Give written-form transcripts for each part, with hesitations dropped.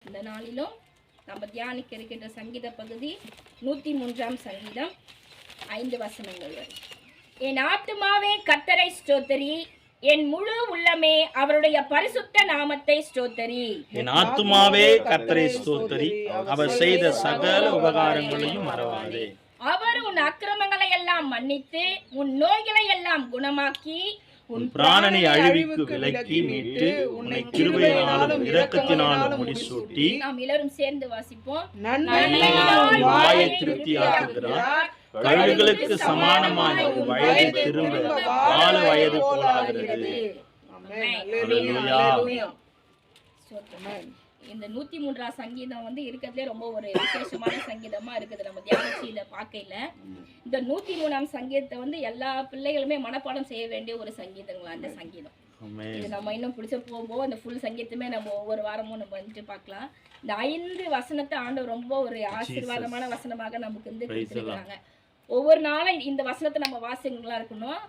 இந்த நாளிலும் நம்ம தியானிக்க இருக்கின்ற சங்கீத பகுதி 103ஆம் சங்கீதம் 5 வசனங்கள் வரை. என் ஆத்துமாவே கர்த்தரை ஸ்தோத்திரி, என் முழு உள்ளமே அவருடைய பரிசுத்த நாமத்தை ஸ்தோத்திரி. என் ஆத்துமாவே கர்த்தரை ஸ்தோத்திரி, அவர் செய்த சகல உபகாரங்களையும் மறவாதே. அவர் உன் அக்கிரமங்களை எல்லாம் மன்னித்து உன் நோய்களை எல்லாம் குணமாக்கி உன் பிராணனை அழிவுக்கு விலக்கி மீட்டு உன்னை கிருபையினாலும் இரக்கத்தினாலும் முடிசூட்டி. நாம் எல்லாரும் சேர்ந்து வாசிப்போம். நன்மையினால் வாயை திருப்தியாக்குகிறார், கழுகுகளுக்கு சமானமான ஒரு வயது திரும்ப 4 வயது போலாகிறது. இந்த 103ஆம் சங்கீதம் வந்து இருக்கிறதுலே ரொம்ப ஒரு விசேஷமான சங்கீதமா இருக்குது. நம்ம தியானிச்சியில பார்க்கையில இந்த 103ஆம் சங்கீதத்தை வந்து எல்லா பிள்ளைகளுமே மனப்பாடம் செய்ய வேண்டிய ஒரு சங்கீதங்களா அந்த சங்கீதம். இது நம்ம இன்னும் பிடிச்ச போகும்போது அந்த ஃபுல் சங்கீதமே நம்ம ஒவ்வொரு வாரமும் நம்ம வந்துட்டு பார்க்கலாம். இந்த 5 வசனத்தை ஆண்டவர் ரொம்ப ஒரு ஆசீர்வாதமான வசனமாக நமக்கு வந்து கொடுத்துருக்காங்க. ஒவ்வொரு நாளும் இந்த வசனத்தை நம்ம வாசிங்களா இருக்கணும்.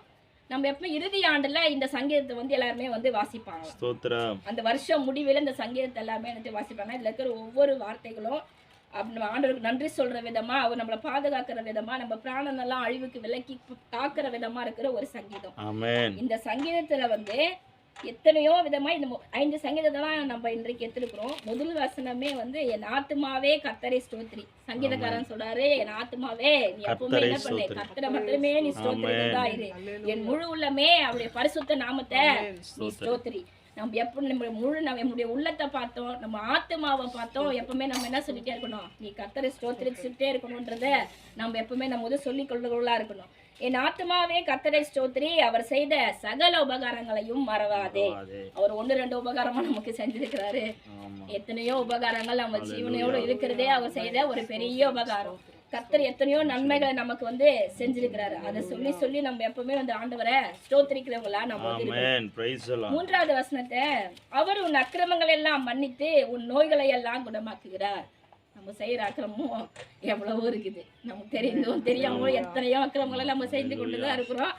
நம்ம எப்ப இறுதி ஆண்டுல இந்த சங்கீதத்தை வந்து எல்லாருமே வந்து வாசிப்பாங்க. அந்த வருஷம் முடிவில் இந்த சங்கீதத்தை எல்லாமே வந்து வாசிப்பாங்க. இதுல இருக்கிற ஒவ்வொரு வார்த்தைகளும் ஆண்டவருக்கு நன்றி சொல்ற விதமா, அவர் நம்மளை பாதுகாக்கிற விதமா, நம்ம பிராணனெல்லாம் அழிவுக்கு விலக்கி காக்கிற விதமா இருக்கிற ஒரு சங்கீதம். இந்த சங்கீதத்துல வந்து எத்தனையோ விதமா இந்த 5 சங்கீதத்தெல்லாம் நம்ம இன்றைக்கு எடுத்துருக்கிறோம். முதல் வசனமே வந்து என் ஆத்துமாவே கர்த்தரை ஸ்தோத்திரி. சங்கீதக்காரன் சொல்றாரு, என் ஆத்துமாவே நீ எப்பவுமே என்ன பண்ணு, கர்த்தரை மட்டுமே நீ ஸ்தோத்திரிக்கிறதா இரு. என் முழு உள்ளமே அவருடைய பரிசுத்த நாமத்தை நீ ஸ்தோத்திரி. நம்ம எப்ப நம்முடைய உள்ளத்தை பார்த்தோம், நம்ம ஆத்மாவை பார்த்தோம், எப்பவுமே நம்ம என்ன சொல்லிட்டே இருக்கணும், நீ கர்த்தரை ஸ்தோத்திரிச்சுட்டே இருக்கணும்ன்றத நம்ம எப்பவுமே நம்ம வந்து சொல்லிக் கொள்ளுகளா இருக்கணும். என் ஆத்மாவே கர்த்தரை ஸ்தோத்திரி, அவர் செய்த சகல உபகாரங்களையும் மறவாதே. அவர் 1-2 உபகாரமா நமக்கு செஞ்சிருக்கிறாரு. எத்தனையோ உபகாரங்கள் நம்ம ஜீவனையோடு இருக்கிறதே அவர் செய்த ஒரு பெரிய உபகாரம். கர்த்தர் எத்தனையோ நன்மைகளை நமக்கு வந்து செஞ்சிருக்கிறாரு. அதை சொல்லி சொல்லி நம்ம எப்பவுமே வந்து ஆண்டவரை ஸ்தோத்திரிக்கிறவங்களா நம்ம வந்து. 3வது வசனத்தை, அவர் உன் அக்கிரமங்களை எல்லாம் மன்னித்து உன் நோய்களை எல்லாம் குணமாக்குகிறார். நம்ம செய்யற அக்கிரமும் எவ்வளவோ இருக்குது, நமக்கு தெரிந்தும் தெரியாமோ எத்தனையோ அக்கிரமங்களை நம்ம செஞ்சு கொண்டுதான் இருக்கிறோம்.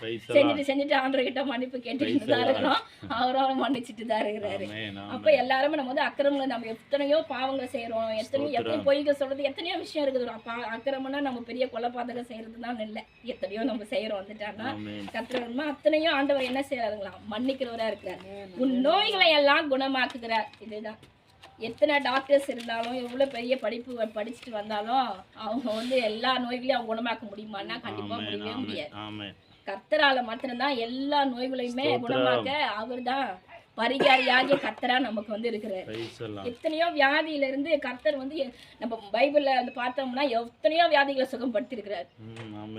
செஞ்சுட்டு ஆண்டவர்கிட்ட மன்னிப்பு கேட்டுக்கிட்டு தான் இருக்கிறோம். அவரும் மன்னிச்சுட்டு தான் இருக்கிறாரு. அப்ப எல்லாருமே நம்ம வந்து அக்கிரமங்களை நம்ம எத்தனையோ பாவங்கள் செய்யறோம், எத்தனையோ பொய்கள் சொல்றது, எத்தனையோ விஷயம் இருக்குது. அக்கிரமம்னா நம்ம பெரிய கொலைபாதகம் செய்யறதுதான் இல்லை, எத்தனையோ நம்ம செய்யறோம். வந்துட்டாங்கன்னா கத்திரமா அத்தனையோ ஆண்டவர் என்ன செய்யறாருங்களாம், மன்னிக்கிறவரா இருக்கிறார். உன் நோய்களை எல்லாம் குணமாக்குகிறார். இதுதான். எத்தனை டாக்டர்ஸ் இருந்தாலும் எவ்வளவு பெரிய படிப்பு படிச்சுட்டு வந்தாலும் அவங்க வந்து எல்லா நோய்களையும் அவங்க குணமாக்க முடியுமான்னா கண்டிப்பா முடியவே முடியாது. கர்த்தரால மாத்திரம்தான் எல்லா நோய்களையுமே குணமாக்க அவர் தான் பரிகாரியாகிய கர்த்தரா நமக்கு வந்து இருக்கிறார். எத்தனையோ வியாதியில இருந்து கர்த்தர் வந்து நம்ம பைபிள்ல வந்து பார்த்தோம்னா எத்தனையோ வியாதிகளை சுகப்படுத்தி இருக்கிறார்.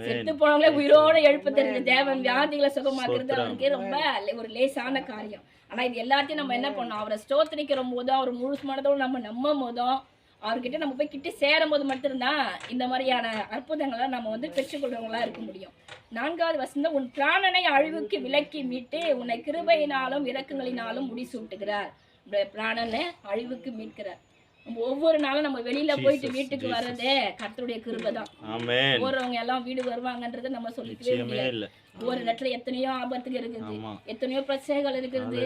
செத்து போனவங்களே உயிரோட எழுப்ப தெரிஞ்ச தேவன் வியாதிகளை சுகமாக்குறது அவருக்கு ரொம்ப ஒரு லேசான காரியம். ஆனா இது எல்லாத்தையும் நம்ம என்ன பண்ணோம், அவரை ஸ்தோத்திரிக்கிற போதும் அவர் முழு மனதோடு நம்ம நம்பும் போதும் அவர்கிட்ட நம்ம போய் கிட்ட சேரும் போது மட்டும்தான் இந்த மாதிரியான அற்புதங்களை நம்ம வந்து பெற்றுக்கொள்றவங்களா இருக்க முடியும். 4வது வசனம், உன் பிராணனை அழிவுக்கு விலக்கி மீட்டு உன்னை கிருபையினாலும் இரக்கங்களினாலும் முடிசூட்டுகிறார். பிராணனை அழிவுக்கு மீட்கிறார். ஒவ்வொரு நாளும் நம்ம வெளியில போயிட்டு வீட்டுக்கு வர்றதே கர்த்தருடைய கிருபை தான். போறவங்க எல்லாம் வீடு வருவாங்கன்றத நம்ம சொல்லிக்கவே முடியல. ஒரு இடத்துல எத்தனையோ ஆபத்துகள் இருக்குது, எத்தனையோ பிரச்சனைகள் இருக்குது,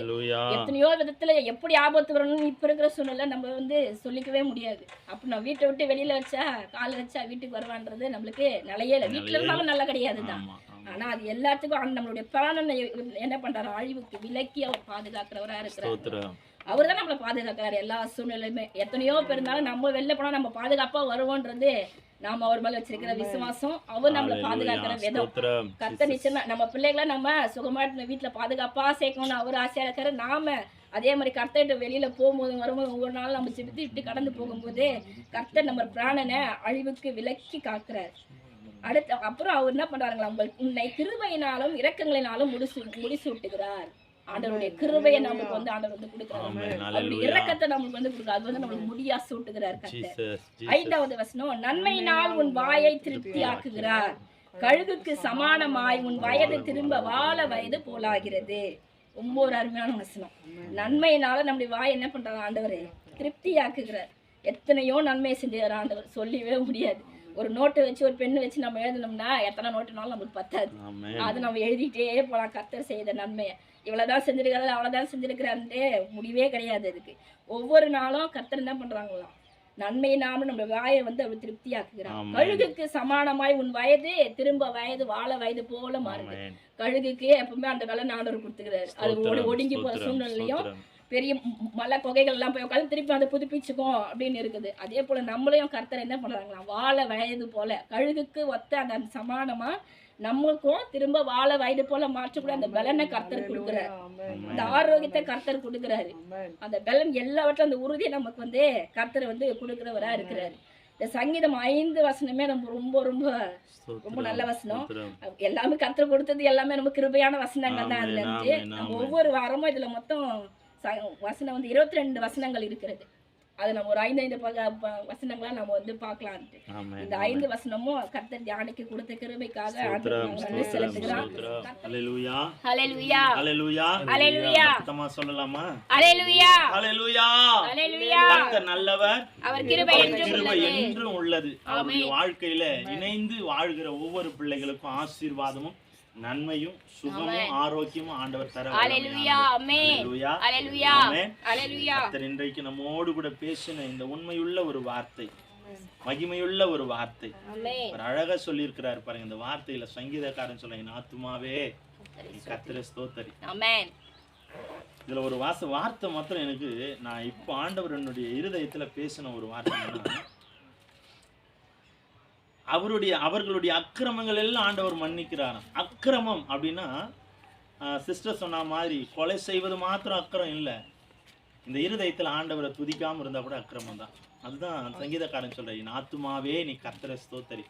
எத்தனையோ விதத்துல எப்படி ஆபத்து வரணும்னு இப்ப இருக்கிற சூழ்நிலை நம்ம வந்து சொல்லிக்கவே முடியாது. அப்ப நான் வீட்டை விட்டு வெளியில வச்சா கால வச்சா வீட்டுக்கு வருவான்றது நம்மளுக்கு நிலையே இல்லை. வீட்டுல இருந்தாலும் நல்லா கிடையாதுதான். ஆனா அது எல்லாத்துக்கும் நம்மளுடைய பிராணனை என்ன பண்றாரு, அழிவுக்கு விலக்கி அவர் பாதுகாக்கிறவரா இருக்கிறார். அவர் தான் நம்மளை பாதுகாக்கிறாரு எல்லா சூழ்நிலையுமே. எத்தனையோ பேர் இருந்தாலும் நம்ம வெளில போனா நம்ம பாதுகாப்பா வருவோன்றது நாம அவர் மேல வச்சிருக்கிற விசுவாசம், அவர் நம்மளை பாதுகாக்கிற விதம். கர்த்தர் நிச்சயமா நம்ம பிள்ளைகளை நம்ம சுகமாட்டு வீட்டுல பாதுகாப்பா சேர்க்கணும்னு அவர் ஆசையா இருக்காரு. நாம அதே மாதிரி கர்த்தர்கிட்ட வெளியில போகும்போது வரும்போது ஒவ்வொரு நாளும் நம்ம ஜெபித்து இப்படி கடந்து போகும்போது கர்த்தர் நம்ம பிராணனை அழிவுக்கு விலக்கி காக்குறாரு. அப்புறம் அவர் என்ன பண்றாருங்களா, உன்னை கிருபையினாலும் இரக்கங்களினாலும் முடிசூட்டுகிறார். ஆண்டவருடைய கிருபையை நமக்கு வந்து ஆண்டவர் வந்து கொடுக்கிறார். அவருடைய இரக்கத்தை நமக்கு வந்து கொடுக்கிறார். அது வந்து நம்மளுக்கு முடியா சூட்டுகிறார் கர்த்தர். 5வது வசனம், நன்மையினால் உன் வாயை திருப்தியாக்குகிறார், கழுகுக்கு சமானமாய் உன் வயது திரும்ப வாழ வயது போலாகிறது. ரொம்ப ஒரு அருமையான வசனம். நன்மையினால நம்முடைய வாய் என்ன பண்றாங்க, ஆண்டவர் திருப்தியாக்குகிறார். எத்தனையோ நன்மையை செஞ்சார் ஆண்டவர், சொல்லவே முடியாது. ஒரு நோட்டை வச்சு ஒரு பெண்ணு வச்சு நம்ம எழுதணும்னா எத்தனை நோட்டுனாலும் நமக்கு பத்தாது. ஆமென். அது நம்ம எழுதிட்டே போலாம். கர்த்தர் செய்த நன்மையை இவ்வளவுதான் செஞ்சிருக்கிறாரு, அவ்வளவுதான் செஞ்சிருக்கிறாருன்ட்டு முடிவே கிடையாது. அதுக்கு ஒவ்வொரு நாளும் கர்த்தர் என்ன பண்றாங்களாம், நன்மையினாலும் நம்ம வாயை வந்து அவர் திருப்தியாக்குகிறார். ஆமென். கழுகுக்கு சமானமாய் உன் வயது திரும்ப வயது வாழ வயது போல மாறுது. ஆமென். கழுகுக்கு எப்பவுமே அந்த வேலை ஆண்டவர் கொடுத்துக்கிறாரு. அது ஸ்தோத்திரம், ஒடுங்கி போற ஸ்தோத்திரம், சூழ்நிலையும் ஸ்தோத்திரம். பெரிய மலை கொகைகள் எல்லாம் போய் உட்காந்து திருப்பி அதை புதுப்பிச்சுக்கும் அப்படின்னு இருக்குது. அதே போல நம்மளையும் கர்த்தர் என்ன பண்றாங்களாம், வாழ வயது போல கழுகுக்கு ஒத்த அந்த சமானமா நம்மளுக்கும் திரும்ப வாழ வயது போல மாற்றக்கூடிய அந்த பலனை கர்த்தர் கொடுக்குறாரு. அந்த ஆரோக்கியத்தை கர்த்தர் கொடுக்குறாரு. அந்த பலன் எல்லாவற்றும் அந்த உறுதியை நமக்கு வந்து கர்த்தர் வந்து கொடுக்குறவரா இருக்கிறாரு. இந்த சங்கீதம் 5 வசனமே நம்ம ரொம்ப ரொம்ப ரொம்ப நல்ல வசனம். ஸ்தோத்திரம். எல்லாமே கர்த்தர் கொடுத்தது எல்லாமே நம்ம கிருபையான வசனங்கள் தான். அதுல இருந்து ஆமென், நம்ம ஆமென். ஒவ்வொரு வாரமும் இதுல மொத்தம் வசனம் வந்து 22 வசனங்கள் இருக்கிறது. அது நம்ம ஒரு 5 வசனங்களா நம்ம வந்து பார்க்கலான்ட்டு. ஆமென். இந்த 5 வசனமும் கர்த்தர் தியானிக்கு கொடுத்த கிருபைக்காக ஸ்தோத்திரம், ஆண்டவருக்கு நன்றி ஸ்தோத்திரம், செலுத்துகிறோம். ஸ்தோத்திரம். ஹல்லேலூயா. ஹல்லேலூயா, ஹல்லேலூயா. ஹல்லேலூயா, சத்தமா சொல்லலாமா? ஹல்லேலூயா, ஹல்லேலூயா. ஹல்லேலூயா. கர்த்தர் நல்லவர், அவர் கிருபை அவர் என்றும் கிருபை உள்ளது. என்றும் உள்ளது. அவருடைய வாழ்க்கையில இணைந்து வாழ்கிற ஒவ்வொரு பிள்ளைகளுக்கும் ஆசீர்வாதமும் நன்மையும் சுகமும் ஆரோக்கியமும் ஆண்டவர் தர ஹல்லேலூயா, ஆமென். ஹல்லேலூயா. ஹல்லேலூயா, ஆமென். ஹல்லேலூயா. கர்த்தர் இன்றைக்கு நம்மோடு கூட பேசின இந்த உண்மையுள்ள ஒரு வார்த்தை, மகிமையுள்ள ஒரு வார்த்தை, ஆமென். அவர் அழகா சொல்லியிருக்கிறார் பாருங்க. இந்த வார்த்தையில சங்கீதக்காரன் சொல்ல, என் ஆத்துமாவே நீ கர்த்தரை ஸ்தோத்தரி. ஆமென். இதுல ஒரு வார்த்தை மாத்திரம் எனக்கு, நான் இப்போ ஆண்டவர் என்னுடைய இருதயத்துல பேசின ஒரு வார்த்தை என்னன்னா, அவர்களுடைய அக்கிரமங்கள் எல்லாம் ஆண்டவர் மன்னிக்கிறாராம். அக்கிரமம் அப்படின்னா சிஸ்டர் சொன்ன மாதிரி கொலை செய்வது மாத்திரம் அக்கிரம் இல்லை. இந்த இருதயத்துல ஆண்டவரை துதிக்காம இருந்தா கூட அக்கிரமம் தான். அதுதான் சங்கீதக்காரன் சொல்ற, என் ஆத்துமாவே நீ கர்த்தரை ஸ்தோத்தரி.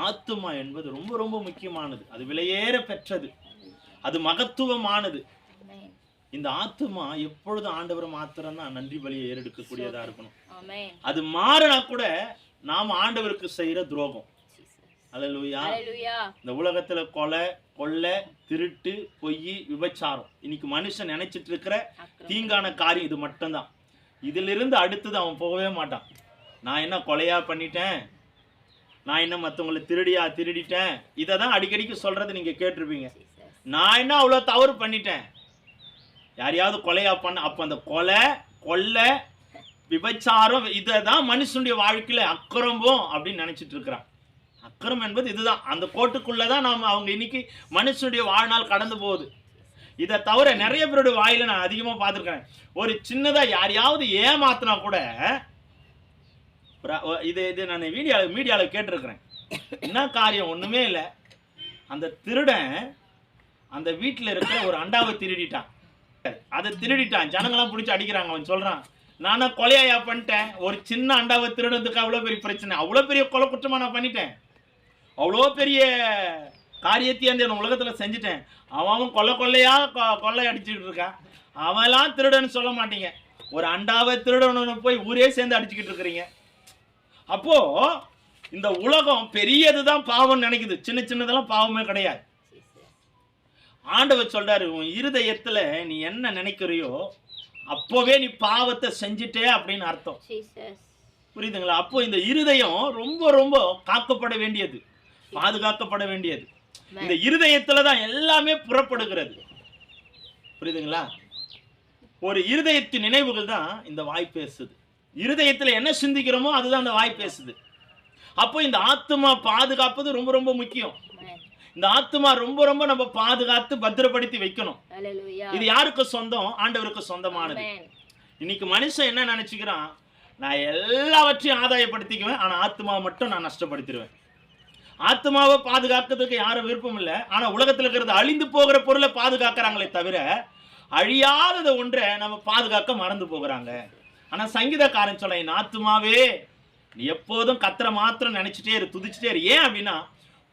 ஆத்துமா என்பது ரொம்ப ரொம்ப முக்கியமானது. அது விலையேற பெற்றது, அது மகத்துவமானது. இந்த ஆத்துமா எப்பொழுதும் ஆண்டவர் மாத்திரம்தான் நன்றி பலியை ஏறெடுக்கக்கூடியதா இருக்கணும். ஆமென். அது மாறினா கூட நாம ஆண்டவருக்கு செய்யற துரோகம். அல்லேலூயா. ஹல்லேலூயா. இந்த உலகத்துல கொலை, கொள்ளை, திருட்டு, பொய், விபச்சாரம், இன்னைக்கு மனுஷன் நினைச்சிட்டு இருக்கிற தீங்கான காரியம் இது மட்டும்தான். இதிலிருந்து அடுத்தது அவன் போகவே மாட்டான். நான் என்ன கொலையா பண்ணிட்டேன், நான் என்ன மற்றவங்களை திருடிட்டேன், இதை தான் அடிக்கடிக்கு சொல்றது நீங்க கேட்டிருப்பீங்க. நான் என்ன அவ்வளோ தவறு பண்ணிட்டேன், யாரையாவது கொலையா பண்ண, அப்போ அந்த கொலை, கொள்ளை, விபச்சாரம் இதை தான் மனுஷனுடைய வாழ்க்கையில அக்கிரமம் அப்படின்னு நினைச்சிட்டு இருக்கிறான். அக்கிரம் என்பது இதுதான். அந்த கோட்டுக்குள்ளதான் அவங்க இன்னைக்கு மனுஷனுடைய வாழ்நாள் கடந்து போகுது. இதை தவிர நிறைய பேருடைய வாயில நான் அதிகமா பார்த்துருக்கேன். ஒரு சின்னதா யாரையாவது ஏமாத்தினா கூட, இது நான் மீடியால கேட்டிருக்கிறேன். என்ன காரியம் ஒண்ணுமே இல்லை, அந்த திருடன் அந்த வீட்டுல இருக்கிற ஒரு அண்டாவை திருடிட்டான். அதை திருடிட்டான், ஜனங்களாம் பிடிச்சி அடிக்கிறாங்க. அவன் சொல்றான், நானா கொலையா பண்ணிட்டேன், ஒரு சின்ன அண்டாவை திருடுறதுக்கு அவ்வளோ பெரிய பிரச்சனை, அவ்வளோ பெரிய கொலை குற்றமா நான் பண்ணிட்டேன், அவ்வளோ பெரிய காரியத்தையும் அந்த உலகத்துல செஞ்சுட்டேன். அவன் கொள்ளையா கொள்ளை அடிச்சுக்கிட்டு இருக்கான். அவன்லாம் திருடன்னு சொல்ல மாட்டீங்க, ஒரு அண்டாவை திருடன்னு போய் ஊரே சேர்ந்து அடிச்சுக்கிட்டு இருக்கிறீங்க. அப்போ இந்த உலகம் பெரியதுதான் பாவம் நினைக்குது, சின்ன சின்னதெல்லாம் பாவமே கிடையாது. ஆண்டவர் சொல்றாரு, உன் இருதயத்துல நீ என்ன நினைக்கிறியோ அப்போவே நீ பாவத்தை செஞ்சுட்டே அப்படின்னு அர்த்தம். புரியுதுங்களா? அப்போ இந்த இருதயம் ரொம்ப ரொம்ப காக்கப்பட வேண்டியது, பாதுகாக்கப்பட வேண்டியது. இந்த இருதயத்துலதான் எல்லாமே புறப்படுகிறது. புரியுதுங்களா? ஒரு இருதயத்தின் நினைவுகள் தான் இந்த வாய் பேசுது. இருதயத்துல என்ன சிந்திக்கிறோமோ அதுதான் அந்த வாய் பேசுது. அப்போ இந்த ஆத்துமா பாதுகாப்பது ரொம்ப ரொம்ப முக்கியம். இந்த ஆத்துமா ரொம்ப ரொம்ப நம்ம பாதுகாத்து பத்திரப்படுத்தி வைக்கணும். இது யாருக்கு சொந்தம்? ஆண்டவருக்கு சொந்தமானது. இன்னைக்கு மனுஷன் என்ன நினைச்சுக்கிறான், நான் எல்லாவற்றையும் ஆதாயப்படுத்திக்குவேன், ஆனா ஆத்மாவை மட்டும் நான் நஷ்டப்படுத்திடுவேன். ஆத்மாவை பாதுகாக்கிறதுக்கு யாரும் விருப்பம் இல்லை. ஆனா உலகத்துல இருக்கிறது அழிந்து போகிற பொருளை பாதுகாக்கிறாங்களே தவிர அழியாததை ஒன்றை நம்ம பாதுகாக்க மறந்து போகிறாங்க. ஆனா சங்கீதக்காரன் சொல்ல, என் ஆத்மாவே நீ எப்போதும் கர்த்தரை மாத்திரம் நினைச்சிட்டே இரு, துதிச்சிட்டே இரு. ஏன் அப்படின்னா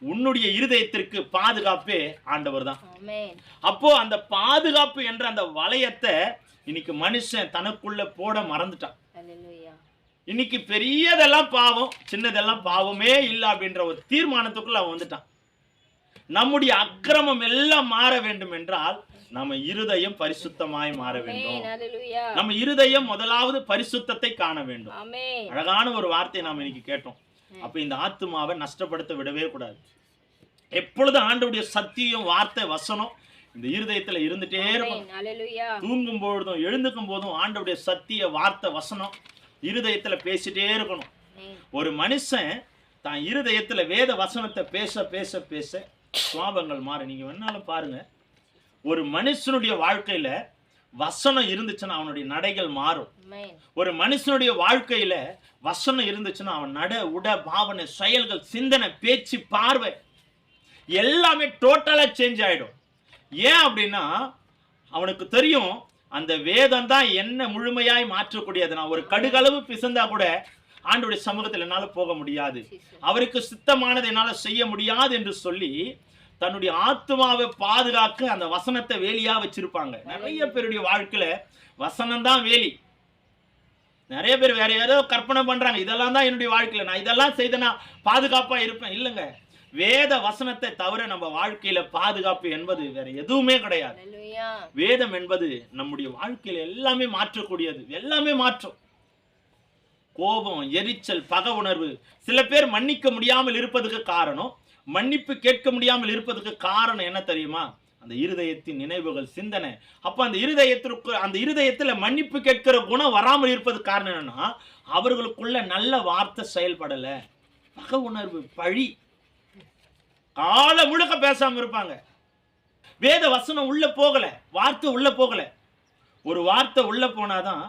உன்னுடைய இருதயத்திற்கு பாதுகாப்பே ஆண்டவர் தான். அப்போ அந்த பாதுகாப்பு என்ற அந்த வளையத்தை இன்னைக்கு மனுஷன் தனக்குள்ள போட மறந்துட்டான். இன்னைக்கு பெரியதெல்லாம் பாவம், சின்னதெல்லாம் பாவமே இல்லை அப்படின்ற ஒரு தீர்மானத்துக்குள்ள அவன் வந்துட்டான். நம்முடைய அக்கிரமம் எல்லாம் மாற வேண்டும் என்றால் நம்ம இருதயம் பரிசுத்தமாய் மாற வேண்டும். நம்ம இருதயம் முதலாவது பரிசுத்தத்தை காண வேண்டும். அழகான ஒரு வார்த்தையை நாம் இன்னைக்கு கேட்டோம். அப்ப இந்த ஆத்துமாவை நஷ்டப்படுத்த விடவே கூடாது. எப்பொழுதும் ஆண்டவருடைய சத்தியம், வார்த்தை, வசனம் இந்த இருதயத்துல இருந்துட்டே இருக்கும். தூங்கும் பொழுதும் எழுந்துக்கும் போதும் ஆண்டவருடைய சத்திய, வார்த்தை, வசனம் இருதயத்துல பேசிட்டே இருக்கணும். ஒரு மனுஷன் தான் இருதயத்துல வேத வசனத்தை பேச பேச பேச சுவாபங்கள் மாறும். நீங்க வேணாலும் பாருங்க, ஒரு மனுஷனுடைய வாழ்க்கையில வசனம் இருந்துச்சுன்னா அவனுடைய நடைகள் மாறும். ஒரு மனுஷனுடைய வாழ்க்கையில வசனம் இருந்துச்சுன்னா அவன் நட, உட, பாவனை, செயல்கள், சிந்தனை, பேச்சு, பார்வை எல்லாமே டோட்டலா சேஞ்ச் ஆயிடும். ஏன் அப்படின்னா அவனுக்கு தெரியும் அந்த வேதம் தான் என்ன முழுமையாய் மாற்றக்கூடியது. நான் ஒரு கடுகளவு பிசந்தா கூட ஆண்டவருடைய சமூகத்தில் என்னால போக முடியாது, அவருக்கு சித்தமானதை என்னால செய்ய முடியாது என்று சொல்லி தன்னுடைய ஆத்மாவை பாதுகாக்க அந்த வசனத்தை வேலியா வச்சிருப்பாங்க. நிறைய பேருடைய வாழ்க்கையில வசனம் தான் வேலி. நிறைய பேர் வேற ஏதோ கற்பனை பண்றாங்க, இதெல்லாம் தான் என்னுடைய வாழ்க்கையில நான் இதெல்லாம் செய்தனா பாதுகாப்பா இருப்பேன். இல்லைங்க, வேத வசனத்தை தவிர நம்ம வாழ்க்கையில பாதுகாப்பு என்பது வேற எதுவுமே கிடையாது. வேதம் என்பது நம்முடைய வாழ்க்கையில எல்லாமே மாற்றக்கூடியது, எல்லாமே மாற்றும். கோபம், எரிச்சல், பகை உணர்வு. சில பேர் மன்னிக்க முடியாமல் இருப்பதுக்கு காரணம், மன்னிப்பு கேட்க முடியாமல் இருப்பதுக்கு காரணம் என்ன தெரியுமா? அந்த இருதயத்தின் நினைவுகள், சிந்தனை. அப்ப அந்த இருதயத்துல மன்னிப்பு கேட்கிற குணம் வராமல் இருப்பது காரணம் என்னன்னா அவர்களுக்குள்ள நல்ல வார்த்தை செயல்படல. பகை உணர்வு, பழி, கால முழுக்க பேசாம இருப்பாங்க. வேத வசனம் உள்ள போகல, வார்த்தை உள்ள போகல. ஒரு வார்த்தை உள்ள போனாதான்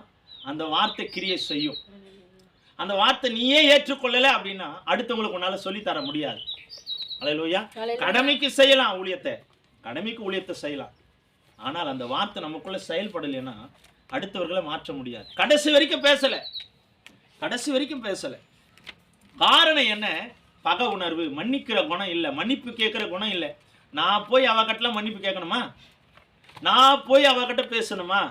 அந்த வார்த்தை கிரியை செய்யும். அந்த வார்த்தை நீயே ஏற்றுக்கொள்ளல அப்படின்னா அடுத்தவங்களுக்கு உன்னால சொல்லி தர முடியாது. அல்லேலூயா. கடமைக்கு செய்யலாம் ஊழியத்தை, கடமைக்கு ஊழியத்தை செய்யலாம். ஆனால் அந்த வார்த்தை நமக்குள்ள செயல்படலைன்னா அடுத்தவர்களை மாற்ற முடியாது. கடைசி வரைக்கும் பேசல, கடைசி வரைக்கும் பேசல. காரணம் என்ன? பகை உணர்வு, மன்னிக்கிற குணம் இல்லை, மன்னிப்பு கேட்கிற குணம் இல்லை. நான் போய் அவகிட்டலாம் மன்னிப்பு கேட்கணுமா? நான் போய் அவகிட்ட பேசணுமா?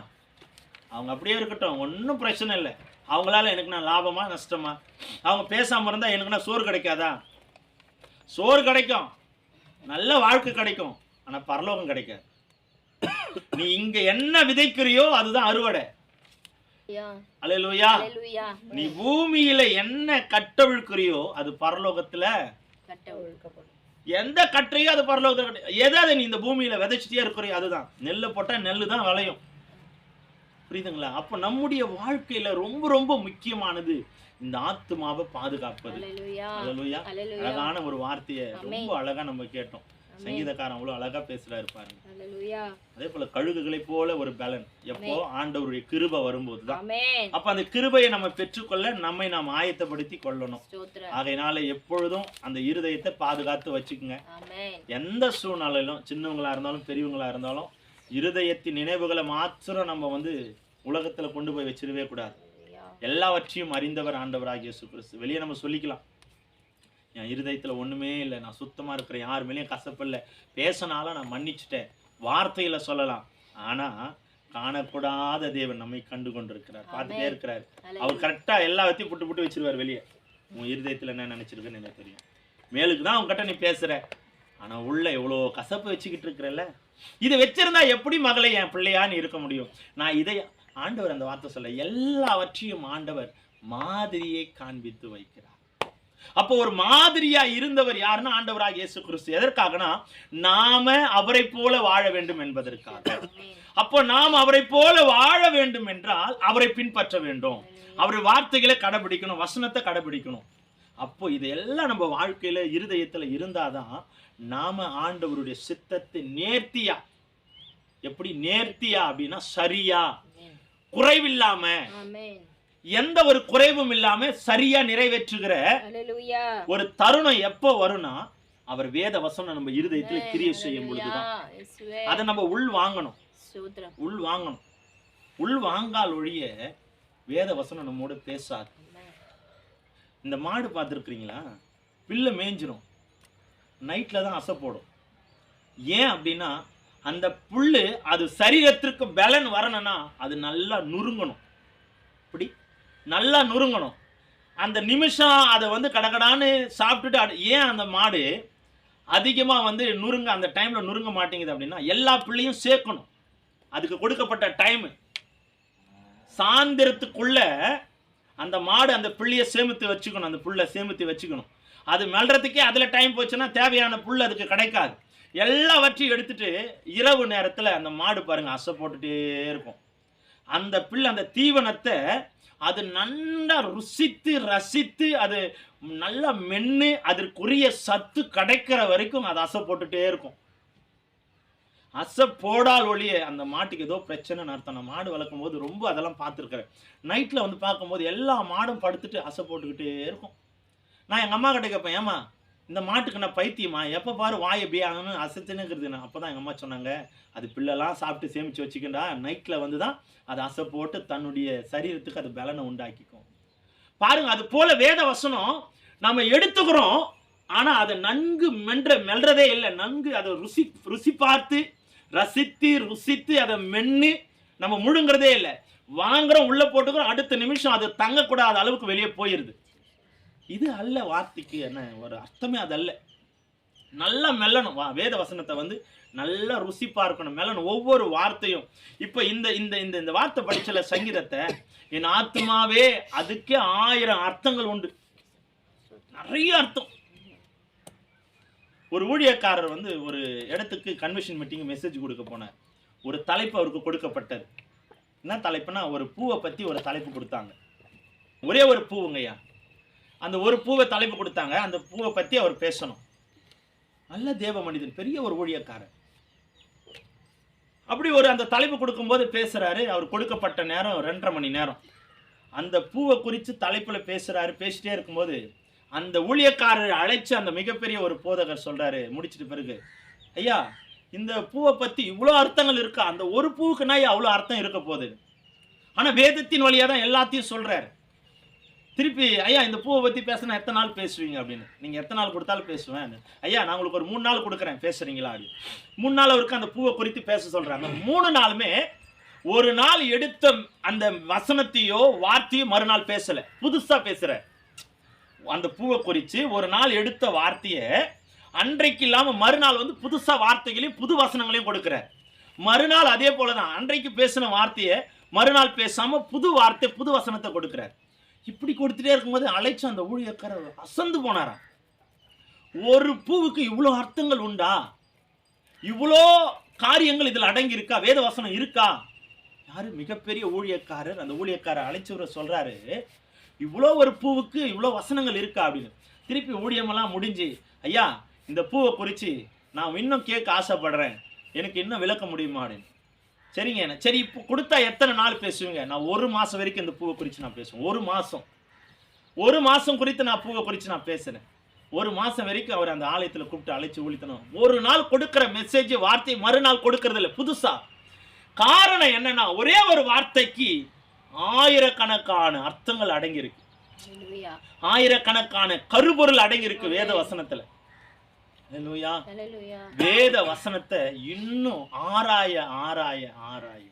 அவங்க அப்படியே இருக்கட்டும், ஒன்றும் பிரச்சனை இல்லை. அவங்களால எனக்கு நான் லாபமா நஷ்டமா? அவங்க பேசாம இருந்தா எனக்கு நான் சோறு கிடைக்காதா? சோறு கிடைக்கும், நல்ல வாழ்க்கை கிடைக்கும், ஆனா பரலோகம் கிடைக்காது. நீ இங்க என்ன விதைக்கிறியோ அதுதான் அறுவடை. அல்லேலூயா. நீ பூமியில என்ன கட்டவிழ்க்கிறியோ அது பரலோகத்துல கட்டவிழ்க்கப்படும். எந்த கட்டையோ அது பரலோகத்துல. எதை நீ இந்த பூமியில விதைச்சிட்டே இருக்கிறியோ அதுதான். நெல்லு போட்டா நெல்லு தான் விளையும். புரியுதுங்களா? அப்ப நம்முடைய வாழ்க்கையில ரொம்ப ரொம்ப முக்கியமானது இந்த ஆத்துமாவை பாதுகாப்பது. அல்லேலூயா. அழகான ஒரு வார்த்தையை ரொம்ப அழகா நம்ம கேட்டோம். சங்கீதக்காரன் அவ்வளவு அழகா பேசுறாரு பாருங்க. அதே போல கழுகுகளை போல ஒரு பலன் எப்போ ஆண்டவருடைய கிருபை வரும்போதுதான். அப்ப அந்த கிருபையை நம்ம பெற்றுக்கொள்ள நம்மை நாம் ஆயத்தப்படுத்தி கொள்ளணும். ஆகையினால எப்பொழுதும் அந்த இருதயத்தை பாதுகாத்து வச்சுக்குங்க. எந்த சூழ்நிலையிலும், சின்னவங்களா இருந்தாலும் பெரியவங்களா இருந்தாலும், இருதயத்தின் நினைவுகளை மாத்திரம் நம்ம உலகத்துல கொண்டு போய் வச்சிடவே கூடாது. எல்லாவற்றையும் அறிந்தவர் ஆண்டவராகிய இயேசு கிறிஸ்து. வெளியே நம்ம சொல்லிக்கலாம், என் இருதயத்துல ஒண்ணுமே இல்லை, நான் சுத்தமா இருக்கிறேன், யார் மேலேயும் கசப்பில்லை, பேசினாலும் நான் மன்னிச்சுட்டேன், வார்த்தையில சொல்லலாம். ஆனா காணக்கூடாத தேவன் நம்மை கண்டு கொண்டிருக்கிறார், பார்த்துட்டே இருக்கிறார். அவர் கரெக்டா எல்லாத்தையும் புட்டு புட்டு வச்சிருவார் வெளியே. உன் இருதயத்துல என்ன நினைச்சிருக்குன்னு எனக்கு தெரியும். மேலுக்குதான் உங்ககிட்ட நீ பேசுற, ஆனா உள்ள எவ்வளோ கசப்பு வச்சுக்கிட்டு இருக்கிறல்ல. இதை வச்சிருந்தா எப்படி மகளை என் பிள்ளையான்னு இருக்க முடியும்? நான் இதை ஆண்டவர் அந்த வார்த்தை சொல்ல, எல்லாவற்றையும் ஆண்டவர் மாதிரியை காண்பித்து வைக்கிறார். அப்போ ஒரு மாதிரியா இருந்தவர் யாருன்னா ஆண்டவராகிய இயேசு கிறிஸ்து. எதற்காகனா நாம அவரை போல வாழ வேண்டும் என்பதற்காக. அப்போ நாம் அவரை போல வாழ வேண்டும் என்றால் அவரை பின்பற்ற வேண்டும், அவருடைய வார்த்தைகளை கடைபிடிக்கணும், வசனத்தை கடைபிடிக்கணும். அப்போ இதெல்லாம் நம்ம வாழ்க்கையில இருதயத்துல இருந்தாதான் நாம ஆண்டவருடைய சித்தத்தை நேர்த்தியா, எப்படி நேர்த்தியா அப்படின்னா சரியா, குறைவில்லாம, எந்த ஒரு குறைவும் இல்லாம சரியா நிறைவேற்றுகிற ஒரு தருணம் எப்போ வரும்னா அவர் வேத வசனம் நம்ம இருதயத்துல கிரியை செய்யும் பொழுதுதான். அதை நம்ம உள் வாங்கணும், உள் வாங்கணும். உள் வாங்கால் ஒழிய வேத வசனம் நம்மோட பேசாது. இந்த மாடு பார்த்துருக்கிறீங்களா? பில்ல மேய்ஞ்சிரும், நைட்ல தான் அசை போடும். ஏன் அப்படின்னா அந்த புல்லு அது சரீரத்திற்கு பலன் வரணும்னா அது நல்லா நுறுங்கணும், இப்படி நல்லா நுறுங்கணும். அந்த நிமிஷம் அதை கடகடான்னு சாப்பிட்டுட்டு ஏன் அந்த மாடு அதிகமா நுறுங்க அந்த டைம்ல நுறுங்க மாட்டேங்குது அப்படின்னா எல்லா பிள்ளையும் சேர்க்கணும். அதுக்கு கொடுக்கப்பட்ட டைம் சாயந்திரத்துக்குள்ள அந்த மாடு அந்த புள்ளியை சேமித்து வச்சுக்கணும், அந்த புல்லை சேமித்து வச்சுக்கணும். அது மெல்றதுக்கே அதில் டைம் போச்சுன்னா தேவையான புல் அதுக்கு கிடைக்காது. எல்லாவற்றையும் எடுத்துட்டு இரவு நேரத்தில் அந்த மாடு பாருங்க அசை போட்டுட்டே இருக்கும். அந்த பிள்ளை அந்த தீவனத்தை அது நல்லா ருசித்து ரசித்து அது நல்லா மென்று அதற்குரிய சத்து கிடைக்கிற வரைக்கும் அது அசை போட்டுட்டே இருக்கும். அசை போடால் ஒழிய அந்த மாட்டுக்கு ஏதோ பிரச்சனைன்னு அர்த்தம். நான் மாடு வளர்க்கும் போது ரொம்ப அதெல்லாம் பார்த்துருக்கிறேன். நைட்டில் வந்து பார்க்கும்போது எல்லா மாடும் படுத்துட்டு அசை போட்டுக்கிட்டே இருக்கும். நான் எங்கள் அம்மா கிட்ட கேட்பேன், ஏம்மா இந்த மாட்டுக்கு நான் பைத்தியமா, எப்போ பாரு வாயை பியாங்கன்னு அசைத்துனுங்கிறது. நான் அப்போ தான் எங்கள் அம்மா சொன்னாங்க, அது பிள்ளைலாம் சாப்பிட்டு சேமித்து வச்சுக்கிண்டா நைட்டில் வந்து தான் அது அசை போட்டு தன்னுடைய சரீரத்துக்கு அது பலனை உண்டாக்கிக்கும். பாருங்க, அது போல வேத வசனம் நம்ம எடுத்துக்கிறோம், ஆனால் அதை நன்கு மெல்றதே இல்லை. நன்கு அதை ருசி பார்த்து ரசித்து ருசித்து அதை மென்று நம்ம முழுங்கிறதே இல்லை. வாங்குறோம், உள்ள போட்டுக்கிறோம், அடுத்த நிமிஷம் அது தங்கக்கூடாத அளவுக்கு வெளியே போயிடுது. இது அல்ல வார்த்தைக்கு என்ன ஒரு அர்த்தமே, அது அல்ல. நல்லா மெல்லணும், வேத வசனத்தை வந்து நல்லா ருசி பார்க்கணும், மெல்லணும் ஒவ்வொரு வார்த்தையும். இப்போ இந்த இந்த இந்த இந்த வார்த்தை படிச்சல சங்கீதத்தை, என் ஆத்மாவே அதுக்கே 1000 அர்த்தங்கள் உண்டு, நிறைய அர்த்தம். ஒரு ஊழியக்காரர் வந்து ஒரு இடத்துக்கு கன்வென்ஷன் மீட்டிங் மெசேஜ் கொடுக்க போனார். ஒரு தலைப்பு அவருக்கு கொடுக்கப்பட்டது. என்ன தலைப்புனா, ஒரு பூவை பற்றி ஒரு தலைப்பு கொடுத்தாங்க. ஒரே ஒரு பூவுங்கய்யா, அந்த ஒரு பூவை தலைப்பு கொடுத்தாங்க. அந்த பூவை பற்றி அவர் பேசணும். நல்ல தேவ மனிதன், பெரிய ஒரு ஊழியக்காரர். அப்படி ஒரு அந்த தலைப்பு கொடுக்கும்போது பேசுறாரு. அவர் கொடுக்கப்பட்ட நேரம் 2:30 மணி நேரம். அந்த பூவை குறித்து தலைப்புல பேசுறாரு. பேசிட்டே இருக்கும்போது அந்த ஊழியக்காரர் அழைச்சு அந்த மிகப்பெரிய ஒரு போதகர் சொல்றாரு முடிச்சிட்டு பிறகு, ஐயா இந்த பூவை பத்தி இவ்வளோ அர்த்தங்கள் இருக்கா? அந்த ஒரு பூவுக்குன்னா அவ்வளோ அர்த்தம் இருக்க போகுது. ஆனா வேதத்தின் வழியா தான் எல்லாத்தையும் சொல்றாரு. திருப்பி, ஐயா இந்த பூவை பற்றி பேசினா எத்தனை நாள் பேசுவீங்க அப்படின்னு. நீங்கள் எத்தனை நாள் கொடுத்தாலும் பேசுவேன். ஐயா நான் உங்களுக்கு ஒரு 3 நாள் கொடுக்குறேன், பேசுகிறீங்களா அப்படின்னு. 3 நாள் அவருக்கு அந்த பூவை குறித்து பேச சொல்கிறாங்க. 3 நாளுமே ஒரு நாள் எடுத்த அந்த வசனத்தையோ வார்த்தையோ மறுநாள் பேசலை, புதுசாக பேசுகிற. அந்த பூவை குறித்து ஒரு நாள் எடுத்த வார்த்தையை அன்றைக்கு இல்லாமல் மறுநாள் வந்து புதுசாக வார்த்தைகளையும் புது வசனங்களையும் கொடுக்குறார். மறுநாள் அதே போல தான் அன்றைக்கு பேசின வார்த்தையை மறுநாள் பேசாமல் புது வார்த்தை புது வசனத்தை கொடுக்குறார். இப்படி கொடுத்துட்டே இருக்கும்போது அழைச்சு அந்த ஊழியக்காரர் அசந்து போனாராம். ஒரு பூவுக்கு இவ்வளோ அர்த்தங்கள் உண்டா? இவ்வளோ காரியங்கள் இதில் அடங்கி இருக்கா? வேத வசனம் இருக்கா? யாரு? மிகப்பெரிய ஊழியக்காரர். அந்த ஊழியக்காரர் அழைச்சவரை சொல்றாரு, இவ்வளோ ஒரு பூவுக்கு இவ்வளோ வசனங்கள் இருக்கா அப்படின்னு. திருப்பி ஊழியமெல்லாம் முடிஞ்சு, ஐயா இந்த பூவை குறித்து நான் இன்னும் கேட்க ஆசைப்படுறேன், எனக்கு இன்னும் விளக்க முடியுமா அப்படின்னு. சரிங்க, சரி இப்போ கொடுத்தா எத்தனை நாள் பேசுவீங்க? நான் 1 மாதம் வரைக்கும் இந்த பூவை குறித்து நான் பேசுவேன். 1 மாதம் குறித்து நான் பூவை குறித்து நான் பேசுகிறேன். 1 மாதம் வரைக்கும் அவர் அந்த ஆலயத்தில் கூப்பிட்டு அழைச்சி ஊழித்தணும். ஒரு நாள் கொடுக்குற மெசேஜ் வார்த்தை மறுநாள் கொடுக்கறது இல்லை, புதுசா. காரணம் என்னன்னா, ஒரே ஒரு வார்த்தைக்கு ஆயிரக்கணக்கான அர்த்தங்கள் அடங்கியிருக்கு, ஆயிரக்கணக்கான கருப்பொருள் அடங்கியிருக்கு வேத வசனத்துல. வேத வசனத்தை இன்னும் ஆராய ஆராய ஆராய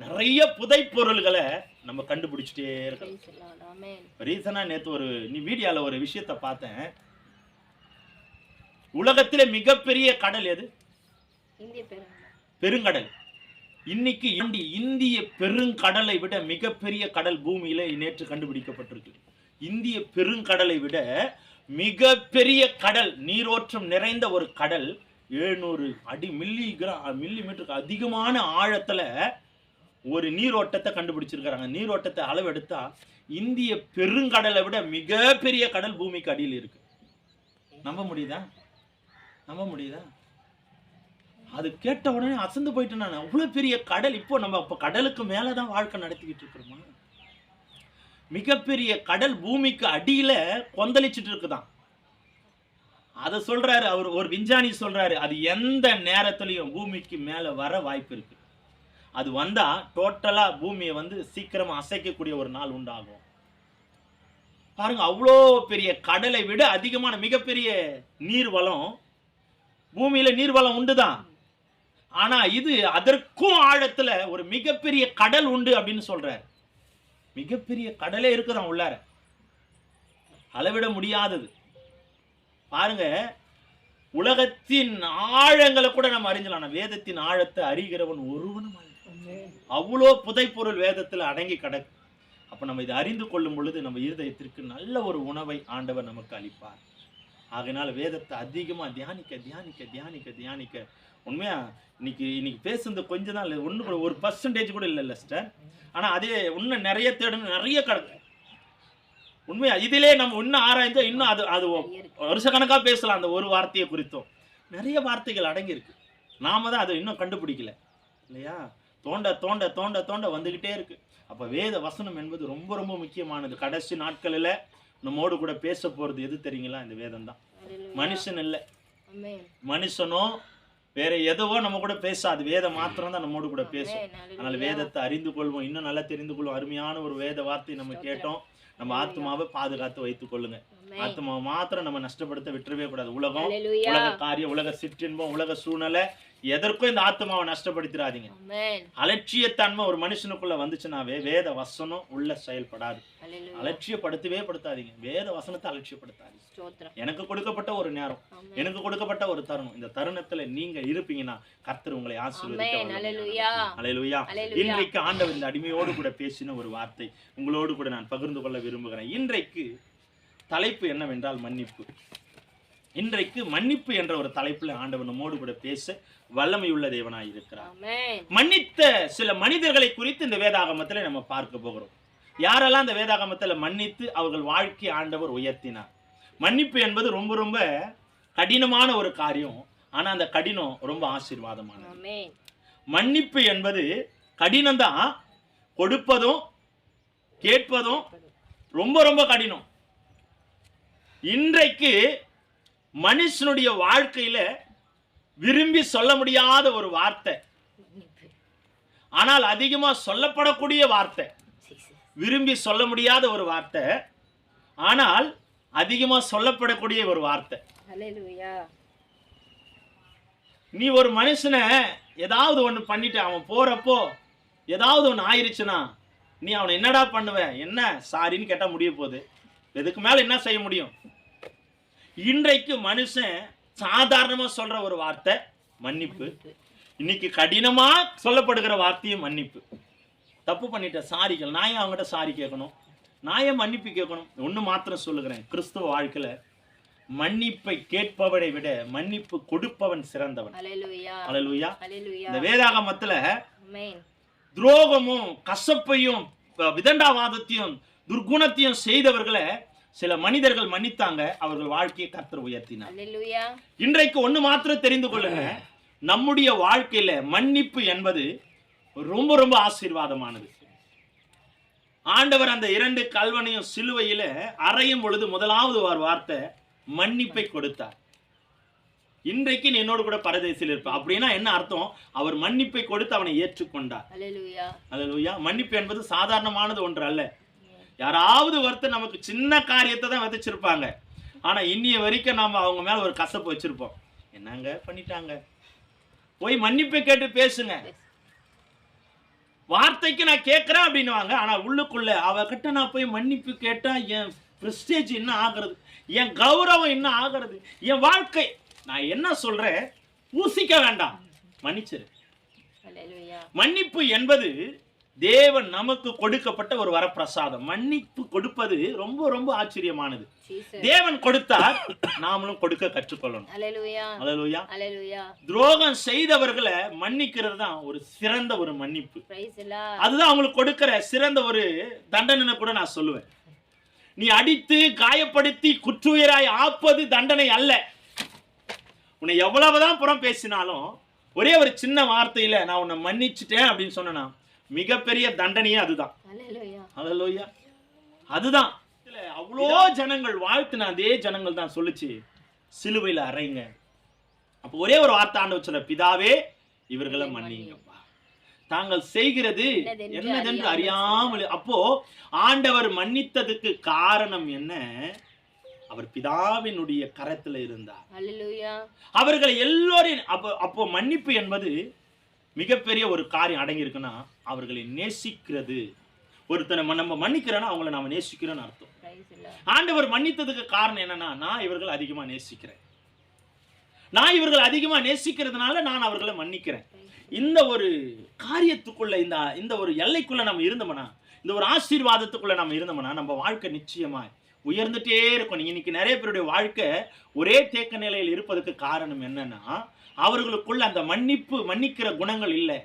நிறைய புதை பொருள்களை நம்ம கண்டுபிடிச்சிட்டே இருக்கோம். ரீசனா நேத்து ஒரு மீடியால ஒரு விஷயத்தை பார்த்தேன். உலகத்திலே மிகப்பெரிய கடல் எது? பெருங்கடல். இன்னைக்கு இந்திய பெருங்கடலை விட மிகப்பெரிய கடல் பூமியில நேற்று கண்டுபிடிக்கப்பட்டிருக்கு. இந்திய பெருங்கடலை விட மிகப்பெரிய கடல், நீரோற்றம் நிறைந்த ஒரு கடல், 700 அடி மில்லிமீட்டருக்கு அதிகமான ஆழத்துல ஒரு நீரோட்டத்தை கண்டுபிடிச்சிருக்கிறாங்க. நீரோட்டத்தை அளவெடுத்தா இந்திய பெருங்கடலை விட மிகப்பெரிய கடல் பூமிக்கு அடியில் இருக்கு. நம்ப முடியுதா? அது கேட்ட உடனே அசந்து போயிட்டேன் நான். அவ்வளவு பெரிய கடல். இப்போ நம்ம கடலுக்கு மேலதான் வாழ்க்கை நடத்திக்கிட்டு இருக்கிறோமா? மிகப்பெரிய கடல் பூமிக்கு அடியில கொந்தளிச்சுட்டு இருக்குதான். அதை சொல்றாரு அவர், ஒரு விஞ்ஞானி சொல்றாரு, அது எந்த நேரத்திலையும் பூமிக்கு மேல வர வாய்ப்பு இருக்கு. அது வந்தா டோட்டலா பூமியை வந்து சீக்கிரமா அசைக்கக்கூடிய ஒரு நாள் உண்டாகும். பாருங்க, அவ்வளோ பெரிய கடலை விட அதிகமான மிகப்பெரிய நீர்வளம் பூமியில நீர்வளம் உண்டுதான். ஆனா இது அதற்கும் ஆழத்துல ஒரு மிகப்பெரிய கடல் உண்டு அப்படின்னு சொல்றாரு. மிகப்பெரிய கடலே இருக்குதான் உள்ளார, அளவிட முடியாதது. பாருங்க, உலகத்தின் ஆழங்களை கூட நம்ம அறிஞ்சலாம். வேதத்தின் ஆழத்தை அறிகிறவன் ஒருவனும் அல்ல. அவ்வளோ புதை பொருள் வேதத்துல அடங்கி கிடக்கு. அப்ப நம்ம இதை அறிந்து கொள்ளும் பொழுது நம்ம இருதயத்திற்கு நல்ல ஒரு உணவை ஆண்டவர் நமக்கு அளிப்பார். ஆகையினால வேதத்தை அதிகமா தியானிக்க தியானிக்க தியானிக்க தியானிக்க உண்மையா இன்னைக்கு பேசுறது கொஞ்சம் தான் இல்லை, ஒன்று கூட 1% கூட இல்லை சிஸ்டர். ஆனா அதே இன்னும் நிறைய தேடணும், நிறைய கிடக்கு உண்மையா. இதிலே நம்ம இன்னும் ஆராய்ந்தா இன்னும் அது வருஷக்கணக்கா பேசலாம். அந்த ஒரு வார்த்தையை குறித்தும் நிறைய வார்த்தைகள் அடங்கி இருக்கு. நாம தான் அதை இன்னும் கண்டுபிடிக்கல இல்லையா? தோண்ட தோண்ட தோண்ட தோண்ட வந்துகிட்டே இருக்கு. அப்ப வேத வசனம் என்பது ரொம்ப ரொம்ப முக்கியமானது. கடைசி நாட்களில் நம்மோடு கூட பேச போறது எது தெரியுங்களா? இந்த வேதம் தான். மனுஷன் இல்லை, மனுஷனோ வேற எதுவோ நம்ம கூட பேசாது, வேதம் மாத்திரம் தான் நம்மோடு கூட பேசும். அதனால வேதத்தை அறிந்து கொள்வோம், இன்னும் நல்லா தெரிந்து கொள்வோம். அருமையான ஒரு வேத வார்த்தை நம்ம கேட்டோம். நம்ம ஆத்மாவை பாதுகாத்து வைத்துக் கொள்ளுங்க. ஆத்மாவை மாத்திரம் நம்ம நஷ்டப்படுத்த விட்டுறவே கூடாது. உலகம், உலக காரியம், உலக சிற்றின்பம், உலக சூழ்நிலை எதற்கும் இந்த ஆத்மாவை நஷ்டப்படுத்திடாதீங்க. அலட்சியத்தன்மை ஒரு மனுஷனுக்குள்ள வந்துச்சுனாவே வேத வசனம் உள்ள செயல்படாது. அலட்சியப்படுத்தவே படுத்தாதீங்க, வேத வசனத்தை அலட்சியப்படுத்தாதீங்க. எனக்கு கொடுக்கப்பட்ட ஒரு நேரம், எனக்கு கொடுக்கப்பட்ட ஒரு தருணம், இந்த தருணத்துல நீங்க இருப்பீங்கன்னா கர்த்தர் உங்களை ஆசீர்வதிப்பார். அல்லேலூயா. இன்றைக்கு ஆண்டவர் இந்த அடிமையோடு கூட பேசின ஒரு வார்த்தை உங்களோடு கூட நான் பகிர்ந்து கொள்ள விரும்புகிறேன். இன்றைக்கு தலைப்பு என்னவென்றால் மன்னிப்பு. இன்றைக்கு மன்னிப்பு என்ற ஒரு தலைப்புல ஆண்டவர் நம்மோடு கூட பேச வல்லமையுள்ள தேவனாய் இருக்கிறார். மன்னித்த சில மனிதர்களை குறித்து இந்த வேதாகமத்துல நம்ம பார்க்க போகிறோம். யாரெல்லாம் இந்த வேதாகமத்துல மன்னித்து அவர்கள் வாழ்க்கை ஆண்டவர் உயர்த்தினார். மன்னிப்பு என்பது ரொம்ப ரொம்ப கடினமான ஒரு காரியம். ஆனா அந்த கடினம் ரொம்ப ஆசீர்வாதமானது. மன்னிப்பு என்பது கடினம்தான், கொடுப்பதும் கேட்பதும் ரொம்ப ரொம்ப கடினம். இன்றைக்கு மனுஷனுடைய வாழ்க்கையில விரும்பி சொல்ல முடியாத ஒரு வார்த்தை, ஆனால் அதிகமா சொல்லப்படக்கூடிய வார்த்தை. விரும்பி சொல்ல முடியாத ஒரு வார்த்தை, ஆனால் அதிகமா சொல்லப்படக்கூடிய ஒரு வார்த்தை. நீ ஒரு மனுஷனை ஏதாவது ஒண்ணு பண்ணிட்டு அவன் போறப்போ ஏதாவது ஒண்ணு ஆயிருச்சுன்னா நீ அவனை என்னடா பண்ணுவ? என்ன சாரின்னு கேட்டா முடிய போகுது. இதுக்கு மேல என்ன செய்ய முடியும்? இன்றைக்கு மனுஷன் சாதாரணமா சொல்ற ஒரு வார்த்தை மன்னிப்பு. இன்னைக்கு கடினமா சொல்லப்படுகிற வார்த்தையும் மன்னிப்பு. தப்பு பண்ணிட்ட சாரிகள், நான் ஏன் அவங்ககிட்ட சாரி கேட்கணும்? நான் ஏன் மன்னிப்பு கேட்கணும்? ஒண்ணு மாத்திரம் சொல்லுகிறேன், கிறிஸ்துவ வாழ்க்கையில மன்னிப்பை கேட்பவனை விட மன்னிப்பு கொடுப்பவன் சிறந்தவன். அல்லேலூயா. இந்த வேதாகமத்துல துரோகமும் கசப்பையும் விதண்டாவாதத்தையும் துர்குணத்தையும் செய்தவர்களை சில மனிதர்கள் மன்னித்தாங்க, அவர்கள் வாழ்க்கையை கர்த்தர் உயர்த்தினார். இன்றைக்கு ஒண்ணு மாத்திரம் தெரிந்து கொள்ளுங்க, நம்முடைய வாழ்க்கையில மன்னிப்பு என்பது ரொம்ப ரொம்ப ஆசீர்வாதமானது. ஆண்டவர் அந்த 2 கல்வனையும் சிலுவையில அறையும் பொழுது முதலாவது ஒரு வார்த்தை மன்னிப்பை கொடுத்தார். இன்றைக்கு நீ என்னோடு கூட பரதேசில் இருப்ப அப்படின்னா என்ன அர்த்தம்? அவர் மன்னிப்பை கொடுத்து அவனை ஏற்றுக்கொண்டார். அல்லேலூயா. மன்னிப்பு என்பது சாதாரணமானது ஒன்று அல்ல. யாராவது ஒருத்தர் நமக்கு சின்ன காரியத்தை தான் விதைச்சிருப்பாங்க, ஆனா இன்னிய வரைக்கும் நாம அவங்க மேல ஒரு கசப்பு வச்சிருப்போம். என்னங்க பண்ணிட்டாங்க, போய் மன்னிப்பை கேட்டு பேசுங்க. வார்த்தைக்கு நான் கேட்கிறேன் அப்படின்னுவாங்க, ஆனா உள்ளுக்குள்ள அவகிட்ட நான் போய் மன்னிப்பு கேட்டா என் பிரஸ்டேஜ் என்ன ஆகிறது, என் கௌரவம் என்ன ஆகிறது, என் வாழ்க்கை. நான் என்ன சொல்றேன், பூசிக்க வேண்டாம், மன்னிச்சிரு. மன்னிப்பு என்பது தேவன் நமக்கு கொடுக்கப்பட்ட ஒரு வரப்பிரசாதம். மன்னிப்பு கொடுப்பது ரொம்ப ரொம்ப ஆச்சரியமானது. தேவன் கொடுத்தார், நாமளும் கொடுக்க கற்றுக்கொள்ளணும். அல்லேலூயா. துரோகம் செய்தவர்களை மன்னிக்கிறது தான் ஒரு சிறந்த ஒரு மன்னிப்பு. அதுதான் அவங்களுக்கு கொடுக்கிற சிறந்த ஒரு தண்டனை கூட நான் சொல்லுவேன். நீ அடித்து காயப்படுத்தி குற்றுயிராய் ஆப்பது தண்டனை அல்ல. உன்னை எவ்வளவுதான் புறம் பேசினாலும் ஒரே ஒரு சின்ன வார்த்தையில நான் உன்னை மன்னிச்சுட்டேன் அப்படின்னு சொன்னா மிகப்பெரிய தண்டனையே அதுதான். அல்லேலூயா. அதுதான் அவ்வளோ ஜனங்கள் வாழ்த்துன அதே ஜனங்கள் தான் சொல்லுச்சு, சிலுவையில அறைங்க. அப்ப ஒரே ஒரு வார்த்தை ஆண்டவர் சொல்ற, பிதாவே இவர்களை மன்னிங்கப்பா, தாங்கள் செய்கிறது என்னதென்று அறியாமல். அப்போ ஆண்டவர் மன்னித்ததுக்கு காரணம் என்ன? அவர் பிதாவினுடைய கரத்துல இருந்தார். அவர்களை எல்லோரையும் அப்போ மன்னிப்பு என்பது மிகப்பெரிய ஒரு காரியம் அடங்கி இருக்குன்னா அவர்களை நேசிக்கிறது. ஒருத்தனை நம்ம மன்னிக்கிறோன்னா அவங்களை நாம நேசிக்கிறோம்னு அர்த்தம். ஆண்டவர் மன்னித்ததுக்கு காரணம் என்னன்னா, நான் இவர்கள் அதிகமா நேசிக்கிறேன், நான் இவர்கள் அதிகமா நேசிக்கிறதுனால நான் அவர்களை மன்னிக்கிறேன். இந்த ஒரு காரியத்துக்குள்ள இந்த ஒரு எல்லைக்குள்ள நம்ம இருந்தோம்னா இந்த ஒரு ஆசீர்வாதத்துக்குள்ள நம்ம இருந்தோம்னா நம்ம வாழ்க்கை நிச்சயமா உயர்ந்துட்டே இருக்கும். நீங்க இன்னைக்கு நிறைய பேருடைய வாழ்க்கை ஒரே தேக்க நிலையில் இருப்பதற்கு காரணம் என்னன்னா, அவர்களுக்குள்ள அந்த மன்னிக்கிற குணங்கள் இல்லை,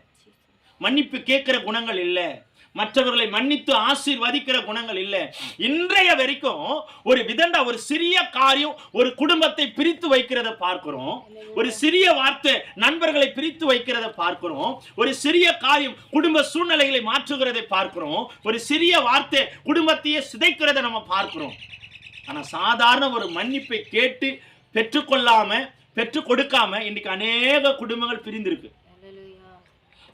மன்னிப்பு கேட்கிற குணங்கள் இல்லை, மற்றவர்களை மன்னித்து ஆசீர்வதிக்கிற குணங்கள் இல்லை. இன்றைய வரைக்கும் ஒரு விதண்டா ஒரு சிறிய காரியம் ஒரு குடும்பத்தை பிரித்து வைக்கிறத பார்க்கிறோம். ஒரு சிறிய வார்த்தை நண்பர்களை பிரித்து வைக்கிறத பார்க்கிறோம். ஒரு சிறிய காரியம் குடும்ப சூழ்நிலைகளை மாற்றுகிறதை பார்க்கிறோம். ஒரு சிறிய வார்த்தை குடும்பத்தையே சிதைக்கிறத நம்ம பார்க்கிறோம். ஆனா சாதாரண ஒரு மன்னிப்பை கேட்டு பெற்றுக் கொடுக்காம இன்னைக்கு அநேக குடும்பங்கள் பிரிந்திருக்கு.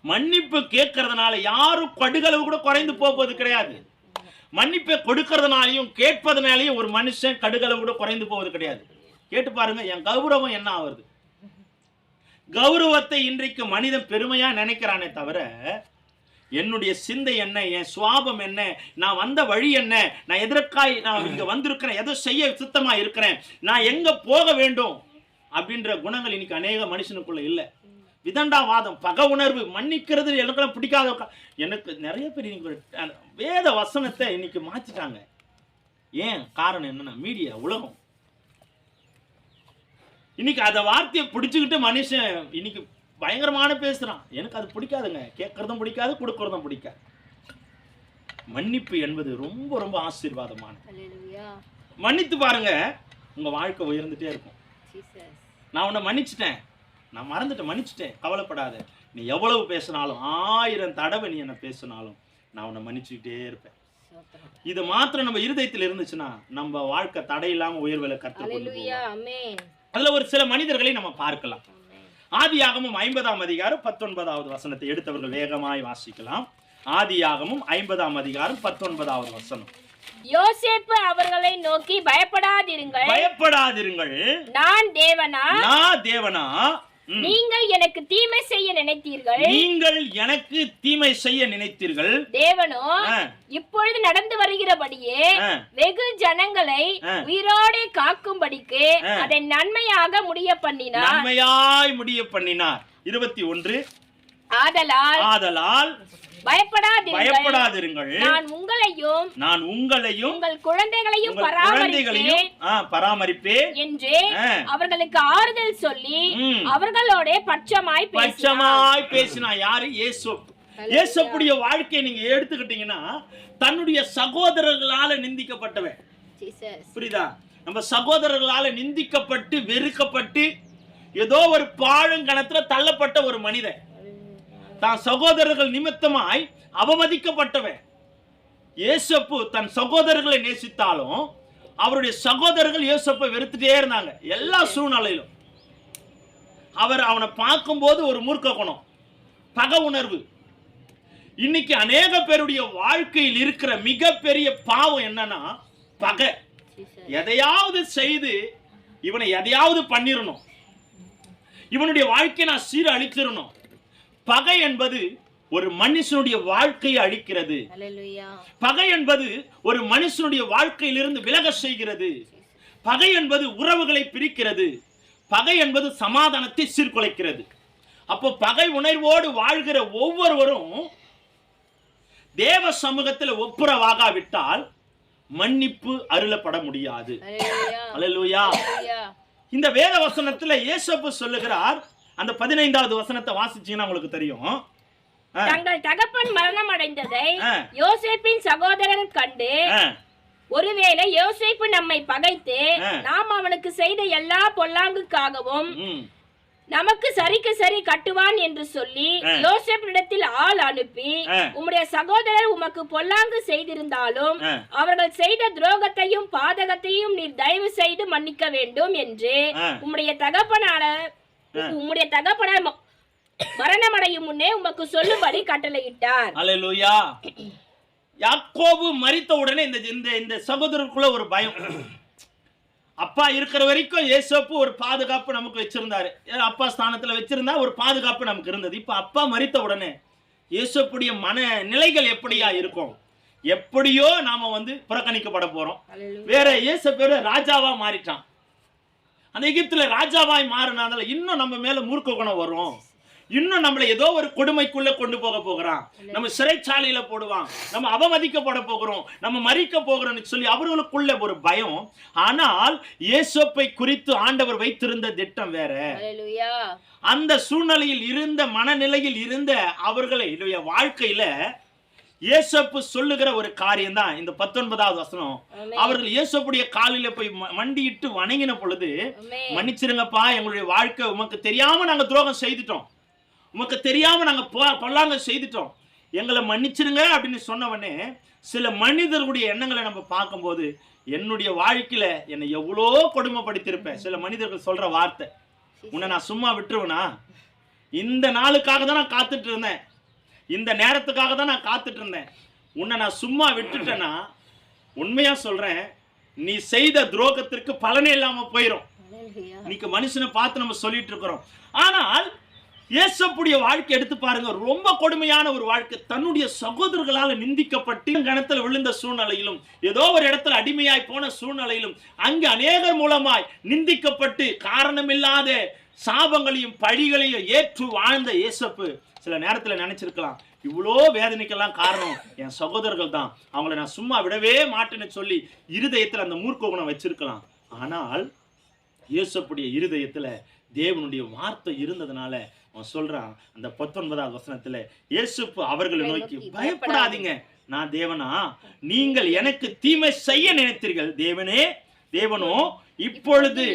மன்னிப்பு கேட்கறதுனால யாரும் கடுகளவு கூட குறைந்து போவது கிடையாது. மன்னிப்பை கொடுக்கறதுனாலையும் கேட்பதனாலையும் ஒரு மனுஷன் கடுகளவு கூட குறைந்து போவது கிடையாது. கேட்டு பாருங்க, என் கௌரவம் என்ன ஆகுது? கௌரவத்தை இன்றைக்கு மனிதன் பெருமையா நினைக்கிறானே தவிர, என்னுடைய சிந்தை என்ன, என் சுவாபம் என்ன, நான் வந்த வழி என்ன, நான் எதற்காய் நான் இங்க வந்திருக்கிறேன், எதை செய்ய சுத்தமா இருக்கிறேன், நான் எங்க போக வேண்டும் அப்படின்ற குணங்கள் இன்னைக்கு அநேக மனுஷனுக்குள்ள இல்லை. விதண்டாவாதம், பக உணர்வு, மன்னிக்கிறது எனக்கெல்லாம் பிடிக்காத. எனக்கு நிறைய பேர் வேத வசனத்தை இன்னைக்கு மாற்றிட்டாங்க. ஏன் காரணம் என்னன்னா, மீடியா, உலகம். இன்னைக்கு அந்த வார்த்தையை பிடிச்சுக்கிட்டு மனுஷன் இன்னைக்கு பயங்கரமான பேசுறான். எனக்கு அது பிடிக்காதுங்க, கேட்கறதும் பிடிக்காது, கொடுக்கறதும் பிடிக்காது. மன்னிப்பு என்பது ரொம்ப ரொம்ப ஆசீர்வாதமானது. மன்னித்து பாருங்க, உங்க வாழ்க்கை உயர்ந்துட்டே இருக்கும். நான் உன்னை மன்னிச்சிட்டேன், நான் மன்னிச்சிட்டேன், கவலைப்படாத. நீ எவ்வளவு பேசினாலும், 1000 தடவை நீ என்ன பேசினாலும் நான் உன்னை மன்னிச்சுக்கிட்டே இருப்பேன். இது மாத்திரம் நம்ம இருதயத்தில் இருந்துச்சுன்னா நம்ம வாழ்க்கை தடையில்லாம உயர்வுல கற்றுக்கொள்ளும். அதுல ஒரு சில மனிதர்களை நம்ம பார்க்கலாம். ஆதியாகமம் 50ஆம் அதிகாரம் 19வது வசனத்தை எடுத்தவர்கள் வேகமாய் வாசிக்கலாம். ஆதியாகமம் 50ஆம் அதிகாரம் 19வது வசனம். யோசேப்பு அவர்களை நோக்கி, பயப்படாதிருங்கள், நான் தேவனா, நீங்கள் எனக்கு தீமை செய்ய நினைத்தீர்கள், தேவனோ இப்பொழுது நடந்து வருகிறபடியே வெகு ஜனங்களை உயிரோடே காக்கும்படிக்கு அதை நன்மையாக முடிய பண்ணினார். 21. ஆதலால் பயப்படாதிருங்கள், நான் உங்களையும் உங்கள் குழந்தைகளையும் பராமரிப்பேன் என்று அவர்களுக்கு ஆறுதல் சொல்லி அவர்களோட பட்சமாய் பேசினார். யாரு? இயேசுவுடைய வாழ்க்கையை நீங்க எடுத்துக்கிட்டீங்கன்னா, தன்னுடைய சகோதரர்களால நிந்திக்கப்பட்டவன். புரியுதா? நம்ம சகோதரர்களால நிந்திக்கப்பட்டு வெறுக்கப்பட்டு ஏதோ ஒரு பாழுங்கணத்துல தள்ளப்பட்ட ஒரு மனிதன், தான் சகோதரர்கள் நிமித்தமாய் அவமதிக்கப்பட்டவன். இயேசப்பு தன் சகோதரர்களை நேசித்தாலும் அவருடைய சகோதரர்கள் இயேசப்பை வெறுத்துட்டே இருந்தாங்க. எல்லா சூழ்நிலையிலும் அவனை பார்க்கும்போது ஒரு மூர்க்க குணம், பக உணர்வு. இன்னைக்கு அநேக பேருடைய வாழ்க்கையில் இருக்கிற மிகப்பெரிய பாவம் என்னன்னா பகை. எதையாவது செய்து இவனை எதையாவது பண்ணிடணும், இவனுடைய வாழ்க்கையை நான் சீர அழிச்சிடணும். பகை என்பது ஒரு மனுஷனுடைய வாழ்க்கையை அழிக்கிறது. பகை என்பது ஒரு மனுஷனுடைய வாழ்க்கையிலிருந்து விலக செய்கிறது. பகை என்பது உறவுகளை பிரிக்கிறது. பகை என்பது சமாதானத்தை சீர்குலைக்கிறது. அப்போ பகை உணர்வோடு வாழ்கிற ஒவ்வொருவரும் தேவ சமூகத்தில் ஒப்புரவாகாவிட்டால் மன்னிப்பு அருளப்பட முடியாது. அல்லேலூயா. இந்த வேத வசனத்துல இயேசு சொல்லுகிறார், அந்த 15வது வசனத்தை வாசிச்சீங்கன்னா உங்களுக்கு தெரியும். தங்கள் தகப்பன் மரணம் அடைந்ததை யோசேப்பின் சகோதரன் கண்டு, ஒருவேளை யோசேப்பு நம்மை பகைத்து நாம் அவனுக்கு செய்த எல்லா பொல்லாங்குக்காகவும் நமக்கு சரிக்கு சரி கட்டுவான் என்று சொல்லி யோசேப்பினிடத்தில் ஆள் அனுப்பி, உம்முடைய சகோதரர் உமக்கு பொல்லாங்கு செய்திருந்தாலும் அவர்கள் செய்த துரோகத்தையும் பாதகத்தையும் நீர் தயவு செய்து மன்னிக்க வேண்டும் என்று உம்முடைய தகப்பனார் மரணமடையும் முன்னே உமக்கு சொல்லும்படி கட்டளையிட்டார். அல்லேலூயா. யாக்கோபு மரித்த உடனே இந்த சகோதரருக்குள்ள ஒரு பயம். அப்பா இருக்கிற வரைக்கும் இயேசப்பு ஒரு பாதுகாப்பு நமக்கு வச்சிருந்தாரு. அப்பா ஸ்தானத்துல வச்சிருந்தா ஒரு பாதுகாப்பு நமக்கு இருந்தது. இப்ப அப்பா மரித்த உடனே இயேசுடைய மன நிலைகள் எப்படியா இருக்கும்? எப்படியோ நாம புறக்கணிக்கப்பட போறோம். வேற இயேசு ராஜாவா மாறிட்டான். அந்த எகிப்துல ராஜாவாய் மாறினால இன்னும் நம்ம மேல மூர்க்க குணம் வரும். இன்னும் நம்மளை ஏதோ ஒரு கொடுமைக்குள்ள கொண்டு போக போகிறான், நம்ம சிறைச்சாலையில போடுவான், நம்ம அவமதிக்கப்பட போகிறோம், நம்ம மறிக்க போகிறோம்னு சொல்லி அவர்களுக்குள்ள ஒரு பயம். ஆனால் இயேசுவை குறித்து ஆண்டவர் வைத்திருந்த திட்டம் வேற. அந்த சூழ்நிலையில் இருந்த மனநிலையில் இருந்த அவர்களை வாழ்க்கையில இயேசப்பு சொல்லுகிற ஒரு காரியம் தான் இந்த 19வது வசனம். அவர்கள் இயேசுடைய காலில போய் மண்டியிட்டு வணங்கின பொழுது, மன்னிச்சிருங்கப்பா, எங்களுடைய வாழ்க்கை உமக்கு தெரியாம நாங்க துரோகம் செய்துட்டோம், உமக்கு தெரியாம நாங்க பொல்லாங்க செய்துட்டோம், எங்களை மன்னிச்சிருங்க அப்படின்னு சொன்னவனே, சில மனிதர்களுடைய எண்ணங்களை நம்ம பார்க்கும்போது, என்னுடைய வாழ்க்கையில என்னை எவ்வளோ கொடுமைப்படுத்தியிருப்பேன். சில மனிதர்கள் சொல்ற வார்த்தை, உன்னை நான் சும்மா விட்டுருவேனா, இந்த நாளுக்காக தான் நான் காத்துட்டு இருந்தேன், இந்த நேரத்துக்காக தான் நான் காத்துட்டு இருந்தேன், உன்னை நான் சும்மா விட்டுட்டேன்னா உண்மையா சொல்றேன், நீ செய்த துரோகத்திற்கு பலனே இல்லாம போயிடும். இன்னைக்கு மனுஷனை பார்த்து நம்ம சொல்லிட்டு இருக்கிறோம். ஆனால் இயேசுவுடைய வாழ்க்கை எடுத்து பாருங்க, ரொம்ப கொடுமையான ஒரு வாழ்க்கை. தன்னுடைய சகோதரர்களால் நிந்திக்கப்பட்டு கணத்தில் விழுந்த சூழ்நிலையிலும், ஏதோ ஒரு இடத்துல அடிமையாய் போன சூழ்நிலையிலும், அங்கு அநேகர் மூலமாய் நிந்திக்கப்பட்டு காரணமில்லாத சாபங்களையும் பழிகளையும் ஏற்று வாழ்ந்த இயேசு சில நேரத்தில் நினைச்சிருக்கலாம், இவ்வளோ வேதனைக்கெல்லாம் காரணம் என் சகோதரர்கள் தான், அவங்களை நான் சும்மா விடவே மாட்டேன்னு சொல்லி இருதயத்தில் அந்த மூர்க்க குணம் வச்சிருக்கலாம். ஆனால் இயேசுவுடைய இருதயத்துல தேவனுடைய வார்த்தை இருந்ததுனால அவன் சொல்றான் அந்த 19வது வசனத்துல, இயேசு அவர்களை நோக்கி, பயப்படாதீங்க, நான் தேவனா, நீங்கள் எனக்கு தீமை செய்ய நினைத்தீர்கள், தேவனோ இப்பொழுது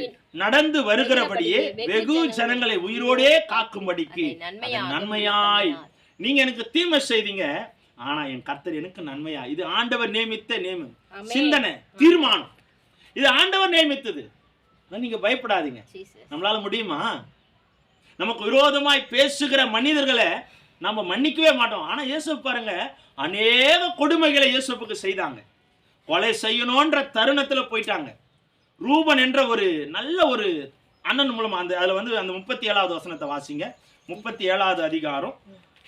நடந்து வருகிறபடியே வெகு ஜனங்களை உயிரோடே காக்கும்படிக்கு நன்மையாய் நீங்க எனக்கு தீமை செய்தீங்க, ஆனா என் கர்த்தர் எனக்கு நன்மையா. இது ஆண்டவர் நியமித்த சிந்தனை, தீர்மானம், இது ஆண்டவர் நியமித்தது. நீங்க பயப்படாதீங்க. நம்மளால முடியுமா? நமக்கு விரோதமாய் பேசுகிற மனிதர்களை நம்ம மன்னிக்கவே மாட்டோம். ஆனா இயேசு பாருங்க, அநேக கொடுமைகளை இயேசுவுக்கு செய்தாங்க. கொலை செய்யணும்ன்ற தருணத்துல போயிட்டாங்க. ரூபன் என்ற ஒரு நல்ல ஒரு அண்ணன் மூலமா அதுல அந்த 37வது வசனத்தை வாசிங்க. 37வது அதிகாரம்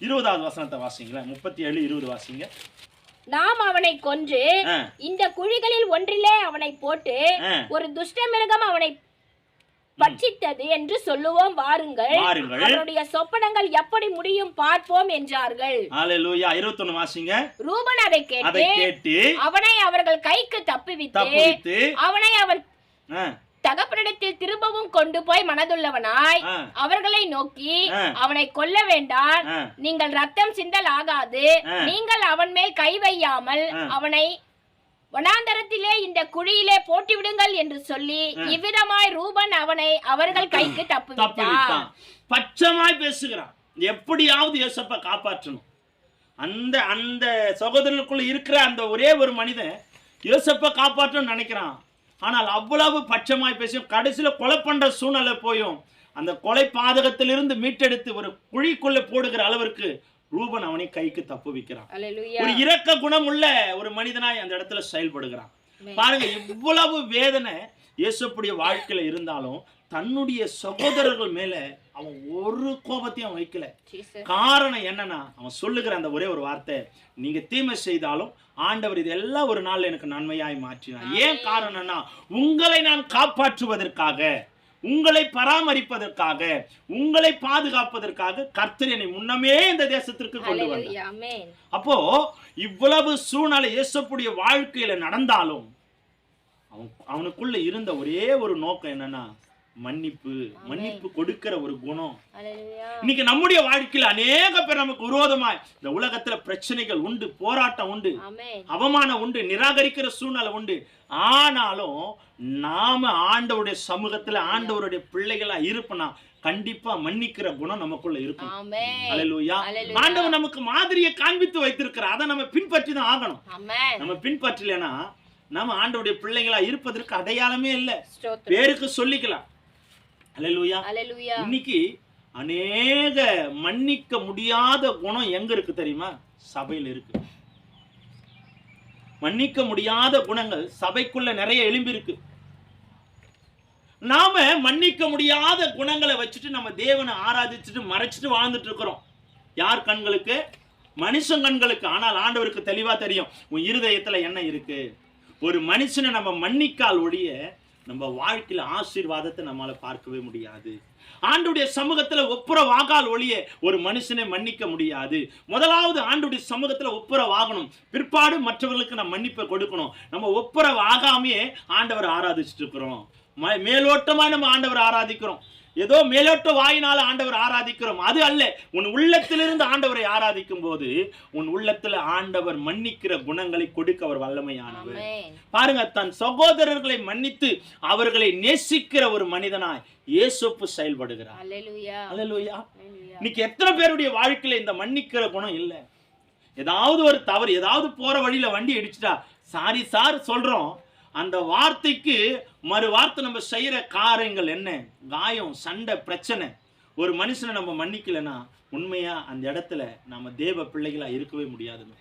20வது வசனத்தை வாசிங்களேன். 37:20 வாசிங்க. நாம் அவனை கொன்று இந்த குழிகளில் ஒன்றிலே அவனை போட்டு ஒரு துஷ்ட மிருகம் அவனை பட்சித்தது என்று சொல்லுவோம், வாருங்கள், அவருடைய சொப்பனங்கள் எப்படி முடியும் பார்ப்போம் என்றார்கள். ஹல்லேலூயா. 21 வாசிங்க. ரூபன் அதை கேட்டு அவனை அவர்கள் கைக்கு தப்புவித்து அவனை அவன் தகப்பனிடத்தில் திரும்பவும் கொண்டு போய் மனதுள்ளவனாய் அவர்களை நோக்கி, அவனை கொல்ல வேண்டாம், நீங்கள் ரத்தம் சிந்தல் ஆகாது, நீங்கள் அவன் மேல் கை வையாமல் அவனை வனாந்தரத்திலே இந்த குழியிலே போட்டு விடுங்கள் என்று சொல்லி இவ்விதமாய் ரூபன் அவனை அவர்கள் கைக்கு தப்புவித்தான். பச்சமாய் பேசுகிறான், எப்படியாவது யோசப்பை காப்பாற்றணும். அந்த சகோதரர்களுக்குள்ள இருக்கிற அந்த ஒரே ஒரு மனிதன் யோசப்பை காப்பாற்றணும்னு நினைக்கிறான். ஆனால் அவ்வளவு பட்சமாய் பேசியும் கடைசியில கொலை பண்ற சூழ்நிலை போயும் அந்த கொலை பாதகத்திலிருந்து மீட்டெடுத்து ஒரு குழிக்குள்ள போடுகிற அளவிற்கு ரூபன் அவனை கைக்கு தப்புவிக்கிறான். ஒரு இரக்க குணம் உள்ள ஒரு மனிதனாய் அந்த இடத்துல செயல்படுகிறான். பாருங்க, இவ்வளவு வேதனை இயேசுவுடைய வாழ்க்கையில இருந்தாலும் தன்னுடைய சகோதரர்கள் மேல அவன் ஒரு கோபத்தையும் வைக்கல. காரணம் என்னன்னா, அவன் சொல்லுகிற அந்த ஒரே ஒரு வார்த்தை, நீங்க தீமை செய்தாலும் ஆண்டவர் இதெல்லாம் ஒரு நாள் எனக்கு நன்மையாய் மாற்றினார். ஏன் காரணம்னா, உங்களை நான் காப்பாற்றுவதற்காக, உங்களை பராமரிப்பதற்காக, உங்களை பாதுகாப்பதற்காக கர்த்தர் என்னை முன்னமே இந்த தேசத்திற்கு கொண்டு வந்தார். அப்போ இவ்வளவு சூழ்நிலை இயேசுவுடைய வாழ்க்கையில நடந்தாலும் அவனுக்குள்ள இருந்த ஒரே ஒரு நோக்கம் என்னன்னா, மன்னிப்பு கொடுக்கிற ஒரு குணம். இன்னைக்கு நம்முடைய வாழ்க்கையில அநேக பேர் நமக்கு விரோதமாய் இந்த உலகத்துல பிரச்சனைகள் உண்டு, போராட்டம் உண்டு, அவமானம் உண்டு, நிராகரிக்கிற சூழ்நிலை உண்டு. ஆனாலும் நாம ஆண்டவருடைய சமூகத்துல ஆண்டவருடைய பிள்ளைகளா இருப்பனா கண்டிப்பா மன்னிக்கிற குணம் நமக்குள்ள இருக்கும். அல்லேலூயா. ஆண்டவர் நமக்கு மாதிரியை காண்பித்து வைத்திருக்கிறார், அதை நம்ம பின்பற்றி தான் ஆகணும். நம்ம பின்பற்றலைன்னா நம்ம ஆண்டவருடைய பிள்ளைகளா இருப்பதற்கு அடையாளமே இல்லை, பேருக்கு சொல்லிக்கலாம். அல்லேலூயா. இன்னைக்கு அநேக மன்னிக்க முடியாத குணம் எங்க இருக்கு தெரியுமா? சபையில் இருக்கு. மன்னிக்க முடியாத குணங்கள் சபைக்குள்ள நிறைய எழும்பி இருக்கு. நாம மன்னிக்க முடியாத குணங்களை வச்சுட்டு நம்ம தேவனை ஆராதிச்சுட்டு மறைச்சிட்டு வாழ்ந்துட்டு இருக்கிறோம். யார் கண்களுக்கு? மனுஷன் கண்களுக்கு. ஆனால் ஆண்டவருக்கு தெளிவா தெரியும் உன் இருதயத்துல என்ன இருக்கு. ஒரு மனுஷனை நம்ம மன்னிக்கால் ஒழிய நம்ம வாழ்க்கையில ஆசீர்வாதத்தை நம்மால பார்க்கவே முடியாது. ஆண்டுடைய சமூகத்துல ஒப்புரவாகால் ஒழிய ஒரு மனுஷனை மன்னிக்க முடியாது. முதலாவது ஆண்டுடைய சமூகத்துல ஒப்புரவாகணும், பிற்பாடு மற்றவர்களுக்கு நம்ம மன்னிப்பை கொடுக்கணும். நம்ம ஒப்புரவாகாமையே ஆண்டவர் ஆராதிச்சுட்டு இருக்கிறோம். மேலோட்டமா நம்ம ஆண்டவர் ஆராதிக்கிறோம், ஏதோ மேலோட்ட வாயினால ஆண்டவர் ஆராதிக்கிறோம், அது அல்ல. உன் உள்ளத்திலிருந்து ஆண்டவரை ஆராதிக்கும் போது உன் உள்ளத்துல ஆண்டவர் மன்னிக்கிற குணங்களை கொடுக்க அவர் வல்லமையானவர். பாருங்க, தன் சகோதரர்களை மன்னித்து அவர்களை நேசிக்கிற ஒரு மனிதனாய் இயேசு செயல்படுகிறார். அல்லேலூயா. இன்னைக்கு எத்தனை பேருடைய வாழ்க்கையில இந்த மன்னிக்கிற குணம் இல்ல? ஏதாவது ஒரு தவறு, ஏதாவது போற வழியில வண்டி அடிச்சுட்டா சாரி சார் சொல்றோம், அந்த வார்த்தைக்கு மறு வார்த்தை நம்ம செய்யற காரியங்கள் என்ன? காயம், சண்டை, பிரச்சனை. ஒரு மனுஷனை நம்ம மன்னிக்கலன்னா உண்மையா அந்த இடத்துல நம்ம தேவ பிள்ளைகளா இருக்கவே முடியாதுங்க.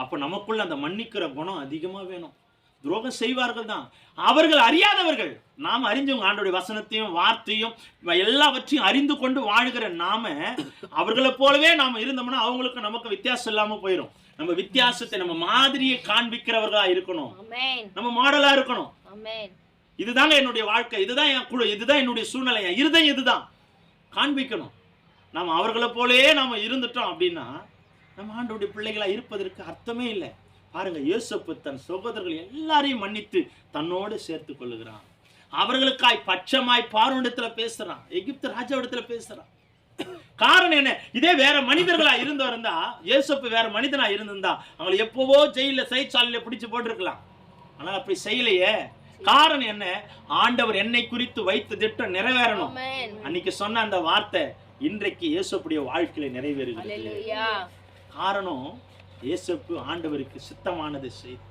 அப்ப நமக்குள்ள அந்த மன்னிக்கிற குணம் அதிகமா வேணும். துரோகம் செய்வார்கள் தான், அவர்கள் அறியாதவர்கள். நாம அறிஞ்சவங்க ஆண்டோடைய வசனத்தையும் வார்த்தையும் எல்லாவற்றையும் அறிந்து கொண்டு வாழ்கிற நாம அவர்களை போலவே நாம இருந்தோம்னா அவங்களுக்கு நமக்கு வித்தியாசம் இல்லாம போயிடும். நம்ம வித்தியாசத்தை, நம்ம மாதிரியை காண்பிக்கிறவர்களா இருக்கணும், நம்ம மாடலா இருக்கணும். இதுதாங்க என்னுடைய வாழ்க்கை, இதுதான் என் குழு, இதுதான் என்னுடைய சூழ்நிலை, என் இருதயம் இதுதான் காண்பிக்கணும். நம்ம அவர்களை போலயே நாம இருந்துட்டோம் அப்படின்னா நம்ம ஆண்டவருடைய பிள்ளைகளா இருப்பதற்கு அர்த்தமே இல்லை. பாருங்க, யோசேப்பு தன் சகோதரர்கள் எல்லாரையும் மன்னித்து தன்னோடு சேர்த்து கொள்ளுகிறான். அவர்களுக்காய் பட்சமாய் பார்வோனிடத்துல பேசுறான், எகிப்து ராஜாவிடத்துல பேசுறான். காரணம் என்ன? இதே வேற மனிதர்களா இருந்தா, யோசேப்பு வேற மனிதனா இருந்திருந்தா அவங்களை எப்பவோ ஜெயில சிறைச்சாலையில பிடிச்சு போட்டிருக்கலாம். ஆனா அப்படி செய்யலையே. காரணம் என்ன? ஆண்டவர் என்னை குறித்து வைத்த திட்டம் நிறைவேறணும். அன்னைக்கு சொன்ன அந்த வார்த்தை இன்றைக்கு யோசேப்புடைய வாழ்க்கையில நிறைவேறுகிறது. காரணம், யோசேப்பு ஆண்டவருக்கு சித்தமானதை செய்து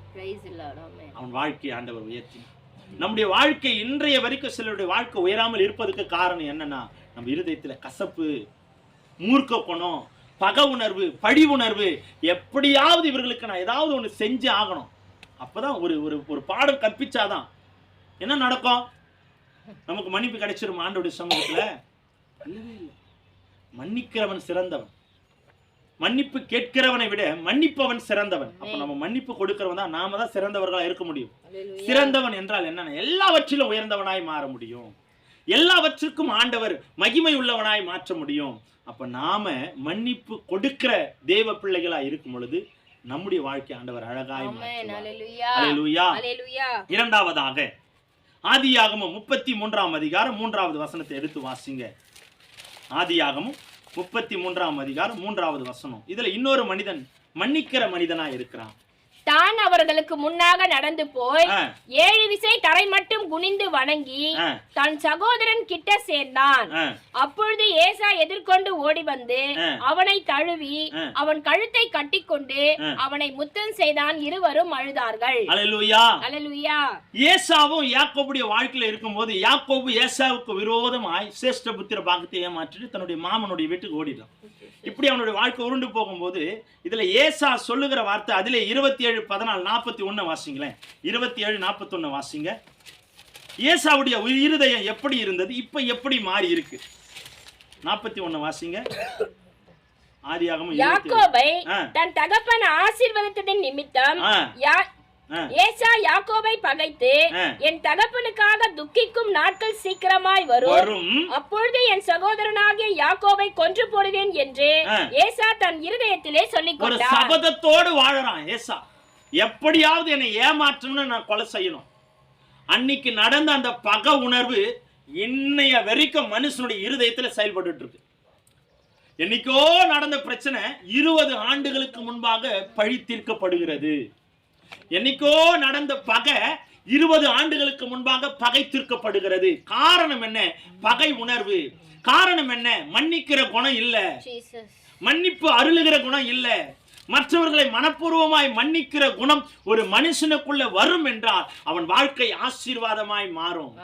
அவன் வாழ்க்கையை ஆண்டவர் உயர்த்தினார். நம்முடைய வாழ்க்கை இன்றைய வரைக்கும் சிலருடைய வாழ்க்கை உயராமல் இருப்பதற்கு காரணம் என்னன்னா, நம்ம இருதயத்துல கசப்பு, மூர்க்க குணம், பக உணர்வு, பழி உணர்வு. எப்படியாவது இவர்களுக்கு நான் ஏதாவது ஒண்ணு செஞ்சு ஆகணும். அப்பதான் ஒரு பாடம் கற்பிச்சாதான் என்ன நடக்கும்? நமக்கு மன்னிப்பு கிடைச்சிரும் ஆண்டவருடைய சமூகத்துல? இல்லவே இல்லை. மன்னிக்கிறவன் சிறந்தவன், மன்னிப்பு கேட்கிறவனை விட மன்னிப்பவன் சிறந்தவன். அப்ப நம்ம மன்னிப்பு கொடுக்கிறவன் தான், நாம தான் சிறந்தவர்களா இருக்க முடியும். சிறந்தவன் என்றால் என்னன்னா, எல்லாவற்றிலும் உயர்ந்தவனாய் மாற முடியும், எல்லாவற்றுக்கும் ஆண்டவர் மகிமை உள்ளவனாய் மாற்ற முடியும். அப்ப நாம மன்னிப்பு கொடுக்கிற தேவ பிள்ளைகளா இருக்கும் பொழுது நம்முடைய வாழ்க்கை ஆண்டவர் அழகாய் மாற்றுவார். இரண்டாவதாக ஆதியாகமம் 33ஆம் அதிகாரம் 3வது வசனத்தை எடுத்து வாசிங்க. ஆதியாகமம் 33ஆம் அதிகாரம் 3வது வசனம். இதுல இன்னொரு மனிதன் மன்னிக்கிற மனிதனா இருக்கிறான். தான் அவர்களுக்கு முன்னாக நடந்து போய் 7 விசை தரை மட்டும் குனிந்து வணங்கி தன் சகோதரன் கிட்ட சேர்ந்தான். அப்பொழுது ஏசா எதிர்கொண்டு ஓடி வந்து அவனை தழுவி அவன் கழுத்தை கட்டிக்கொண்டு அவனை முத்தம் செய்தான். இருவரும் அழுதார்கள். அல்லேலூயா. அல்லேலூயா. ஏசாவும் யாக்கோபுடைய வாழ்க்கையில இருக்கும்போது யாக்கோபு ஏசாவுக்கு விரோதமாய் சிரேஷ்ட புத்திர பாகத்தை ஏமாற்றிட்டு தன்னுடைய மாமனுடைய வீட்டுக்கு ஓடிட்டான். இப்படி அவனுடைய வாழ்க்கை உருண்டு போகும்போது இதுல ஏசா சொல்லுகிற வார்த்தை, அதிலே 27:14-41 வாசிங்களேன். 27:41 வாசிங்க. ஏசாவுடைய இருதயம் எப்படி இருந்தது, இப்ப எப்படி மாறி இருக்கு? 41 வாசிங்க. ஆதியாகமம் யாக்கோபை தன் தகப்பன் ஆசீர்வதித்ததின் நிமித்தம் ஏசா யாக்கோபை பகைத்து என் தகப்பனுக்காக துக்கிக்கும் நாட்கள் சீக்கிரமாய் வரும், அப்பொழுது என் சகோதரனாகிய யாக்கோபை கொன்று போடுவேன் என்று ஏசா தன் இருதயத்திலே சொல்லிக் கொண்டார். ஒரு சபதத்தோடு வாழறான் ஏசா. எப்படியாவது என்னை ஏமாற்றணும்னு நான் கொலை செய்யணும். அன்னைக்கு நடந்த அந்த பகை உணர்வு இன்னைய வரைக்கும் மனுஷனுடைய இருதயத்துல செயல்பட்டு இருக்கு. என்னைக்கோ நடந்த பிரச்சனை 20 ஆண்டுகளுக்கு முன்பாக பழி தீர்க்கப்படுகிறது. என்னைக்கோ நடந்த பகை 20 ஆண்டுகளுக்கு முன்பாக பகை தீர்க்கப்படுகிறது. காரணம் என்ன? பகை உணர்வு. காரணம் என்ன? மன்னிக்கிற குணம் இல்ல, மன்னிப்பு அருளுகிற குணம் இல்ல. மற்றவர்களை மனப்பூர்வமாய் மன்னிக்கிற குணம் ஒரு மனுஷனுக்குள்ள வரும் என்றால் அவன் வாழ்க்கை ஆசீர்வாதமாய் மாறும்.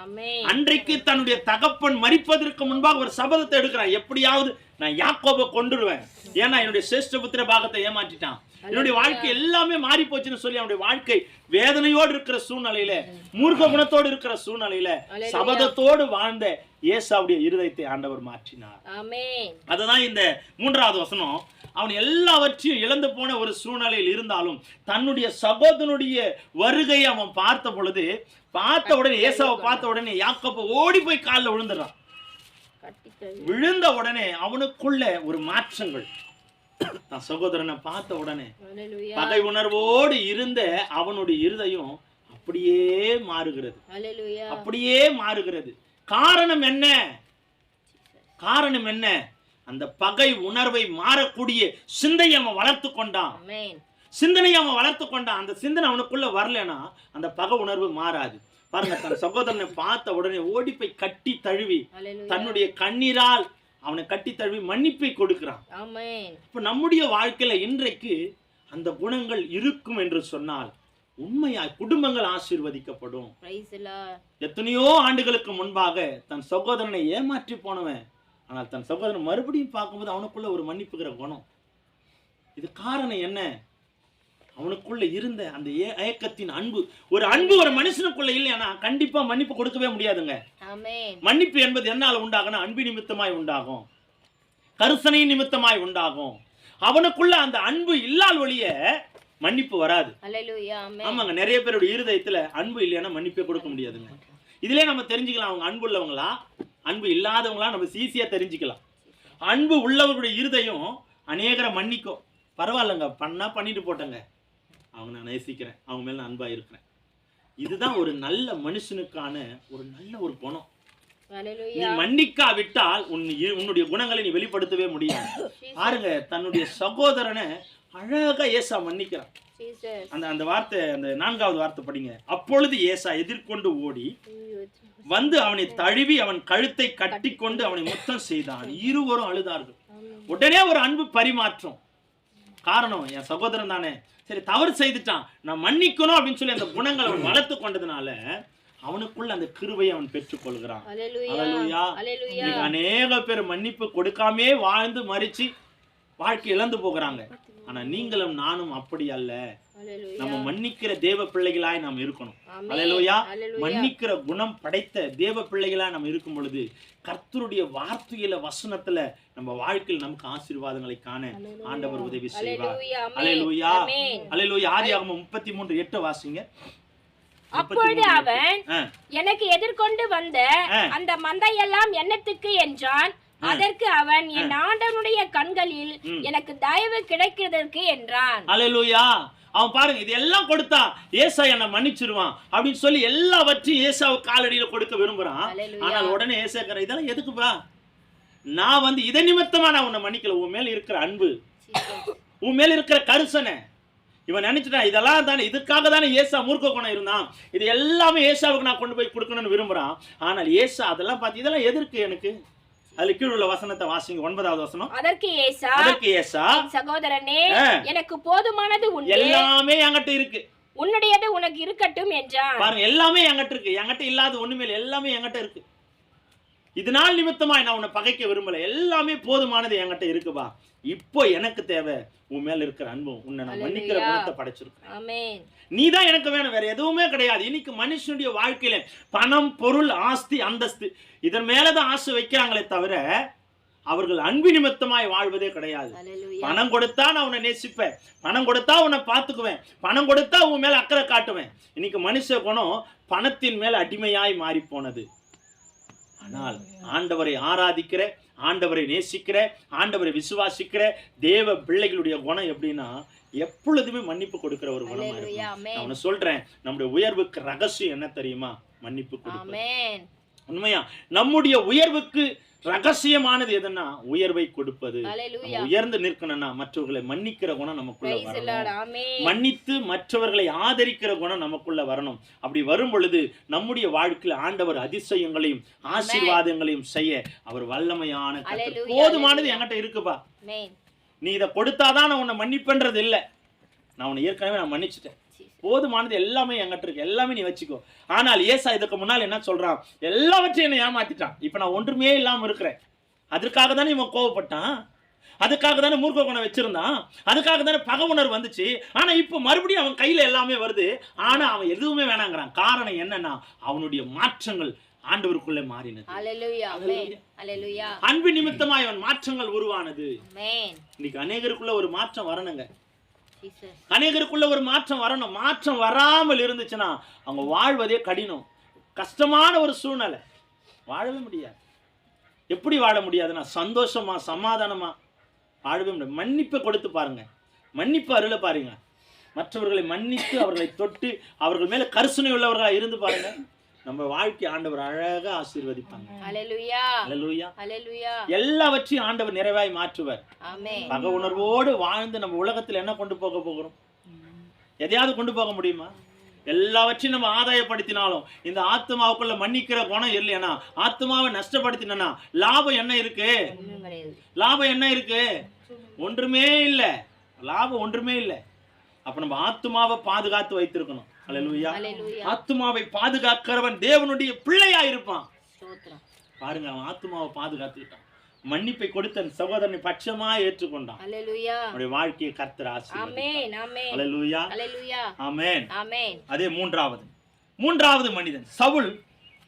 அன்றைக்கு தன்னுடைய தகப்பன் மரிப்பதற்கு முன்பாக ஒரு சபதத்தை எடுக்கிறான், எப்படியாவது நான் யாக்கோபை கொன்றுடுவேன், ஏன்னா என்னுடைய சிரேஷ்ட புத்திர பாகத்தை ஏமாற்றிட்டான். என்னுடைய வாழ்க்கை எல்லாமே மாறி போச்சுன்னு சொல்லி அவனுடைய வாழ்க்கை வேதனையோடு இருக்கிற சூழ்நிலையில, மூர்க்க குணத்தோடு இருக்கிற சூழ்நிலையில சபதத்தோடு வாழ்ந்த ஏசாவுடைய இருதயத்தை ஆண்டவர் மாற்றினார். அதுதான் இந்த 3வது வசனம். அவன் எல்லாவற்றையும் இழந்து போன ஒரு சூழ்நிலையில் இருந்தாலும் தன்னுடைய சகோதரனுடைய வருகையை அவன் பார்த்த பொழுது, பார்த்த உடனே ஏசாவை பார்த்த உடனே யாக்கோபு ஓடி போய் காலில் விழுந்துடுறான். விழுந்த உடனே அவனுக்குள்ள ஒரு மாற்றங்கள், தன் சகோதரனை பார்த்த உடனே பகை உணர்வோடு இருந்த அவனுடைய இருதயம் அப்படியே மாறுகிறது, அப்படியே மாறுகிறது. காரணம் என்ன? காரணம் என்ன? அந்த பகை உணர்வை மாறக்கூடிய சிந்தையை அவன் வளர்த்து கொண்டான். சிந்தனையை அவன் வளர்த்து கொண்டான். அந்த சிந்தனை அவனுக்குள்ள வரலன்னா அந்த பகை உணர்வு மாறாது. பாருங்க, தன் சகோதரனை பார்த்த உடனே ஓடி போய் கட்டி தழுவி தன்னுடைய கண்ணீரால் அவனை கட்டி தழுவி மன்னிப்பை கொடுக்கிறான். இப்ப நம்முடைய வாழ்க்கையில இன்றைக்கு அந்த குணங்கள் இருக்கும் என்று சொன்னால் உண்மையாய் குடும்பங்கள் ஆசீர்வதிக்கப்படும். எத்தனையோ ஆண்டுகளுக்கு முன்பாக தன் சகோதரனை ஏமாற்றி போனவன், ஆனால் தன் சகோதரன் மறுபடியும் பார்க்கும்போது அவனுக்குள்ள ஒரு மன்னிப்புகிற குணம். இது காரணம் என்ன? அவனுக்குள்ள இருந்த அந்த ஏக்கத்தின் அன்பு. ஒரு அன்பு ஒரு மனுஷனுக்குள்ள இல்லைன்னா கண்டிப்பா மன்னிப்பு கொடுக்கவே முடியாதுங்க. மன்னிப்பு என்பது என்னால உண்டாகும்னா அன்பு நிமித்தமாய் உண்டாகும், கருசனை நிமித்தமாய் உண்டாகும். அவனுக்குள்ள அந்த அன்பு இல்லாத ஒழிய மன்னிப்பு வராது. ஆமாங்க, நிறைய பேருடைய இருதயத்துல அன்பு இல்லைன்னா மன்னிப்பே கொடுக்க முடியாதுங்க. இதுல நம்ம தெரிஞ்சுக்கலாம் அவங்க அன்பு உள்ளவங்களா அன்பு இல்லாதவங்களா நம்ம ஈஸியா தெரிஞ்சுக்கலாம். அன்பு உள்ளவர்களுடைய இருதயம் அநேகரை மன்னிக்கும். பரவாயில்லங்க, பண்ணா பண்ணிட்டு போட்டங்க, அவங்க நான் நேசிக்கிறேன், அவங்க மேல நான் அன்பா இருக்கிறேன். இதுதான் ஒரு நல்ல மனுஷனுக்கான ஒரு நல்ல ஒரு குணம். நீ மன்னிக்காவிட்டால் உன்னுடைய குணங்களை நீ வெளிப்படுத்தவே முடியாது. பாருங்க, தன்னுடைய சகோதரனை அழகா ஏசா மன்னிக்கிறான். அந்த வார்த்தை, அந்த 4வது வார்த்தை படிங்க. அப்பொழுது ஏசா எதிர்கொண்டு ஓடி வந்து அவனை தழுவி அவன் கழுத்தை கட்டி கொண்டு அவனை முத்தம் செய்தான். இருவரும் அழுதார்கள். உடனே ஒரு அன்பு பரிமாற்றம். காரணம், என் சகோதரன் தானே, சரி தவறு செய்துட்டான், நான் மன்னிக்கணும் அப்படின்னு சொல்லி அந்த குணங்களை அவன் வளர்த்து கொண்டதுனால அவனுக்குள்ள அந்த கிருபையை அவன் பெற்றுக் கொள்கிறான். அநேக பேர் மன்னிப்பு கொடுக்காமே வாழ்ந்து மறிச்சு வாழ்க்கை இழந்து போகிறாங்க. ஆனா நீங்களும் நானும் அப்படி அல்ல. நம்ம மன்னிக்கிற தேவ பிள்ளைகளாய் நாம் இருக்கணும். அல்லேலூயா. மன்னிக்கிற குணம் படைத்த தேவ பிள்ளைகளாய் நாம் இருக்கும் பொழுது கர்த்தருடைய வார்த்தையில வசனத்துல நம்ம வாழ்க்கையில் நமக்கு ஆசீர்வாதங்களை காண ஆண்டவர் உதவி செய்வார். அல்லேலூயா. அல்லேலூயா. ஆதியாகமம் 33:8 வாசிங்க. அப்பொழுது அவன், எனக்கு எதிர்கொண்டு வந்த அந்த மந்தையெல்லாம் என்னத்துக்கு என்றான். அதற்கு அவன், என் ஆண்டவனுடைய கண்களில் எனக்கு தயவு கிடைக்கிறதற்கு என்றான். அல்லேலூயா. அவன் பாருங்க, இதெல்லாம் கொடுத்தா ஏசா என்ன மன்னிச்சிருவான் அப்படின்னு சொல்லி எல்லாவற்றையும் ஏசாவு காலடியில கொடுக்க விரும்புறான். ஆனால் உடனே ஏசாக்கிற, இதெல்லாம் எதுக்குப்பா? நான் இதை நிமித்தமா நான் உன்னை மன்னிக்கல. உன் மேல இருக்கிற அன்பு, உன் மேல இருக்கிற கருசனை இவன் நினைச்சிட்டான். இதெல்லாம் தானே, இதுக்காக தானே ஏசா மூர்க்க குணம் இருந்தான். இது எல்லாமே ஏசாவுக்கு நான் கொண்டு போய் கொடுக்கணும்னு விரும்புறான். ஆனால் ஏசா அதெல்லாம் பார்த்து இதெல்லாம் எதற்கு எனக்கு? அதுல கீழ உள்ள வசனத்தை வாசிங்க. 9வது வசனம். அதற்கு ஏசா, சகோதரனே, எனக்கு போதுமானது உண்டு, எல்லாமே என்கிட்ட இருக்கு, உன்னுடையது உனக்கு இருக்கட்டும் என்றான். பாருங்க, எல்லாமே என்கிட்ட இருக்கு, என்கிட்ட இல்லாத ஒண்ணுமே இல்லை, எல்லாமே என்கிட்ட இருக்கு. இதனால் நிமித்தமாய் நான் உன்னை பகைக்க விரும்பல, எல்லாமே போதுமானது என்கிட்ட இருக்குப்பா. இப்போ எனக்கு தேவை உன் மேல இருக்கிற அன்பும், உன்னை நான் மன்னிக்கிற குணத்தை படைச்சிருக்கேன். நீதான் எனக்கு வேணும், வேற எதுவுமே கிடையாது. இன்னைக்கு மனுஷனுடைய வாழ்க்கையில பணம், பொருள், ஆஸ்தி, அந்தஸ்து இதன் மேலதான் ஆசை வைக்கிறாங்களே தவிர அவர்கள் அன்பு நிமித்தமாய் வாழ்வதே கிடையாது. பணம் கொடுத்தா நான் உன்னை நேசிப்பேன், பணம் கொடுத்தா உன்னை பார்த்துக்குவேன், பணம் கொடுத்தா உன் மேல அக்கறை காட்டுவேன். இன்னைக்கு மனுஷ குணம் பணத்தின் மேல அடிமையாய் மாறி போனது. ஆனால் ஆண்டவரை ஆராதிக்கிற, ஆண்டவரை நேசிக்கிற, ஆண்டவரை விசுவாசிக்கிற தேவ பிள்ளைகளுடைய குணம் எப்படின்னா எப்பொழுதுமே மன்னிப்பு கொடுக்கிற ஒரு குணமா இருக்கும். நான் சொல்றேன், நம்முடைய உயர்வுக்கு ரகசியம் என்ன தெரியுமா? மன்னிப்பு கொடுப்பது. உண்மையா நம்முடைய உயர்வுக்கு ரகசியமானது எதுன்னா உயர்வை கொடுப்பது. உயர்ந்து நிற்கணும்னா மற்றவர்களை மன்னிக்கிற குணம் நமக்குள்ள வரணும். மன்னித்து மற்றவர்களை ஆதரிக்கிற குணம் நமக்குள்ள வரணும். அப்படி வரும் பொழுது நம்முடைய வாழ்க்கையில் ஆண்டவர் அதிசயங்களையும் ஆசீர்வாதங்களையும் செய்ய அவர் வல்லமையான கர்த்தர். போதுமானது என்கிட்ட இருக்குப்பா, நீ இதை கொடுத்தாதான் நான் உன்னை மன்னிப்பன்றது இல்லை. நான் உன்னை ஏற்கனவே நான் மன்னிச்சுட்டேன், போதுமானது எல்லாமே என்கிட்ட இருக்கு, எல்லாமே நீ வச்சுக்கோ. ஆனால் ஏசா இதுக்கு முன்னால் என்ன சொல்றான்? எல்லாவற்றையும் என்னை ஏமாத்திட்டான், இப்ப நான் ஒன்றுமே இல்லாம இருக்கிறேன். அதற்காக தானே இவன் கோவப்பட்டான். அதுக்காக தானே மூர்க்க குணம் வச்சிருந்தான், அதுக்காக தானே பகை உணர்வு வந்துச்சு. ஆனா இப்ப மறுபடியும் அவன் கையில எல்லாமே வருது, ஆனா அவன் எதுவுமே வேணாங்கிறான். காரணம் என்னன்னா அவனுடைய மாற்றங்கள் ஆண்டவருக்குள்ளே மாறினது. அன்பு நிமித்தமாய் அவன் மாற்றங்கள் உருவானது. இன்னைக்கு அநேகருக்குள்ள ஒரு மாற்றம் வரணுங்க, அநேகருக்குள்ள ஒரு மாற்றம் வரணும். மாற்றம் வராமல் இருந்துச்சுன்னா அவங்க வாழ்வதே கடினம், கஷ்டமான ஒரு சூழ்நிலை, வாழவே முடியாது. எப்படி வாழ முடியாதுன்னா சந்தோஷமா சமாதானமா வாழவே முடியாது. மன்னிப்பை கொடுத்து பாருங்க, மன்னிப்பு அருளை பாருங்க, மற்றவர்களை மன்னித்து அவர்களை தொட்டு அவர்கள் மேல கருணை உள்ளவர்களா இருந்து பாருங்க, நம்ம வாழ்க்கை ஆண்டவர் அழகா ஆசீர்வதிப்பாங்க. எல்லாவற்றையும் ஆண்டவர் நிறைவாய் மாற்றுவார். பகை உணர்வோடு வாழ்ந்து நம்ம உலகத்தில் என்ன கொண்டு போக போகிறோம்? எதையாவது கொண்டு போக முடியுமா? எல்லாவற்றையும் நம்ம ஆதாயப்படுத்தினாலும் இந்த ஆத்மாவுக்குள்ள மன்னிக்கிற குணம் இல்லையா, ஆத்மாவை நஷ்டப்படுத்தினா லாபம் என்ன இருக்கு? லாபம் என்ன இருக்கு? ஒன்றுமே இல்லை, லாபம் ஒன்றுமே இல்லை. அப்ப நம்ம ஆத்மாவை பாதுகாத்து வைத்திருக்கணும். அல்லேலூயா. ஆத்மாவை பாதுகாக்கிறவன் தேவனுடைய பிள்ளையா இருப்பான். பாருங்க, அவன் ஆத்மாவை பாதுகாத்துக்கிட்டான், மன்னிப்பை கொடுத்த சகோதரனை பட்சமா ஏற்றுக்கொண்டான். அவனுடைய வாழ்க்கையை கர்த்தர் ஆசீர்வதிப்பார். அல்லேலூயா. ஆமென். அதே மூன்றாவது மனிதன் சவுல்.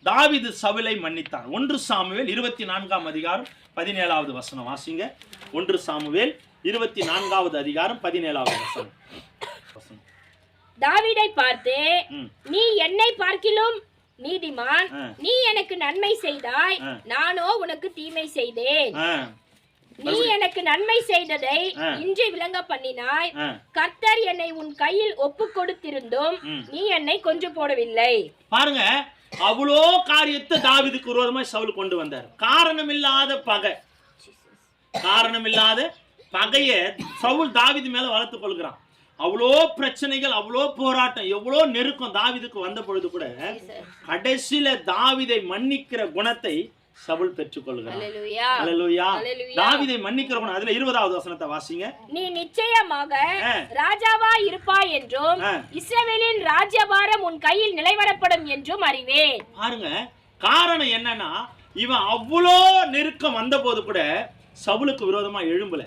தாவீது சவுலை மன்னித்தான். 1 சாமுவேல் 24ஆம் அதிகாரம் 17வது வசனம் வாசிங்க. 1 சாமுவேல் 24வது அதிகாரம் 17வது வசனம். தாவீதை பார்த்து, நீ என்னை பார்க்கிலும் நீதிமான், நீ எனக்கு நன்மை செய்தாய், நானோ உனக்கு தீமை செய்தேன். நீ எனக்கு நன்மை செய்ததை இன்று விளங்க பண்ணினாய். கர்த்தர் என்னை உன் கையில் ஒப்பு கொடுத்திருந்தும் நீ என்னை கொன்று போடவில்லை. பாருங்க, அவ்வளோ காரியத்தை தாவீதுக்கு விரோதமா சவுல் கொண்டு வந்தார். காரணமில்லாத பகையை சவுல் தாவீது மேல வளர்த்துக் கொள்கிறான். அவ்வளோ பிரச்சனைகள், அவ்வளோ போராட்டம், எவ்வளோ நெருக்கம் தாவீதுக்கு வந்த பொழுது கூட கடைசியில தாவீதை மன்னிக்கிற குணத்தை சவுல் பெற்றுக் கொள்கிறான். அல்லேலூயா. தாவீதை மன்னிக்கிற குணம். அதுல 20வது வசனத்தை வாசிங்க. நீ நிச்சயமாக ராஜாவா இருப்பாய் என்றும் இஸ்ரவேலின் ராஜ்யபாரம் உன் கையில் நிலைவரப்படும் என்றும் அறிவேன். பாருங்க, காரணம் என்னன்னா இவன் அவ்வளோ நெருக்கம் வந்த போது கூட சவுலுக்கு விரோதமா எழும்பல.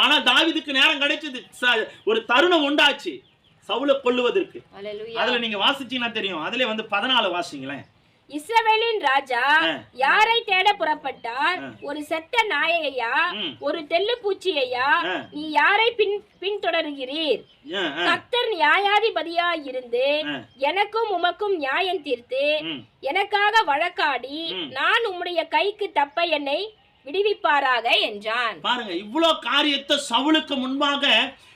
ஆனா தாவீதுக்கு நேரம் கிடைச்சது, ஒரு தருணம் உண்டாச்சு சவுலை கொல்லுவதற்கு. அதுல நீங்க வாசிச்சீங்கன்னா தெரியும். அதுல 14 வாசிங்களேன். இஸ்ரவேலின் ராஜா யாரை தேட புறப்பட்டார்? ஒரு செத்த நாயையா, ஒரு தெள்ளு பூச்சியையா? நீ யாரை பின்தொடர்கிறீர்? கர்த்தர் நியாயாதிபதியா இருந்து எனக்கும் உமக்கும் நியாயம் தீர்த்து எனக்காக வழக்காடி நான் உம்முடைய கைக்கு தப்ப என்னை விடுவிப்பாராக என்றான். பாருங்க, இவ்வளோ காரியத்தை சவுலுக்கு முன்பாக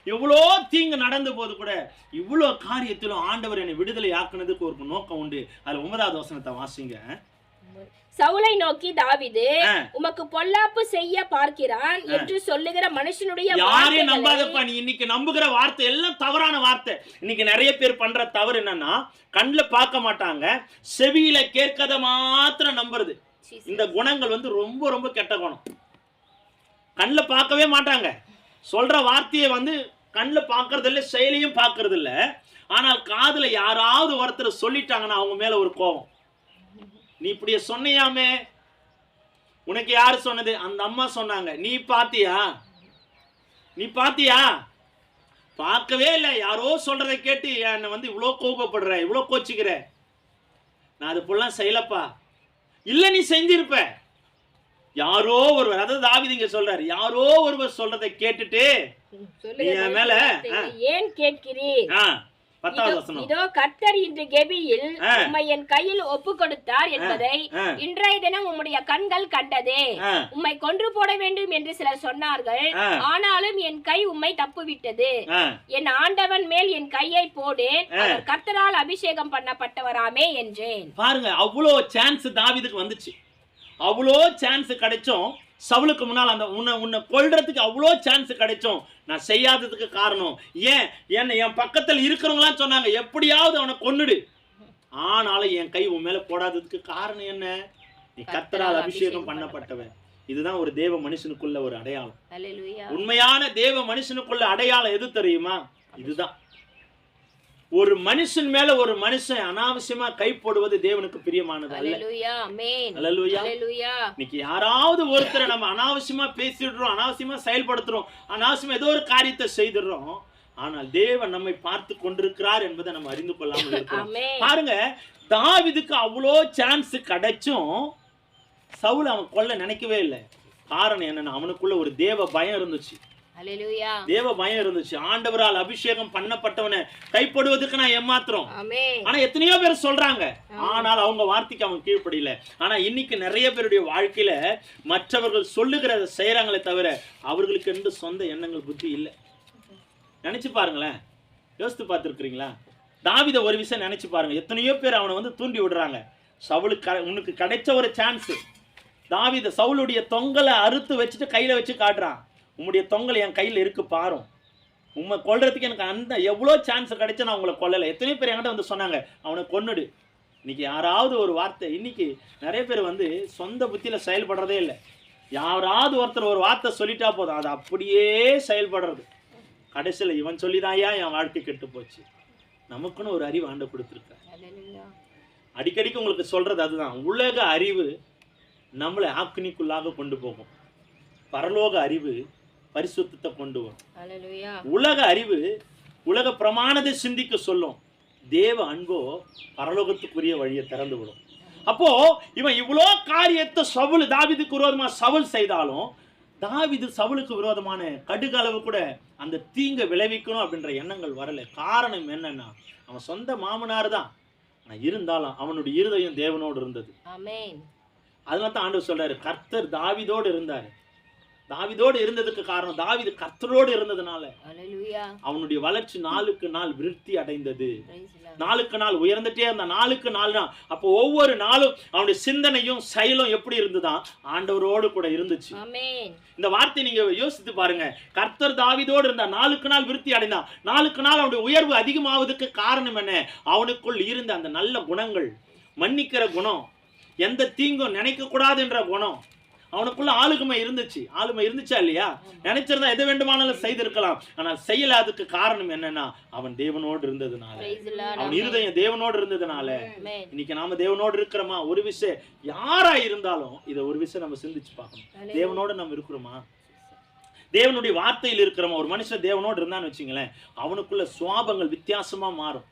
எவ்வளோ தீங்கு நடந்த போது கூட இவ்வளோ காரியத்திலும் ஆண்டவர் என்னை விடுதலை ஆக்குனதுக்கு ஒரு நோக்கம் உண்டு. அதுல 9வது வசனத்தை வாசிங்க. சவுலை நோக்கி தாவீது, உமக்கு பொல்லாப்பு செய்ய பார்க்கிறான் என்று சொல்லுகிற மனுஷனுடைய யாரையும் நம்பாதப்பா. நீ இன்னைக்கு நம்புகிற வார்த்தை எல்லாம் தவறான வார்த்தை. இன்னைக்கு நிறைய பேர் பண்ற தவறு என்னன்னா, கண்ணுல பார்க்க மாட்டாங்க, செவியில கேட்கத மாத்திரம் நம்புறது. இந்த குணங்கள் வந்து ரொம்ப ரொம்ப கெட்ட குணம். கண்ணுல பார்க்கவே மாட்டாங்க, சொல்ற வார்த்தையை வந்து கண்ணுல பார்க்கறது இல்லை, செயலையும் பார்க்கறது இல்லை. ஆனால் காதுல யாராவது ஒருத்தர் சொல்லிட்டாங்கன்னா அவங்க மேல ஒரு கோபம். நீ இப்படியே சொன்னியாமே, உனக்கு யாரு சொன்னது? அந்த அம்மா சொன்னாங்க. நீ பாத்தியா? பார்க்கவே இல்லை, யாரோ சொல்றதை கேட்டு என்னை வந்து இவ்வளோ கோபப்படுற, இவ்வளோ கோச்சிக்கிற. நான் அது போலாம் செய்யலப்பா. இல்ல, நீ செஞ்சிருப்ப. யாரோ ஒருவர், அதாவது தாவீது இங்க சொல்றாரு, யாரோ ஒருவர் சொல்றதை கேட்டுட்டு என் மேல ஏன் கேட்கிறீர்? 10வது வசனம். இதோ கர்த்தர் இன்று கெபியில் உம்மை என் கையில் ஒப்பு கொடுத்தார் என்பதை இன்றைய தினம் உம்முடைய கண்கள் கண்டதே. உம்மை கொன்று போட வேண்டும் என்று சிலர் சொன்னார்கள், ஆனாலும் என் கை உம்மை தப்புவிட்டது. என் ஆண்டவன் மேல் என் கையை போடேன், அவர் கர்த்தரால் அபிஷேகம் பண்ணப்பட்டவராமே என்றேன். பாருங்க, அவ்வளோ சான்ஸ் தாவீதுக்கு வந்துச்சு. அவ்வளோ சான்ஸ் கிடைச்சோம். சவுலுக்கு முன்னால் அந்த உன்னை கொல்றதுக்கு அவ்வளோ சான்ஸ் கிடைச்சோம். நான் செய்யாததுக்கு காரணம் ஏன்? என் பக்கத்தில் இருக்கிறவங்களாம் சொன்னாங்க, எப்படியாவது அவனை கொன்னுடு. ஆனாலும் என் கை உன் மேல போடாததுக்கு காரணம் என்ன? நீ கர்த்தரால் அபிஷேகம் பண்ணப்பட்டவன். இதுதான் ஒரு தேவ மனுஷனுக்குள்ள ஒரு அடையாளம். உண்மையான தேவ மனுஷனுக்குள்ள அடையாளம் எது தெரியுமா? இதுதான். ஒரு மனுஷன் மேல ஒரு மனுஷன் அனாவசியமா கை போடுவது தேவனுக்கு பிரியமானது அல்ல. ஹalleluya ஆமென் ஹalleluya. ஹalleluya. இன்னைக்கு யாராவது ஒருத்தரை நம்ம அனாவசியமா பேசிடுறோம், அனாவசியமா செயல்படுத்துறோம், அனாவசியமா ஏதோ ஒரு காரியத்தை செய்துடுறோம். ஆனால் தேவன் நம்மை பார்த்து கொண்டிருக்கிறார் என்பதை நம்ம அறிந்து கொள்ளாமல் இருக்கிறோம். பாருங்க, தாவீதுக்கு அவ்வளோ சான்ஸ் கிடைச்சும் சவுல் அவன் கொல்ல நினைக்கவே இல்லை. காரணம் என்னன்னா, அவனுக்குள்ள ஒரு தேவ பயம் இருந்துச்சு. ஹalleluya. தேவ பயம் இருந்துச்சு. ஆண்டவரால் அபிஷேகம் பண்ணப்பட்டவனை கைப்படுவதற்கு நான் ஏமாத்துறோம். ஆனா எத்தனையோ பேர் சொல்றாங்க, ஆனால் அவங்க வார்த்தைக்கு அவங்க கீழ்ப்படியல. ஆனா இன்னைக்கு நிறைய பேருடைய வாழ்க்கையில மற்றவர்கள் சொல்லுகிறத செய்யறாங்களே தவிர அவர்களுக்கு என்று சொந்த எண்ணங்கள் புத்தி இல்லை. நினைச்சு பாருங்களேன், யோசித்து பார்த்துருக்கிறீங்களா? தாவீதை ஒரு விஷயம் நினைச்சு பாருங்க. எத்தனையோ பேர் அவனை வந்து தூண்டி விடுறாங்க. சவுலுக்கு உனக்கு கிடைச்ச ஒரு சான்ஸ். தாவீதை சவுளுடைய தொங்கலை அறுத்து வச்சுட்டு கையில வச்சு காட்டுறான். உம்முடைய தொங்கல் என் கையில் இருக்கு பாரும், உண்மை கொல்றதுக்கு எனக்கு அந்த எவ்வளோ சான்ஸ் கிடைச்சா நான் உங்களை கொல்லலை. எத்தனையோ பேர் என்கிட்ட வந்து சொன்னாங்க அவனை கொன்னுடு. இன்னைக்கு யாராவது ஒரு வார்த்தை, இன்னைக்கு நிறைய பேர் வந்து சொந்த புத்தியில செயல்படுறதே இல்லை. யாராவது ஒருத்தர் ஒரு வார்த்தை சொல்லிட்டா போதும், அது அப்படியே செயல்படுறது. கடைசியில் இவன் சொல்லிதாயா என் வாழ்க்கை கெட்டு போச்சு. நமக்குன்னு ஒரு அறிவு ஆண்டு கொடுத்துருக்க. அடிக்கடிக்கு உங்களுக்கு சொல்றது அதுதான், உலக அறிவு நம்மளை ஆக்கினிக்குள்ளாக கொண்டு போகும், பரலோக அறிவு பரிசுத்தத்தை கொண்டு வரும். உலக அறிவு உலக பிரமாணத்தை சிந்திக்க சொல்லும், தேவ அன்போ பரலோகத்துக்குரிய வழியை திறந்து விடும். அப்போ இவன் இவ்வளோ காரியத்தை சவுல் தாவீதுக்கு விரோதமா சவுல் செய்தாலும் தாவீது சவுலுக்கு விரோதமான கடுகளவு கூட அந்த தீங்கை விளைவிக்கணும் அப்படின்ற எண்ணங்கள் வரல. காரணம் என்னன்னா, அவன் சொந்த மாமனார் தான், ஆனா இருந்தாலும் அவனுடைய இருதயம் தேவனோடு இருந்தது. அதனால தான் ஆண்டவர் சொல்றாரு, கர்த்தர் தாவீதோடு இருந்தாரு. தாவீதோடு இருந்ததுக்கு காரணம், தாவீது கர்த்தரோடு இருந்ததுனால அவனுடைய வளர்ச்சி நாளுக்கு நாள் விருத்தி அடைந்தது. நாளுக்கு நாள் உயர்ந்துட்டே இருந்த, நாளுக்கு நாள் தான். அப்போ ஒவ்வொரு நாளும் அவனுடைய சிந்தனையும் செயலும் எப்படி இருந்துதான், ஆண்டவரோடு கூட இருந்துச்சு. இந்த வார்த்தை நீங்க யோசித்து பாருங்க. கர்த்தர் தாவீதோடு இருந்தா, நாளுக்கு நாள் விருத்தி அடைந்தான். நாளுக்கு நாள் அவனுடைய உயர்வு அதிகமாவதுக்கு காரணம் என்ன? அவனுக்குள் இருந்த அந்த நல்ல குணங்கள், மன்னிக்கிற குணம், எந்த தீங்கும் நினைக்க கூடாது என்ற குணம் அவனுக்குள்ள ஆளுமை இருந்துச்சு. ஆளுமை இருந்துச்சா இல்லையா? நினைச்சிருந்தா எதை வேண்டுமானாலும் செய்திருக்கலாம். ஆனால் செய்யலாததுக்கு காரணம் என்னன்னா, அவன் தேவனோடு இருந்ததுனால, அவன் இருதயம் தேவனோடு இருந்ததுனால. இன்னைக்கு நாம தேவனோடு இருக்கிறோமா? ஒரு விஷயம் யாரா இருந்தாலும் இதை ஒரு விஷயம் நம்ம சிந்திச்சு பார்க்கணும். தேவனோடு நம்ம இருக்கிறோமா? தேவனுடைய வார்த்தையில் இருக்கிறோமா? ஒரு மனுஷன் தேவனோடு இருந்தான்னு வச்சுங்களேன், அவனுக்குள்ள சுவாபங்கள் வித்தியாசமா மாறும்,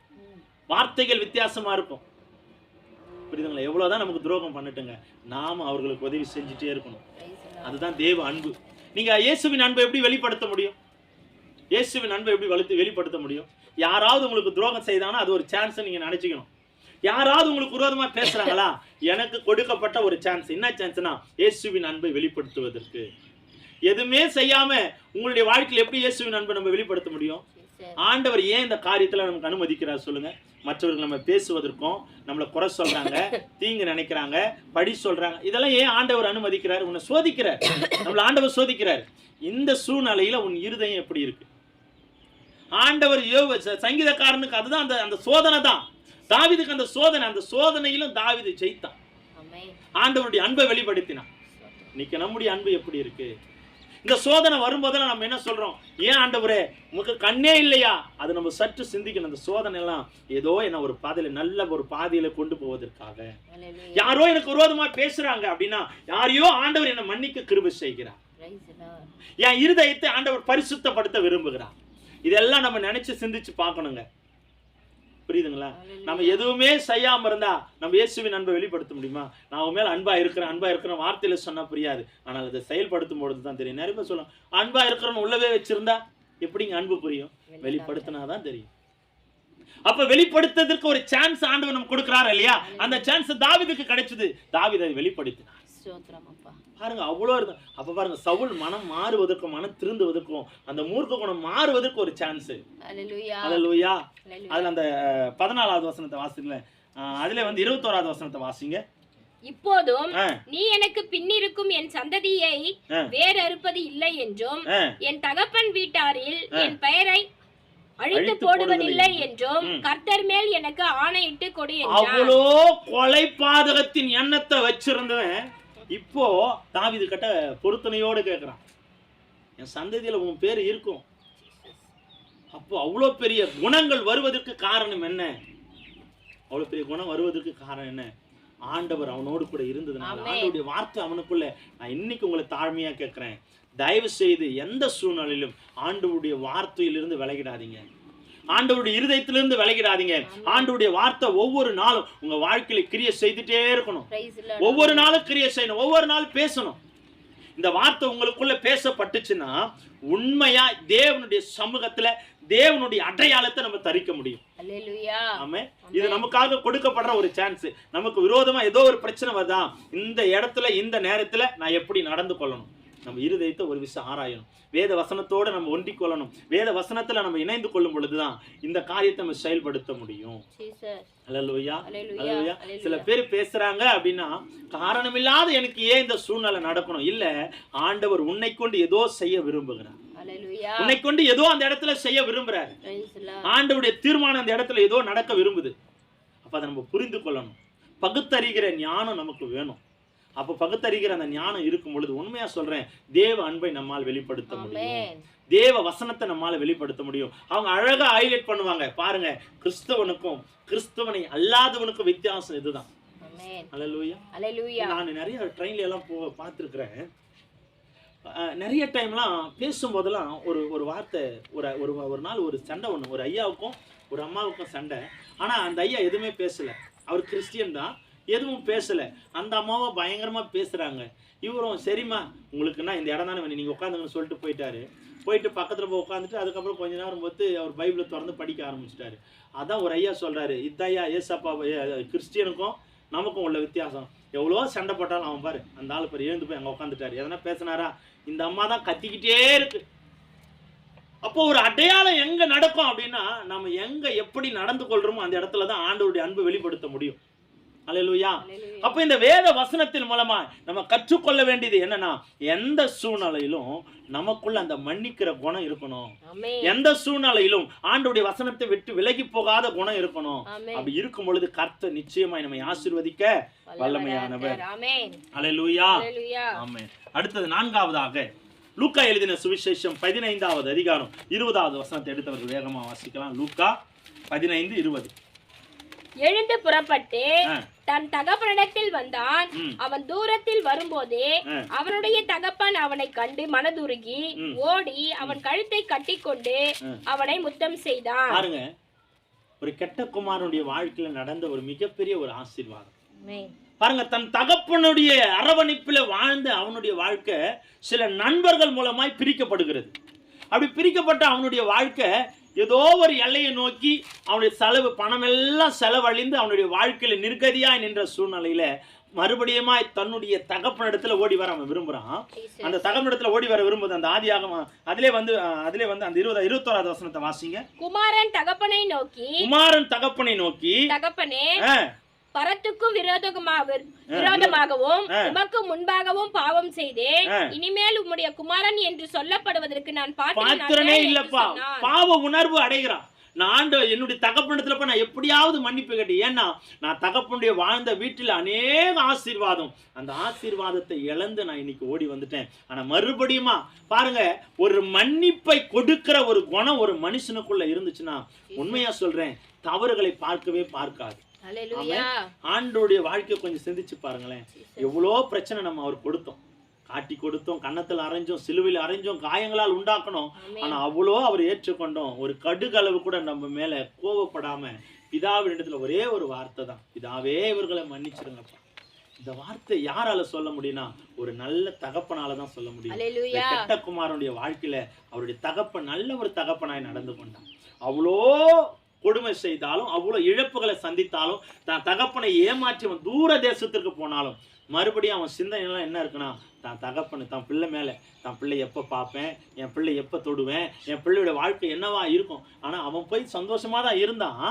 வார்த்தைகள் வித்தியாசமா இருக்கும். புரியுதுங்களா? எவ்வளவுதான் நமக்கு துரோகம் பண்ணட்டுங்க, நாம அவர்களுக்கு உதவி செஞ்சுட்டே இருக்கணும். அதுதான் தேவ அன்பு. நீங்க இயேசுவின் அன்பை எப்படி வெளிப்படுத்த முடியும்? இயேசுவின் அன்பை எப்படி வெளிப்படுத்த முடியும்? யாராவது உங்களுக்கு துரோகம் செய்தாங்கன்னா அது ஒரு சான்ஸ் நீங்க நினைச்சுக்கணும். யாராவது உங்களுக்கு விரோதமா பேசுறாங்களா, எனக்கு கொடுக்கப்பட்ட ஒரு சான்ஸ். என்ன சான்ஸ்னா, இயேசுவின் அன்பை வெளிப்படுத்துவதற்கு. எதுவுமே செய்யாம உங்களுடைய வாழ்க்கையில் எப்படி இயேசுவின் அன்பை நம்ம வெளிப்படுத்த முடியும்? ஆண்டவர் ஏன் இந்த காரியத்துல நமக்கு அனுமதிக்கிறார் சொல்லுங்க? மற்றவர்கள் நம்ம பேசுவதற்கும், நம்மளை குறை சொல்றாங்க, தீங்கு நினைக்கிறாங்க, படி சொல்றாங்க, இதெல்லாம் ஏன் ஆண்டவர் அனுமதிக்கிறார்? உன்னை சோதிக்கிறார், நம்மள ஆண்டவர் சோதிக்கிறார். இந்த சூழ்நிலையில உன் இருதயம் எப்படி இருக்கு? ஆண்டவர் சங்கீதக்காரனுக்கு அதுதான் அந்த சோதனை தான். தாவீதுக்கு அந்த சோதனை, அந்த சோதனையிலும் தாவீது ஜெயித்தான். ஆண்டவருடைய அன்பை வெளிப்படுத்தினான். இன்னைக்கு நம்முடைய அன்பு எப்படி இருக்கு? இந்த சோதனை வரும்போதெல்லாம் நம்ம என்ன சொல்றோம்? ஏன் ஆண்டவரே உங்களுக்கு கண்ணே இல்லையா? அது நம்ம சற்று சிந்திக்கணும். அந்த சோதனை எல்லாம் ஏதோ என்ன ஒரு பாதையில, நல்ல ஒரு பாதையில கொண்டு போவதற்காக. யாரோ எனக்கு விரோதமா பேசுறாங்க அப்படின்னா, யாரையோ ஆண்டவர் என்னை மன்னிக்க கிருபை செய்கிறார். என் இருதயத்தை ஆண்டவர் பரிசுத்தப்படுத்த விரும்புகிறார். இதெல்லாம் நம்ம நினைச்சு சிந்திச்சு பார்க்கணுங்க. புரியுதுங்களா? நம்ம எதுவுமே செய்யாம இருந்தா நம்ம இயேசுவின் அன்பை வெளிப்படுத்த முடியுமா? நான் உன் மேல அன்பா இருக்கிறேன் வார்த்தையில சொன்னா புரியாது, ஆனால் அதை செயல்படுத்தும் பொழுது தான் தெரியும். நிறைய பேர் சொல்லலாம், அன்பா இருக்கிறோன்னு உள்ளவே வச்சிருந்தா எப்படிங்க அன்பு புரியும்? வெளிப்படுத்தினாதான் தெரியும். அப்ப வெளிப்படுத்துறதுக்கு ஒரு சான்ஸ் ஆண்டவர் நமக்கு கொடுக்கிறாரு இல்லையா? அந்த சான்ஸ் தாவீதுக்கு கிடைச்சது. தாவீது அதை வெளிப்படுத்தினார். பாருங்க, அவ்வளோ இருக்கு. அப்ப பாருங்க, சவுல் மனம் மாறுவதற்கும், மனம் திருந்துவதற்கும், அந்த மூர்க்க குணம் மாறுவதற்கு ஒரு சான்ஸ். அல்லேலூயா. அதுல அந்த 14வது வசனத்தை வாசிக்கல, அதுல வந்து 21வது வசனத்தை வாசிங்க. இப்போதும் நீ எனக்கு பின்னிருக்கும் என் சந்ததியை வேறு அறுப்பது இல்லை என்றும், என் தகப்பன் வீட்டாரில் என் பெயரை அழித்து போடுவதில்லை என்றும் கர்த்தர் மேல் எனக்கு ஆணையிட்டு கொடு என்றார். அவ்வளோ கொலை பாதகத்தின் எண்ணத்தை வச்சிருந்தவன் இப்போ தாவீது கிட்ட பொருத்தனையோடு கேட்கிறான், என் சந்ததியில உன் பேர் இருக்கும், அப்போ அவ்வளோ பெரிய குணங்கள் வருவதற்கு காரணம் என்ன? அவ்வளோ பெரிய குணம் வருவதற்கு காரணம் என்ன? ஆண்டவர் அவனோடு கூட இருந்ததுனால, ஆண்டவருடைய வார்த்தை அவனுக்குள்ள. நான் இன்னைக்கு உங்களை தாழ்மையா கேட்கிறேன், தயவு செய்து எந்த சூழ்நிலையிலும் ஆண்டவருடைய வார்த்தையிலிருந்து விலகிடாதீங்க, ஆண்டவருடைய இருதயத்திலிருந்து விலகிடாதீங்க. ஆண்டவருடைய வார்த்தை ஒவ்வொரு நாளும் உங்க வாழ்க்கையில கிரியை செய்துட்டே இருக்கணும். ஒவ்வொரு நாளும் கிரியை செய்யணும், ஒவ்வொரு நாளும் பேசணும். இந்த வார்த்தை உங்களுக்குள்ள பேசப்பட்டுச்சுன்னா உண்மையா தேவனுடைய சமூகத்துல தேவனுடைய அடையாளத்தை நம்ம தரிக்க முடியும். ஆமே. இது நமக்காக கொடுக்கப்படுற ஒரு சான்ஸ். நமக்கு விரோதமா ஏதோ ஒரு பிரச்சனை வருதா, இந்த இடத்துல இந்த நேரத்துல நான் எப்படி நடந்து கொள்ளணும்? நம்ம இருதயத்தை ஒரு விஷயம் ஆராயணும், வேத வசனத்தோட நம்ம ஒன்றிக் கொள்ளணும். வேத வசனத்துல நம்ம இணைந்து கொள்ளும் பொழுதுதான் இந்த காரியத்தை நம்ம செயல்படுத்த முடியும். அல்லேலூயா, அல்லேலூயா. சில பேர் பேசுறாங்க அப்படின்னா, காரணமில்லாத எனக்கு ஏன் இந்த சூழ்நிலை நடக்கணும்? இல்ல, ஆண்டவர் உன்னை கொண்டு ஏதோ செய்ய விரும்புகிறார், உன்னை கொண்டு ஏதோ அந்த இடத்துல செய்ய விரும்புறாரு. ஆண்டவருடைய தீர்மானம் அந்த இடத்துல ஏதோ நடக்க விரும்புது. அப்ப அதை நம்ம புரிந்து கொள்ளணும். பகுத்தறிகிற ஞானம் நமக்கு வேணும். அப்ப பகுத்தறிகிற அந்த ஞானம் இருக்கும் பொழுது, உண்மையா சொல்றேன், தேவ அன்பை நம்மால் வெளிப்படுத்த முடியும், தேவ வசனத்தை நம்மால வெளிப்படுத்த முடியும். அவங்க அழகா ஹைலைட் பண்ணுவாங்க பாருங்க, கிறிஸ்தவனுக்கும் கிறிஸ்தவனை அல்லாதவனுக்கும் வித்தியாசம் இதுதான். அல்லேலூயா. நான் நிறைய ட்ரெயின்ல எல்லாம் பார்த்துருக்கிறேன். நிறைய டைம்லாம் பேசும்போதெல்லாம் ஒரு வார்த்தை, ஒரு நாள் ஒரு சண்டை ஒன்று, ஒரு ஐயாவுக்கும் ஒரு அம்மாவுக்கும் சண்டை. ஆனா அந்த ஐயா எதுவுமே பேசல, அவர் கிறிஸ்டியன் தான், எதுவும் பேசல. அந்த அம்மாவை பயங்கரமா பேசுறாங்க. இவரும் சரிம்மா உங்களுக்குன்னா இந்த இடம் தானே வேணும், நீங்க உட்காந்துங்கன்னு சொல்லிட்டு போயிட்டாரு. போயிட்டு பக்கத்துல போய் உட்காந்துட்டு அதுக்கப்புறம் கொஞ்ச நேரம் பார்த்து அவர் பைபிளை திறந்து படிக்க ஆரம்பிச்சிட்டாரு. அதான் ஒரு ஐயா சொல்றாரு, இதையா ஏசப்பா கிறிஸ்டியனுக்கும் நமக்கும் உள்ள வித்தியாசம். எவ்வளோ சண்டை போட்டாலும் அவன் பாரு, அந்த ஆள் பாரு எழுந்து போய் அங்க உட்காந்துட்டாரு. எதனா பேசினாரா? இந்த அம்மா தான் கத்திக்கிட்டே இருக்கு. அப்போ ஒரு அடையாளம் எங்க நடக்கும் அப்படின்னா, நம்ம எங்க எப்படி நடந்து கொள்றோமோ அந்த இடத்துலதான் ஆண்டவருடைய அன்பு வெளிப்படுத்த முடியும். அல்லேலூயா. அப்ப இந்த வேத வசனத்தின் மூலமா நம்ம கற்றுக்கொள்ள வேண்டியது என்னன்னா, எந்த சூழ்நிலையிலும் நமக்குள்ள அந்த மன்னிக்கிற குணம் இருக்கணும். எந்த சூழ்நிலையிலும் ஆண்டவருடைய வசனத்தை விட்டு விலகி போகாத குணம் இருக்கணும். அப்படி இருக்கும் பொழுது கர்த்தர் நிச்சயமாய் நம்மை ஆசீர்வதிக்க வல்லமையானவர். அல்லேலூயா. ஆமென். அடுத்தது 4வதாக லூக்கா எழுதின சுவிசேஷம் 15வது அதிகாரம் 20வது வசனத்தை எடுத்தவர்கள் வேகமா வாசிக்கலாம். லூக்கா 15:20. எழுந்து புறப்பட்டு தன் தகப்பனிடத்தில் வந்தான். அவன் தூரத்தில் வரும்போதே அவனுடைய தகப்பன் அவனை கண்டு மனதுருகி ஓடி அவன் கழுத்தை கட்டிக்கொண்டு அவனை முத்தம் செய்தான். பாருங்க, ஒரு கெட்ட குமாரனுடைய வாழ்க்கையில நடந்த ஒரு மிகப்பெரிய ஒரு ஆசீர்வாதம் பாருங்க. தன் தகப்பனுடைய அரவணைப்பில் வாழ்ந்த அவனுடைய வாழ்க்கை சில நண்பர்கள் மூலமாய் பிரிக்கப்படுகிறது. அப்படி பிரிக்கப்பட்ட அவனுடைய வாழ்க்கை ஏதோ ஒரு எல்லையை நோக்கி அவனுடைய செலவு பணம் எல்லாம் செலவழிந்து அவனுடைய வாழ்க்கையில நிர்கதியாய் நின்ற சூழ்நிலையில மறுபடியும் தன்னுடைய தகப்பனிடத்துல ஓடி வர அவன் விரும்புறான். அந்த தகப்பனிடத்துல ஓடி வர விரும்புது. அந்த ஆதியாகமம் அதிலே வந்து அந்த 21வது வசனத்தை வாசிங்க. குமாரன் தகப்பனை நோக்கி தகப்பனே, பரத்துக்கும் விரோதமாகவும் உமக்கு முன்பாகவும் பாவம் செய்தேன். இனிமேல் உம்முடைய குமாரன் என்று சொல்லப்படுவதற்கு நான் பாத்திரனே இல்லப்பா. பாவ உணர்வு அடைகிறான். நான் என்னுடைய தகப்பனிடத்துல நான் எப்படியாவது மன்னிப்பு கேட்டேன். ஏன்னா நான் தகப்பனுடைய வாழ்ந்த வீட்டில் அநேக ஆசீர்வாதம், அந்த ஆசீர்வாதத்தை இழந்து நான் இன்னைக்கு ஓடி வந்துட்டேன். ஆனா மறுபடியுமா பாருங்க, ஒரு மன்னிப்பை கொடுக்கிற ஒரு குணம் ஒரு மனுஷனுக்குள்ள இருந்துச்சுன்னா, உண்மையா சொல்றேன், தவறுகளை பார்க்கவே பார்க்காது. ஆண்டோடைய வாழ்க்கையை கொஞ்சம் சிந்திச்சு பாருங்களேன். எவ்வளோ பிரச்சனை நம்ம அவர் கொடுத்தோம், காட்டி கொடுத்தோம், கன்னத்தில் அரைஞ்சோம், சிலுவையில் அரைஞ்சோம், காயங்களால் உண்டாக்கணும். ஆனா அவ்வளோ அவர் ஏற்றுக்கொண்டோம். ஒரு கடுகளவு கூட நம்ம மேல கோவப்படாம பிதாவின் இடத்துல ஒரே ஒரு வார்த்தை தான், பிதாவே இவர்களை மன்னிச்சிருங்கப்பா. இந்த வார்த்தை யாரால சொல்ல முடியும்னா, ஒரு நல்ல தகப்பனால தான் சொல்ல முடியும். கெட்ட குமாரனுடைய வாழ்க்கையில அவருடைய தகப்பன் நல்ல ஒரு தகப்பனாய் நடந்து கொண்டான். அவ்வளோ கொடுமை செய்தாலும், அவ்வளவு இழப்புகளை சந்தித்தாலும், தான் தகப்பனை ஏமாற்றி அவன் தூர தேசத்திற்கு போனாலும் மறுபடியும் அவன் சிந்தனைலாம் என்ன இருக்குன்னா, தான் தகப்பனு தான் பிள்ளை மேல, தான் பிள்ளை எப்போ பார்ப்பேன், என் பிள்ளை எப்போ தொடுவேன், என் பிள்ளையோட வாழ்க்கை என்னவா இருக்கும். ஆனா அவன் போய் சந்தோஷமா தான் இருந்தான்.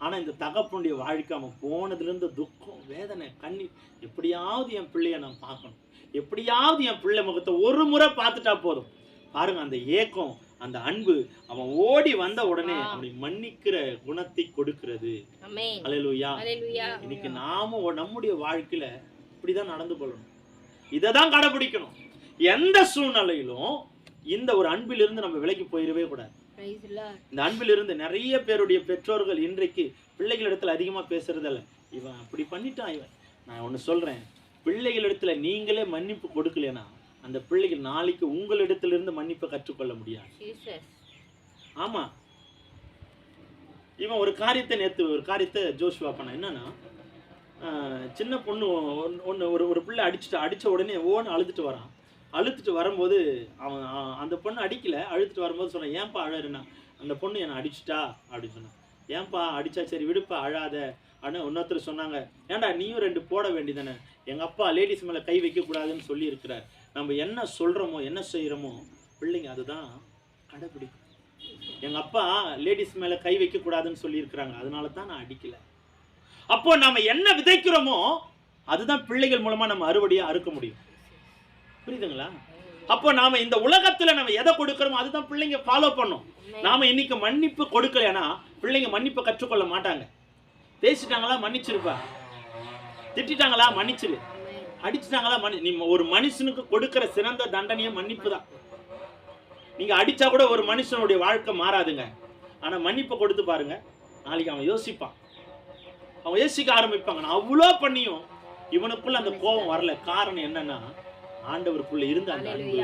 ஆனா இந்த தகப்பனுடைய வாழ்க்கை அவன் போனதுலேருந்து துக்கம், வேதனை, கண்ணீர். எப்படியாவது என் பிள்ளைய நான் பார்க்கணும், எப்படியாவது என் பிள்ளை முகத்தை ஒரு முறை பார்த்துட்டா போதும். பாருங்க, அந்த ஏக்கம், அந்த அன்பு, அவன் ஓடி வந்த உடனே அவனை மன்னிக்கிற குணத்தை கொடுக்கிறது. அல்லேலூயா. இன்னைக்கு நாமும் நம்முடைய வாழ்க்கையில இப்படிதான் நடந்து கொள்ளணும், இதைதான் கடைபிடிக்கணும். எந்த சூழ்நிலையிலும் இந்த ஒரு அன்பிலிருந்து நம்ம விலகி போயிடவே கூடாது. இந்த அன்பிலிருந்து நிறைய பேருடைய பெற்றோர்கள் இன்றைக்கு பிள்ளைகளிடத்துல அதிகமா பேசுறதில்ல. இவன் அப்படி பண்ணிட்டான், இவன். நான் ஒண்ணு சொல்றேன், பிள்ளைகளிடத்துல நீங்களே மன்னிப்பு கொடுக்கலனா அந்த பிள்ளைகள் நாளைக்கு உங்களிடத்திலிருந்து மன்னிப்பை கற்றுக்கொள்ள முடியாது. ஆமா, இவன் ஒரு காரியத்தை ஜோஷுவா பண்ண. என்னன்னா, சின்ன பொண்ணு ஒன்று ஒரு பிள்ளை அடிச்ச உடனே ஓன்னு அழுதுட்டு வரான். அழுத்துட்டு வரும்போது அவன் அந்த பொண்ணு அடிக்கல, அழுத்துட்டு வரும்போது சொன்னான், ஏன்பா அழறேன்னா, அந்த பொண்ணு என்னை அடிச்சிட்டா அப்படின்னு சொன்னான். ஏன்பா அடிச்சா, சரி விடுப்பா அழாத. ஆனால் இன்னொருத்தர் சொன்னாங்க, ஏன்டா நீயும் 2 போட வேண்டியதானே, எங்கள் அப்பா லேடிஸ் மேலே கை வைக்கக்கூடாதுன்னு சொல்லி இருக்கிறார். நம்ம என்ன சொல்கிறோமோ என்ன செய்கிறோமோ பிள்ளைங்க அதுதான் கடைப்பிடிக்கும். எங்கள் அப்பா லேடிஸ் மேலே கை வைக்கக்கூடாதுன்னு சொல்லி இருக்கிறாங்க, அதனால தான் நான் அடிக்கலை. அப்போ நம்ம என்ன விதைக்கிறோமோ அதுதான் பிள்ளைகள் மூலமாக நம்ம அறுவடையாக அறுக்க முடியும். புரியுதுங்களா? அப்போ நாம இந்த உலகத்துல நம்ம எதை கொடுக்கிறோமோ அதுதான் பிள்ளைங்க ஃபாலோ பண்ணும். நாம இன்னைக்கு மன்னிப்பு கொடுக்கலன்னா பிள்ளைங்க மன்னிப்பை கற்றுக்கொள்ள மாட்டாங்க. பேசிட்டாங்களா மன்னிச்சிருப்பா, திட்டாங்களா மன்னிச்சிரு, அடிச்சுட்டாங்களா நீ ஒரு மனுஷனுக்கு கொடுக்கிற சிறந்த தண்டனையே மன்னிப்பு தான். நீங்க அடிச்சா கூட ஒரு மனுஷனுடைய வாழ்க்கை மாறாதுங்க. ஆனா மன்னிப்பை கொடுத்து பாருங்க, நாளைக்கு அவன் யோசிப்பான், அவன் யோசிக்க ஆரம்பிப்பாங்க. நான் அவ்வளோ பண்ணியும் இவனுக்குள்ள அந்த கோபம் வரல. காரணம் என்னன்னா, ஆண்டவருக்குள்ள இருந்த அந்த அன்பு.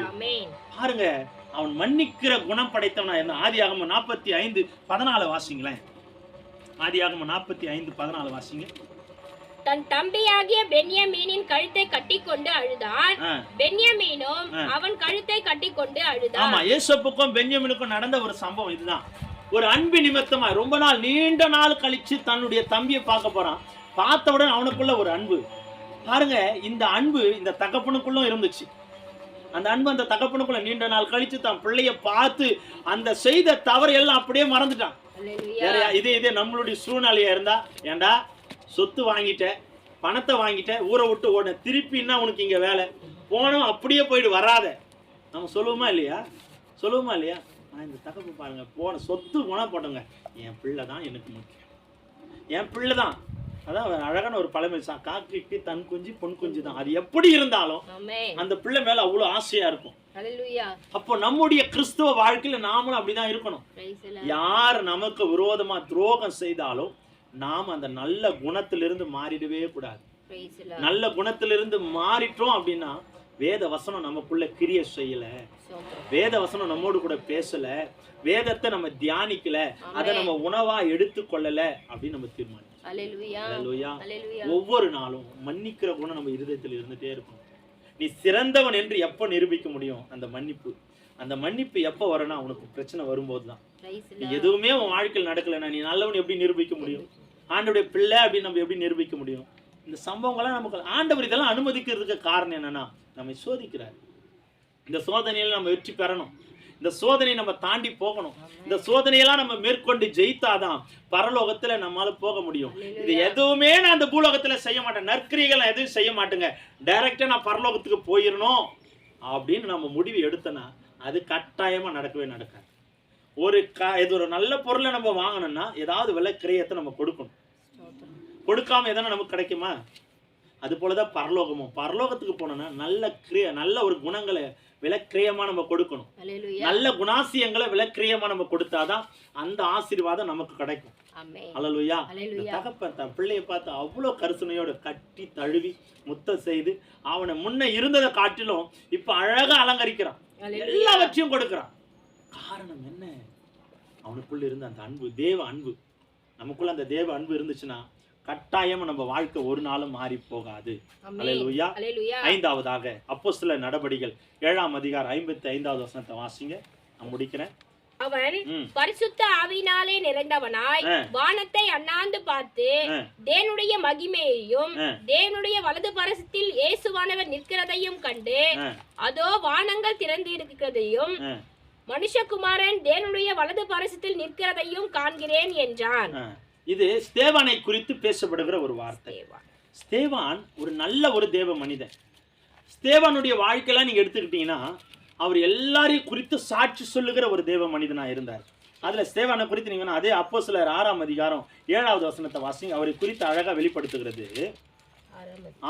பாருங்க, அவன் மன்னிக்கிற குணம் படைத்தவனா இருந்தான். ஆதியாகமம் 45:14 வாசிங்களேன். ஆதியாகமம் 45:14 வாசிங்க. தன் தம்பியாகிய பென்யமீனின் கழுத்தை கட்டிக்கொண்டு அழுதான், பென்யமீனும் அவன் கழுத்தை கட்டிக்கொண்டு அழுதான். ஆமா, யோசேப்புக்கும் பென்யமீனுக்கும் நடந்த ஒரு சம்பவம் இதுதான். ஒரு அன்பு நிமித்தமா ரொம்ப நாள், நீண்ட நாள் கழிச்சு தன்னுடைய தம்பியை பார்க்க போறான். பார்த்தவுடன் அவனுக்குள்ள ஒரு அன்பு. பாருங்க, இந்த அன்பு இந்த தகப்பனுக்குள்ள இருந்துச்சு. அந்த அன்பு அந்த தகப்பனுக்குள்ள நீண்ட நாள் கழிச்சு தான் பிள்ளைய பார்த்து அந்த செய்த தவறு எல்லாம் அப்படியே மறந்துட்டான். இதே நம்மளுடைய சூழ்நிலையா இருந்தா, ஏண்டா சொத்து வாங்கிட்ட, பணத்தை வாங்கிட்ட, ஊரை விட்டு ஓட, திருப்பின்னா உனக்கு இங்க வேலை போனோம், அப்படியே போயிட்டு வராத நம்ம சொல்லுவோமா இல்லையா? சொல்லுவோமா இல்லையா? நான் இந்த தகப்பு பாருங்க, போன சொத்து போனா போட்டோங்க, என் பிள்ளை தான் எனக்கு முக்கியம், என் பிள்ளை தான். அதான் அழகான ஒரு பழமை, காக்கைக்கு தன் குஞ்சு பொன் குஞ்சு தான். அது எப்படி இருந்தாலும் அந்த பிள்ளை மேல அவ்வளவு ஆசையா இருக்கும். அப்போ நம்முடைய கிறிஸ்துவ வாழ்க்கையில நாமளும் அப்படிதான் இருக்கணும். யார் நமக்கு விரோதமா துரோகம் செய்தாலும் நாம் அந்த நல்ல குணத்திலிருந்து மாறிடவே கூடாது. நல்ல குணத்திலிருந்து மாறிட்டோம் அப்படின்னா, வேத வசனம் நமக்குள்ள கிரிய செய்யல, வேத வசனம் நம்மோடு கூட பேசல, வேதத்தை நம்ம தியானிக்கல, அதை நம்ம உணவா எடுத்துக்கொள்ளல அப்படின்னு நம்ம தீர்மானிச்சோம். ஒவ்வொரு நாளும் மன்னிக்கிற குணம் நம்ம இருதயத்தில் இருந்துட்டே இருக்கும். நீ சிறந்தவன் என்று எப்ப நிரூபிக்க முடியும்? அந்த மன்னிப்பு எப்ப வரணும்? உனக்கு பிரச்சனை வரும்போது தான். நீ எதுவுமே உன் வாழ்க்கையில் நடக்கலன்னா நீ நல்லவன் எப்படி நிரூபிக்க முடியும்? ஆண்டவருடைய பிள்ளை அப்படின்னு நம்ம எப்படி நிரூபிக்க முடியும்? இந்த சம்பவங்கள்லாம் நமக்கு ஆண்டவர் இதெல்லாம் அனுமதிக்கிறதுக்கு காரணம் என்னன்னா, நம்மை சோதிக்கிறார். இந்த சோதனையில நம்ம வெற்றி பெறணும், இந்த சோதனையை நம்ம தாண்டி போகணும். இந்த சோதனையெல்லாம் நம்ம மேற்கொண்டு ஜெயித்தாதான் பரலோகத்துல நம்மளால போக முடியும். இது எதுவுமே நான் அந்த பூலோகத்துல செய்ய மாட்டேன், நற்கிரிகள் எதுவும் செய்ய மாட்டேங்க, டைரக்டா நான் பரலோகத்துக்கு போயிடணும் அப்படின்னு நம்ம முடிவு எடுத்தனா அது கட்டாயமா நடக்கவே நடக்காது. இது ஒரு நல்ல பொருளை நம்ம வாங்கணும்னா ஏதாவது விலை கிரயத்தை நம்ம கொடுக்கணும். கொடுக்காம எதனா நமக்கு கிடைக்குமா? அது போலதான் பரலோகமும். பரலோகத்துக்கு போனோம்னா நல்ல ஒரு குணங்களை விலக்கிரயமா நம்ம கொடுக்கணும். நல்ல குணாசியங்களை விலக்கிரயமா நம்ம கொடுத்தாதான் அந்த ஆசீர்வாதம் நமக்கு கிடைக்கும். அல்லேலூயா. தகப்பன் தன் பிள்ளையை பார்த்து அவ்வளவு கருசனையோட கட்டி தழுவி முத்தம் செய்து அவனை முன்ன இருந்ததை காட்டிலும் இப்ப அழகா அலங்கரிக்கிறான், எல்லாவற்றையும் கொடுக்கிறான். காரணம் என்ன? அவனுக்குள்ள இருந்த அந்த அன்பு, தேவ அன்பு. நமக்குள்ள அந்த தேவ அன்பு இருந்துச்சுன்னா கட்டாயம் நம்ம வாழ்க்கை ஒரு நாளும் மாறி போகாது. அல்லேலூயா. ஐந்தாவதாக அப்போஸ்தலர் நடபடிகள் 7:55 வாசிங்க. நான் முடிக்கிறேன். அவன் பரிசுத்த ஆவியினாலே நிறைந்தவனாய் வானத்தை அண்ணாந்து பார்த்து தேவனுடைய மகிமையையும் தேவனுடைய வலது பரிசத்தில் இயேசுவானவர் நிற்கிறதையும் கண்டு, அதோ வானங்கள் திறந்து இருக்கிறதையும் மனுஷகுமாரன் தேவனுடைய வலது பரிசத்தில் நிற்கிறதையும் காண்கிறேன் என்றான். இது ஸ்தேவானை குறித்து பேசப்படுகிற ஒரு வார்த்தை. ஸ்தேவான் ஒரு நல்ல ஒரு தேவ மனிதன். ஸ்தேவானுடைய வாழ்க்கையெல்லாம் நீங்க எடுத்துக்கிட்டீங்கன்னா அவர் எல்லாரையும் குறித்து சாட்சி சொல்லுகிற ஒரு தேவ மனிதனா இருந்தார். அதுல ஸ்தேவானை குறித்து நீங்க அதே அப்போஸ்தலர் 6:7 வாசிங்க. அவரை குறித்து அழகா வெளிப்படுத்துகிறது.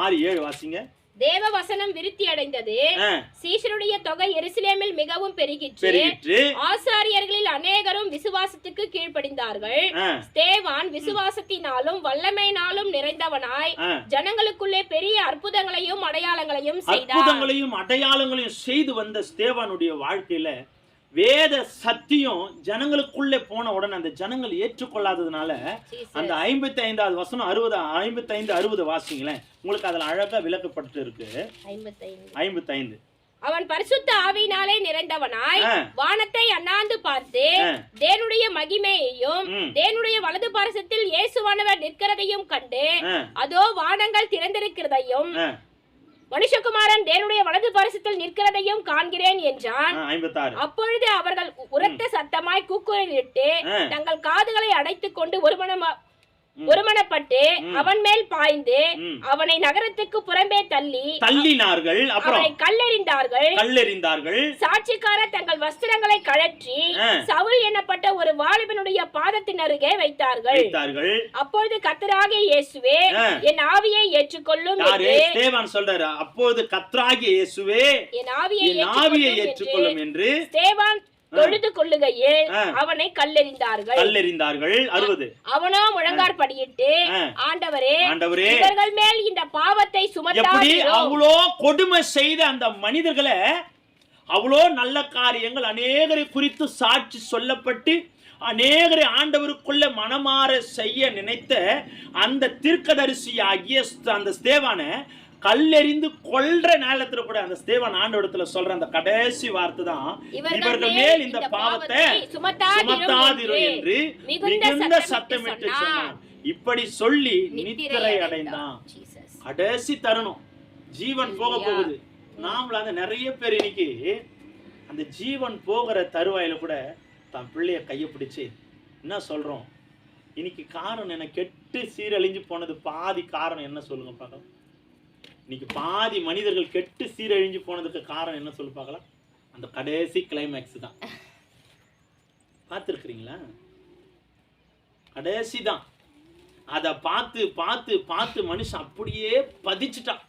6:7 வாசிங்க. தேவ வசனம் விருத்தி அடைந்தது. சீஷருடைய தொகை எருசலேமில் மிகவும் பெருகிற்று. ஆசாரியர்களில் அநேகரும் விசுவாசத்துக்கு கீழ்ப்படிந்தார்கள். ஸ்தேவான் விசுவாசத்தினாலும் வல்லமையினாலும் நிறைந்தவனாய் ஜனங்களுக்குள்ளே பெரிய அற்புதங்களையும் அடையாளங்களையும் செய்து வந்த ஸ்தேவானுடைய வாழ்க்கையில வேத சத்தியம் ஜனங்களுக்குள்ளே போன உடனே அந்த ஜனங்கள் ஏற்றுக்கொள்ளாததுனால அந்த 55வது வசனம் 55-60 வாசிங்களேன், உங்களுக்கு அதுல அழகா விளக்கப்பட்டு இருக்கு. 55. அவன் பரிசுத்த ஆவியினாலே நிறைந்தவனாய் வானத்தை அண்ணாந்து பார்த்து தேவனுடைய மகிமையையும் தேவனுடைய வலது பாரசத்தில் இயேசுவானவர் நிற்கிறதையும் கண்டு அதோ வானங்கள் திறந்திருக்கிறதையும் மனுஷகுமாரன் தேவனுடைய வலது பாரசத்தில் நிற்கிறதையும் காண்கிறேன் என்றான். அப்பொழுது அவர்கள் உரத்த சத்தமாய் கூக்குரலிட்டு தங்கள் காதுகளை அடைத்துக் கொண்டு ஒருமனப்பட்டு அவன் மேல் பாய்ந்து அவனை நகரத்துக்கு புறம்பே தள்ளினார்கள். அவனை கல்லெறிந்தார்கள். சாட்சிக்காரர் தங்கள் வஸ்திரங்களை கழற்றி சவுல் எனப்பட்ட ஒரு வாலிபனுடைய பாதத்தின் அருகே வைத்தார்கள். அப்பொழுது கர்த்தராகிய இயேசுவே என் ஆவியை ஏற்றுக்கொள்ளும் சொல்றாரு. அப்பொழுது கர்த்தராகிய இயேசுவே என் ஆவியை ஏற்றுக்கொள்ளும் என்று ஸ்தேவான் தொழுது கொள்ளுகையில் அவனை கல்லெறிந்தார்கள். 60. அவனோ முழங்காற்படியிட்டு ஆண்டவரே இவர்கள் மேல் இந்த பாவத்தை சுமத்தாதீரும். அவ்வளோ கொடுமை செய்த அந்த மனிதர்களை, அவ்வளோ நல்ல காரியங்கள் அநேகரை குறித்து சாட்சி சொல்லப்பட்டு அநேகரை ஆண்டவருக்குள்ள மனமாற செய்ய நினைத்த அந்த தீர்க்கதரிசியாகிய அந்த ஸ்தேவானை கல்லெறிந்து கொல்ற நேரத்துல கூட அந்த ஸ்தேவான் ஆண்டவரிடத்துல சொல்ற அந்த கடைசி வார்த்தை தான், இவர்கள் மேல் இந்த பாவத்தை சுமத்தாதீரும் என்று மிகுந்த சத்தமிட்டு சொன்னான். இப்படி சொல்லி நித்திரை அடைந்தான். கடைசி தருணம், ஜீவன் போக போகுது. நாமள அந்த நிறைய பேர் இன்னைக்கு அந்த ஜீவன் போகிற தருவாயில கூட தன் பிள்ளைய கையை பிடிச்சு என்ன சொல்றோம், இன்னைக்கு காரணம் என்ன, கெட்டு சீரழிஞ்சு போனது பாதி காரணம் என்ன சொல்லுங்க பார்க்கலாம். இன்னைக்கு பாதி மனிதர்கள் கெட்டு சீரழிஞ்சு போனதுக்கு காரணம் என்ன சொல்லு பார்க்கலாம். அந்த கடைசி கிளைமேக்ஸ் தான். பார்த்துருக்கிறீங்களா? கடைசி தான். அதை பார்த்து பார்த்து பார்த்து மனுஷன் அப்படியே பதிச்சுட்டான்.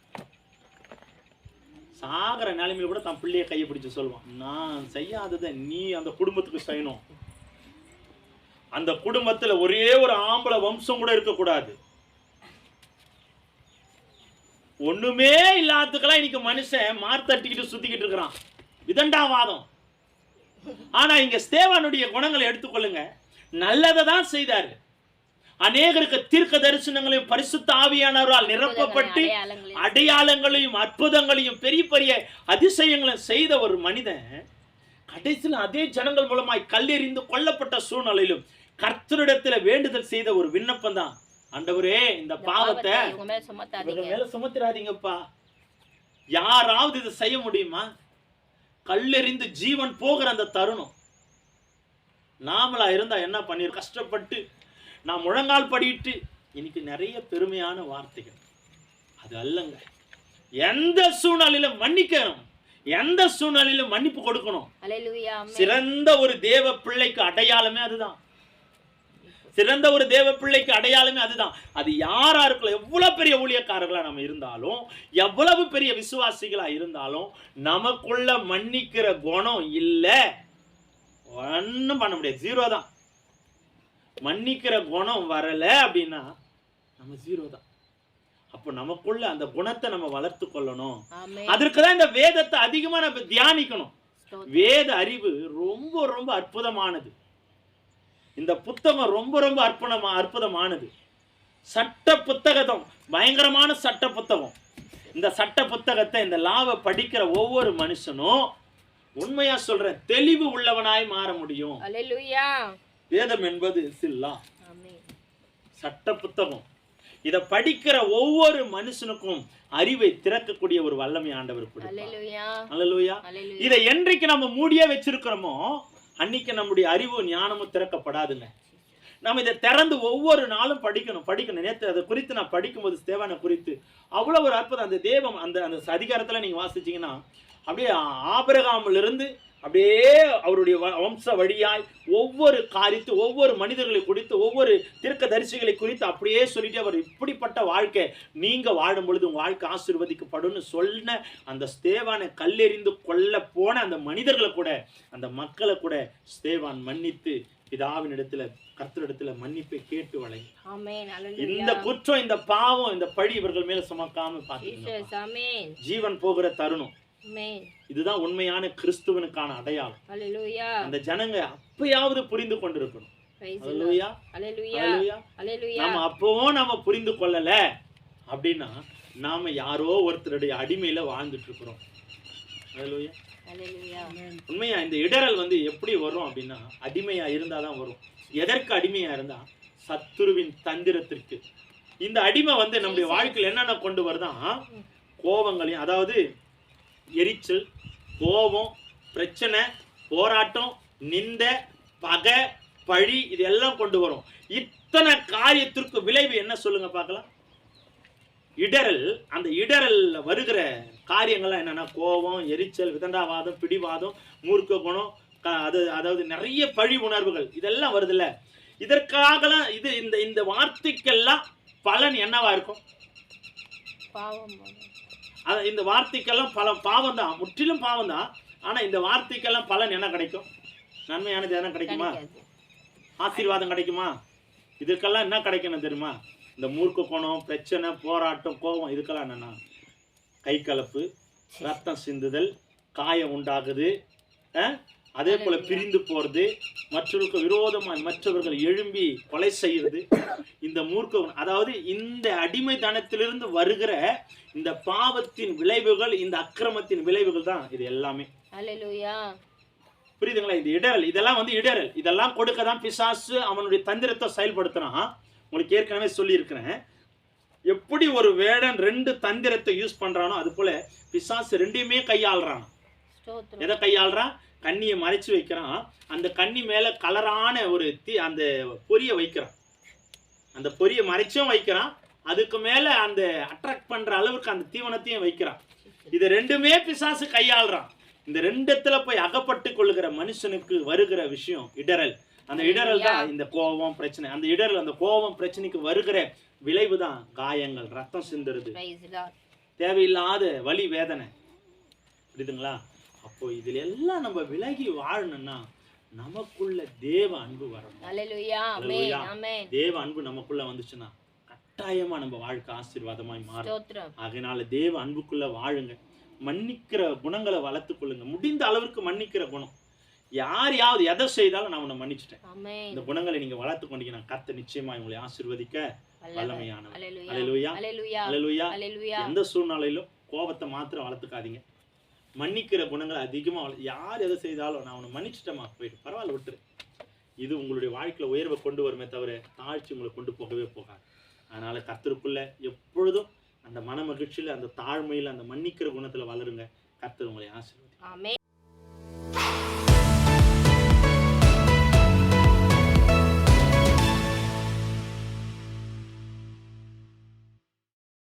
சாகர நிலைமையில கூட தன் பிள்ளைய கையை பிடிச்சு சொல்லுவான், நான் செய்யாததை நீ அந்த குடும்பத்துக்கு செய்யணும். அந்த குடும்பத்துல ஒரே ஒரு ஆம்பளை வம்சம் கூட இருக்கக்கூடாது. ஒண்ணுமே இல்லாததுக்கெல்லாம் இன்னைக்கு மனுஷன் மார்த்தட்டிக்கிட்டு சுத்திக்கிட்டு இருக்கிறான். விதண்டாவாதம். ஆனா இங்க ஸ்தேவானுடைய குணங்களை எடுத்துக்கொள்ளுங்க. நல்லதை தான் செய்தாரு. அநேகருக்கு தீர்க்க தரிசனங்களையும் பரிசுத்த ஆவியானவரால் நிரப்பப்பட்டு அடையாளங்களையும் அற்புதங்களையும் பெரிய பெரிய அதிசயங்களையும் செய்த ஒரு மனிதன் கடைசியில் அதே ஜனங்கள் மூலமாய் கல்லெறிந்து கொல்லப்பட்ட சூழ்நிலையிலும் கர்த்தரிடத்துல வேண்டுதல் செய்த ஒரு விண்ணப்பம் தான், ஆண்டவரே இந்த பாவத்தை மேல சுமத்திராதீங்கப்பா. யாராவது இதை செய்ய முடியுமா? கல்லெறிந்து ஜீவன் போகிற அந்த தருணம் நாமளா இருந்தா என்ன பண்ணி கஷ்டப்பட்டு நான் முழங்கால் படிட்டு இன்னைக்கு நிறைய பெருமையான வார்த்தைகள் அது அல்லங்க. எந்த சூழ்நிலையிலும் மன்னிக்கணும், எந்த சூழ்நிலையிலும் மன்னிப்பு கொடுக்கணும். சிறந்த ஒரு தேவ பிள்ளைக்கு அடையாளமே அதுதான். சிறந்த ஒரு தேவ பிள்ளைக்கு அடையாளமே அதுதான். அது யாரா இருக்கலாம், எவ்வளவு பெரிய ஊழியக்காரர்களா நம்ம இருந்தாலும், எவ்வளவு பெரிய விசுவாசிகளா இருந்தாலும், நமக்குள்ள மன்னிக்கிற குணம் இல்ல, ஒன்னும் பண்ண முடியாது. 0 தான். மன்னிக்கிற குணம் வரல அப்படின்னா நம்ம 0 தான். அப்போ நமக்குள்ள அந்த குணத்தை நம்ம வளர்த்து கொள்ளணும். அதற்குதான் இந்த வேதத்தை அதிகமா நம்ம தியானிக்கணும். வேத அறிவு ரொம்ப ரொம்ப அற்புதமானது. இந்த புத்தகம் ரொம்ப ரொம்ப அற்புதமானது. சட்ட புத்தகம் பயங்கரமான சட்ட புத்தகம். இந்த சட்ட புத்தகத்தை, இந்த லாவை படிக்கிற ஒவ்வொரு மனுஷனும் உண்மையா சொல்றேன் தெளிவு உள்ளவனாய் மாற முடியும். வேதம் என்பது சில்லா சட்ட புத்தகம். இத படிக்கிற ஒவ்வொரு மனுஷனுக்கும் அறிவை திறக்கக்கூடிய ஒரு வல்லமை ஆண்டவர் கொடுப்பார். இதை என்றைக்கு நம்ம மூடியே வச்சிருக்கிறோமோ அன்னைக்கு நம்முடைய அறிவு ஞானமும் திறக்கப்படாதுங்க. நம்ம இதை திறந்து ஒவ்வொரு நாளும் படிக்கணும். நேற்று அதை குறித்து நான் படிக்கும்போது ஸ்தேவானை குறித்து அவ்வளவு ஒரு அற்புதம். அந்த தேவம் அந்த அதிகாரத்துல நீங்க வாசிச்சீங்கன்னா அப்படியே ஆபிரகாமிலிருந்து அப்படியே அவருடைய வம்ச வழியாய் ஒவ்வொரு காரியத்தை, ஒவ்வொரு மனிதர்களை குறித்து, ஒவ்வொரு தீர்க்கதரிசிகளை குறித்து அப்படியே சொல்லிட்டு அவர் இப்படிப்பட்ட வாழ்க்கை நீங்க வாழும் பொழுது உங்க வாழ்க்கை ஆசீர்வதிக்கப்படும் சொன்ன அந்த ஸ்தேவானை கல்லெறிந்து கொல்ல போன அந்த மனிதர்களை கூட, அந்த மக்களை கூட ஸ்தேவான் மன்னித்து பிதாவின் இடத்துல, கர்த்தரிடத்துல மன்னிப்பை கேட்டு வழங்கி, இந்த குற்றம், இந்த பாவம், இந்த பழி இவர்கள் மேல சுமக்காம பாத்தீங்க ஜீவன் போகிற தருணம். இதுதான் உண்மையான கிறிஸ்துவனுக்கான அடையாளம். அந்த ஜனங்க அப்பயாவது புரிந்து கொண்டிருக்கணும். நாம அப்பவும் நாம புரிந்து கொள்ளல அப்படின்னா நாம யாரோ ஒருத்தருடைய அடிமையில வாழ்ந்துட்டு இருக்கிறோம். உண்மையா இந்த இடரல் எப்படி வரும் அப்படின்னா அடிமையா இருந்தாதான் வரும். எதற்கு அடிமையா இருந்தா? சத்துருவின் தந்திரத்திற்கு. இந்த அடிமை நம்முடைய வாழ்க்கையில் என்னென்ன கொண்டு வருதான்? கோபங்களையும், அதாவது எரிச்சல், கோபம், பிரச்சனை, போராட்டம், நிந்த, பகை, பழி, இதெல்லாம் கொண்டு வரும். இத்தனை காரியத்திற்கு விளைவு என்ன சொல்லுங்க பார்க்கலாம்? இடரல். அந்த இடரல்ல வருகிற காரியங்கள்லாம் என்னன்னா கோபம், எரிச்சல், விதண்டாவாதம், பிடிவாதம், மூர்க்க குணம், அதாவது நிறைய பழி உணர்வுகள், இதெல்லாம் வருதுல்ல. இதற்காகலாம் இந்த வார்த்தைக்கெல்லாம் பலன் என்னவா இருக்கும்? இந்த வார்த்தைக்கெல்லாம் பல பாவம் தான், முற்றிலும் பாவம் தான். ஆனா இந்த வார்த்தைக்கெல்லாம் பலன் என்ன கிடைக்கும்? நன்மையானது என்ன கிடைக்குமா? ஆசீர்வாதம் கிடைக்குமா? இதுக்கெல்லாம் என்ன கிடைக்கணும் தெரியுமா? இந்த மூர்க்க குணம், பிரச்சனை, போராட்டம், கோபம், இதுக்கெல்லாம் என்னன்னா கை கலப்பு, ரத்தம் சிந்துதல், காயம் உண்டாகுது, அதே போல பிரிந்து போறது, மற்றவர்களுக்கு விரோதமாக மற்றவர்கள் எழும்பி கொலை செய்யறது, இந்த மூர்க்க, அதாவது இந்த அடிமைத்தனத்திலிருந்து வருகிற இந்த பாவத்தின் விளைவுகள், இந்த அக்கிரமத்தின் விளைவுகள் தான் இது எல்லாமே. புரியுதுங்களா? இது இடரல். இதெல்லாம் இடரல். இதெல்லாம் கொடுக்க தான் பிசாசு அவனுடைய தந்திரத்தை செயல்படுத்துறான். உங்களுக்கு ஏற்கனவே சொல்லி இருக்கிறேன், எப்படி ஒரு வேடன் 2 தந்திரத்தை யூஸ் பண்றானோ அது போல பிசாசு 2யுமே கையாளுறான். எதை கையாளுறான்? கண்ணியை மறைச்சு வைக்கிறான். அந்த கண்ணி மேல கலரான ஒரு அந்த பொரிய வைக்கிறான். அந்த பொரிய மறைச்சும் வைக்கிறான், அதுக்கு மேல அந்த அட்ராக்ட் பண்ற அளவுக்கு அந்த தீவனத்தையும் வைக்கிறான். இது 2மே பிசாசு கையாளுறான். இந்த 2த்துல போய் அகப்பட்டு கொள்ளுகிற மனுஷனுக்கு வருகிற விஷயம் இடரல். அந்த இடரல் தான் இந்த கோபம், பிரச்சனை. அந்த இடரல், அந்த கோபம், பிரச்சனைக்கு வருகிற விளைவு தான் காயங்கள், ரத்தம் சிந்துறது, தேவையில்லாத வலி, வேதனை. புரியுதுங்களா? அப்போ இதுல எல்லாம் நம்ம விலகி வாழணும்னா நமக்குள்ள தேவ அன்பு வரணும். தேவ அன்பு நமக்குள்ள வந்துச்சுன்னா கட்டாயமா நம்ம வாழ்க்கை ஆசீர்வாதமாய் மாறும். அதனால தேவ அன்புக்குள்ள வாழுங்க. மன்னிக்கிற குணங்களை வளர்த்துக் கொள்ளுங்க. முடிந்த அளவுக்கு மன்னிக்கிற குணம். யாரையாவது எதை செய்தாலும் நான் உன்னை மன்னிச்சுட்டேன், இந்த குணங்களை நீங்க வளர்த்து கொண்டீங்கன்னா கர்த்தர் நிச்சயமா உங்களை ஆசீர்வதிக்க வல்லமையானவர். அல்லேலூயா, அல்லேலூயா. எந்த சூழ்நிலையிலும் கோபத்தை மாத்திரம் வளர்த்துக்காதீங்க. மன்னிக்கிற குணங்களை அதிகமா யார் எதை செய்தாலும் நான் உன்னை மன்னிச்சுட்டேமா, போயிட்டு பரவாயில்ல விட்டுரு. இது உங்களுடைய வாழ்க்கையில உயர்வை கொண்டு வருமே தவிர தாழ்ச்சி உங்களை கொண்டு போகவே போகாது. அதனால கர்த்தருக்குள்ள எப்பொழுதும் அந்த மன மகிழ்ச்சியில, அந்த தாழ்மையில, அந்த மன்னிக்கிற குணத்துல வளருங்க. கர்த்தர் உங்களை ஆசீர்வதிப்பார்.